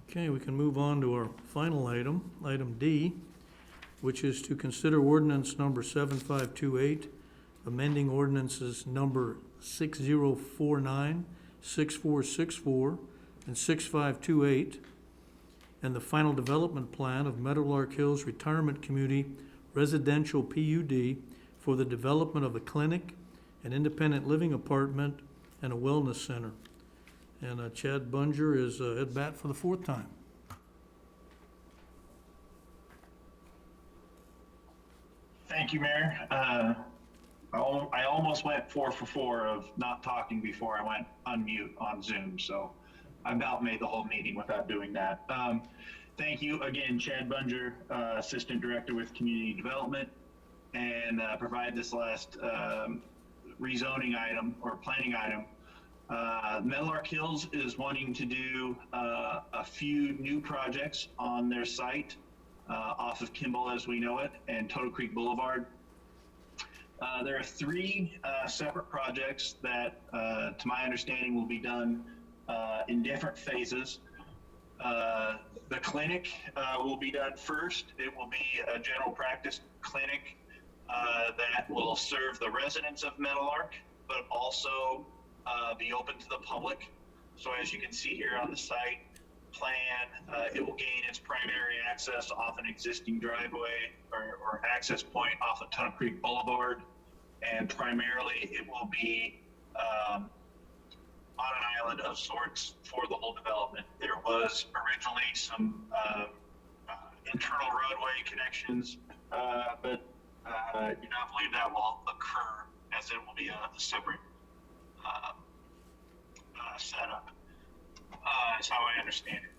Okay, we can move on to our final item, item D, which is to consider ordinance number 7528, amending ordinances number 6049, 6464, and 6528, and the final development plan of Meadowlark Hills Retirement Community Residential PUD for the development of a clinic, an independent living apartment, and a wellness center. And Chad Bunger is at bat for the fourth time. Thank you, Mayor. I almost went 4 for 4 of not talking before I went unmute on Zoom, so I about made the whole meeting without doing that. Thank you again, Chad Bunger, Assistant Director with Community Development, and provide this last rezoning item or planning item. Meadowlark Hills is wanting to do a few new projects on their site off of Kimball as we know it and Toto Creek Boulevard. There are 3 separate projects that, to my understanding, will be done in different phases. The clinic will be done first. It will be a general practice clinic that will serve the residents of Meadowlark, but also be open to the public. So as you can see here on the site plan, it will gain its primary access off an existing driveway or access point off of Tunnel Creek Boulevard, and primarily it will be on an island of sorts for the whole development. There was originally some internal roadway connections, but I do not believe that will occur, as it will be a separate setup. Is how I understand it.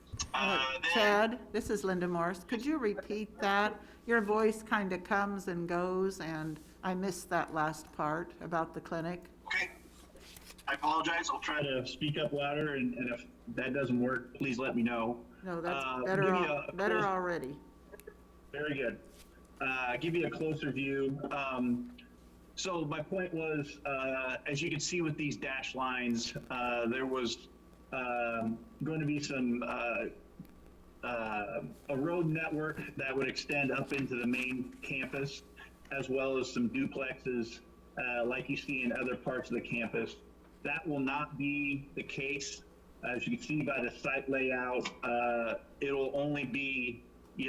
Chad, this is Linda Morse. Could you repeat that? Your voice kind of comes and goes, and I missed that last part about the clinic. Okay. I apologize. I'll try to speak up louder, and if that doesn't work, please let me know. No, that's Give you better already. Very good. Give you a closer view. So my point was, as you can see with these dashed lines, there was going to be some a road network that would extend up into the main campus, as well as some duplexes like you see in other parts of the campus. That will not be the case. As you can see by the site layout, it'll only be,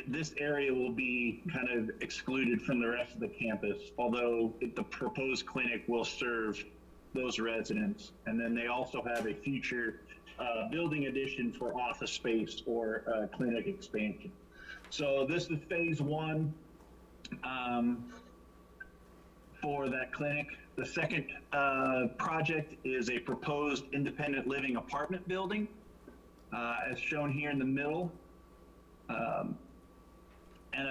this area will be kind of excluded from the rest of the campus, although the proposed clinic will serve those residents. And then they also have a future building addition for office space or clinic expansion. So this is phase 1 for that clinic. The second project is a proposed independent living apartment building, as shown here in the middle. And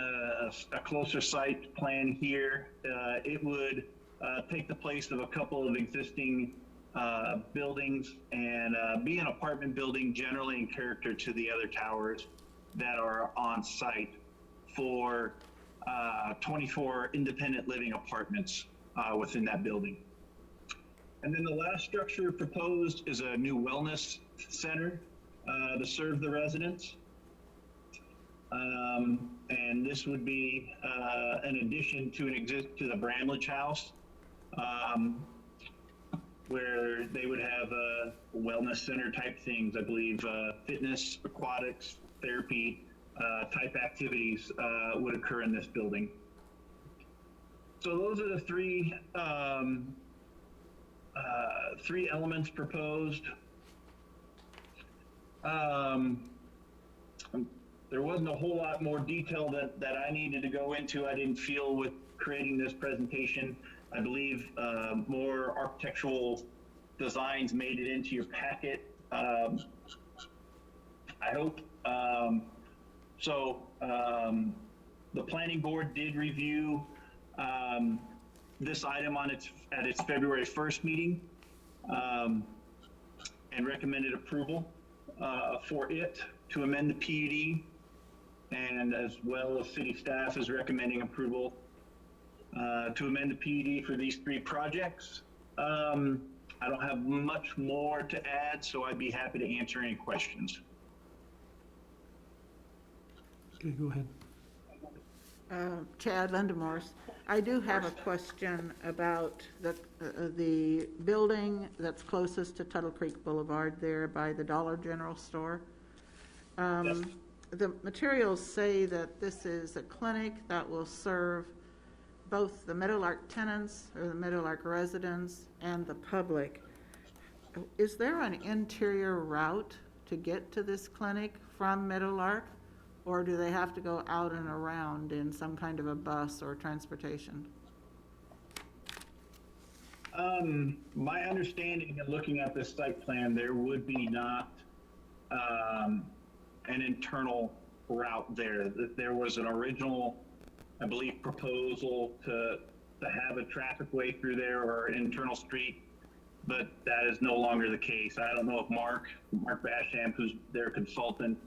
a closer site plan here. It would take the place of a couple of existing buildings and be an apartment building generally in character to the other towers that are on site for 24 independent living apartments within that building. And then the last structure proposed is a new wellness center to serve the residents. and this would be an addition to to the Bramlage House, where they would have wellness center type things. I believe fitness, aquatics, therapy type activities would occur in this building. So those are the three elements proposed. There wasn't a whole lot more detail that I needed to go into. I didn't feel with creating this presentation. I believe more architectural designs made it into your packet. I hope. The planning board did review this item at its February 1st meeting and recommended approval for it to amend the PUD, and as well as city staff is recommending approval to amend the PUD for these three projects. I don't have much more to add, so I'd be happy to answer any questions. Okay, go ahead. Chad Lindemorse, I do have a question about the building that's closest to Tuttle Creek Boulevard there by the Dollar General store. Yes. The materials say that this is a clinic that will serve both the Meadowlark tenants or the Meadowlark residents and the public. Is there an interior route to get to this clinic from Meadowlark, or do they have to go out and around in some kind of a bus or transportation? My understanding and looking at this site plan, there would be not an internal route there. There was an original, I believe, proposal to have a traffic way through there or an internal street, but that is no longer the case. I don't know if Mark Basham, who's their consultant,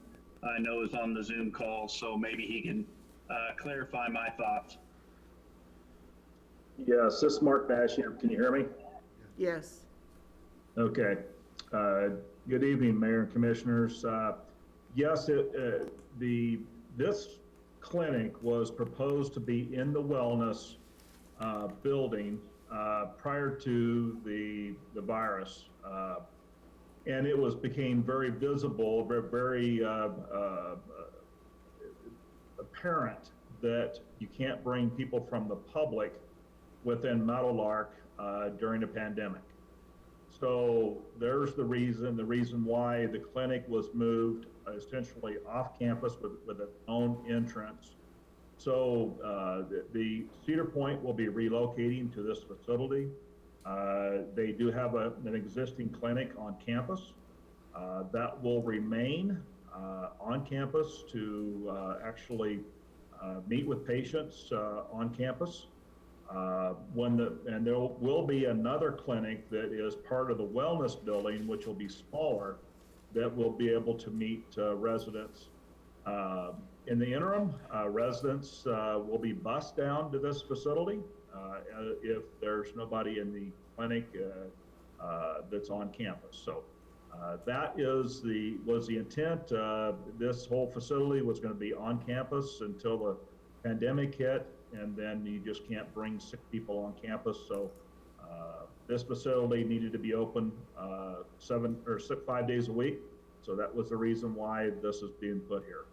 I know is on the Zoom call, so maybe he can clarify my thoughts. Yes, this is Mark Basham. Can you hear me? Yes. Okay. Good evening, Mayor and Commissioners. Yes, this clinic was proposed to be in the wellness building prior to the virus. And it became very visible, very apparent that you can't bring people from the public within Meadowlark during a pandemic. So there's the reason why the clinic was moved essentially off campus with its own entrance. So the Cedar Point will be relocating to this facility. They do have an existing clinic on campus that will remain on campus to actually meet with patients on campus. And there will be another clinic that is part of the wellness building, which will be smaller, that will be able to meet residents. In the interim, residents will be bused down to this facility if there's nobody in the clinic that's on campus. So that was the intent. This whole facility was going to be on campus until the pandemic hit, and then you just can't bring sick people on campus. So this facility needed to be open 5 days a week. So that was the reason why this is being put here.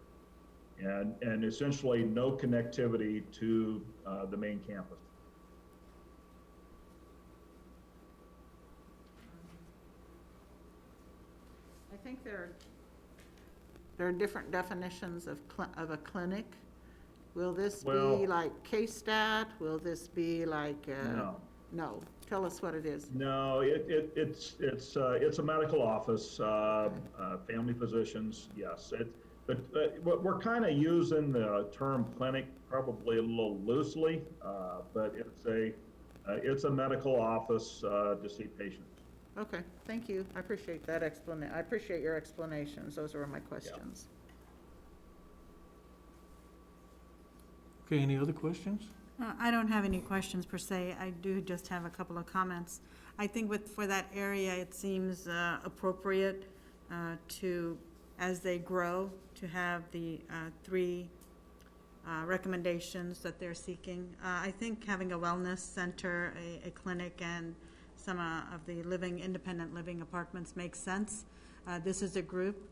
And essentially no connectivity to the main campus. I think there are different definitions of a clinic. Will this be like Kdot? Will this be like No. No. Tell us what it is. No, it's a medical office, family physicians, yes. But we're kind of using the term clinic probably a little loosely, but it's a medical office to see patients. Okay, thank you. I appreciate that I appreciate your explanations. Those were my questions. Okay, any other questions? I don't have any questions per se. I do just have a couple of comments. I think for that area, it seems appropriate to, as they grow, to have the three recommendations that they're seeking. I think having a wellness center, a clinic, and some of the independent living apartments makes sense. This is a group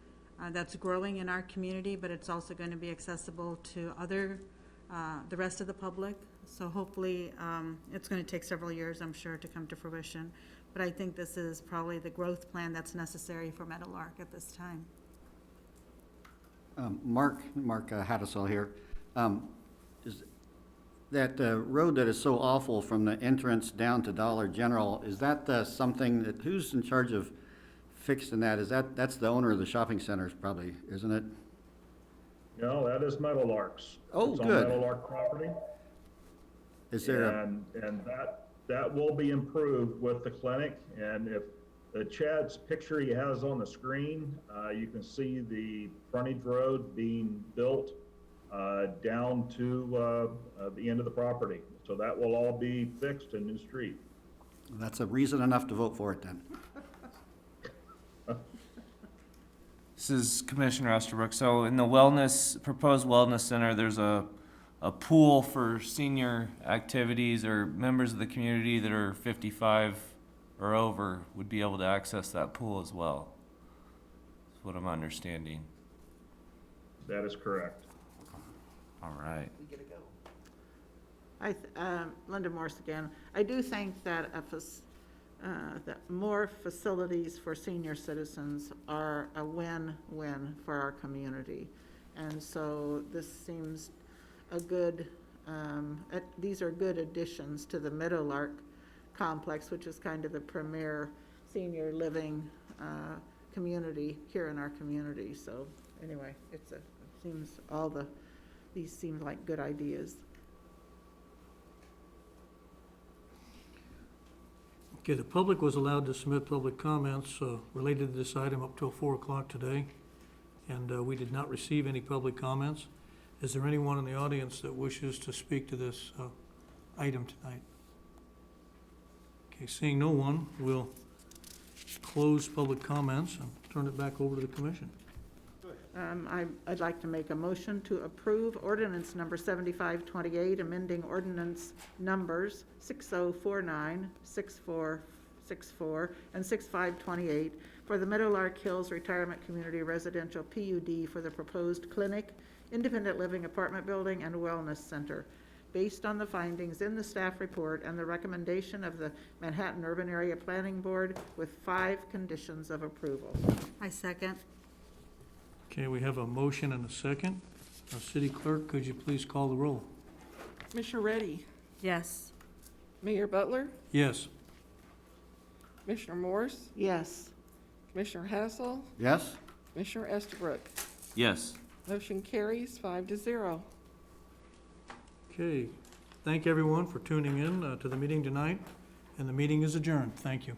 that's growing in our community, but it's also going to be accessible to the rest of the public. So hopefully, it's going to take several years, I'm sure, to come to fruition. But I think this is probably the growth plan that's necessary for Meadowlark at this time. Mark Hattisell here. Is that road that is so awful from the entrance down to Dollar General, is that something that, who's in charge of fixing that? That's the owner of the shopping centers probably, isn't it? No, that is Meadowlark's. Oh, it's good. on Meadowlark property. Is there and that will be improved with the clinic. And if Chad's picture he has on the screen, you can see the frontage road being built down to the end of the property. So that will all be fixed, a new street. That's a reason enough to vote for it then. This is Commissioner Estabrook. So in the proposed wellness center, there's a pool for senior activities, or members of the community that are 55 or over would be able to access that pool as well. That's what I'm understanding. That is correct. All right. Linda Morse again. I do think that that more facilities for senior citizens are a win-win for our community. And so this seems a good, these are good additions to the Meadowlark complex, which is kind of the premier senior living community here in our community. So anyway, these seem like good ideas. Okay, the public was allowed to submit public comments related to this item up till 4 o'clock today, and we did not receive any public comments. Is there anyone in the audience that wishes to speak to this item tonight? Okay, seeing no one, we'll close public comments and turn it back over to the commission. I'd like to make a motion to approve ordinance number 7528, amending ordinance numbers 6049, 6464, and 6528 for the Meadowlark Hills Retirement Community Residential PUD for the proposed clinic, independent living apartment building, and wellness center, based on the findings in the staff report and the recommendation of the Manhattan Urban Area Planning Board with 5 conditions of approval. I second. Okay, we have a motion and a second. City Clerk, could you please call the roll? Commissioner Reddy, Yes. Mayor Butler, Yes. Commissioner Morse, Yes. Commissioner Hassel, Yes? Commissioner Estabrook. Yes. Motion carries 5-0. Okay, thank everyone for tuning in to the meeting tonight, and the meeting is adjourned. Thank you.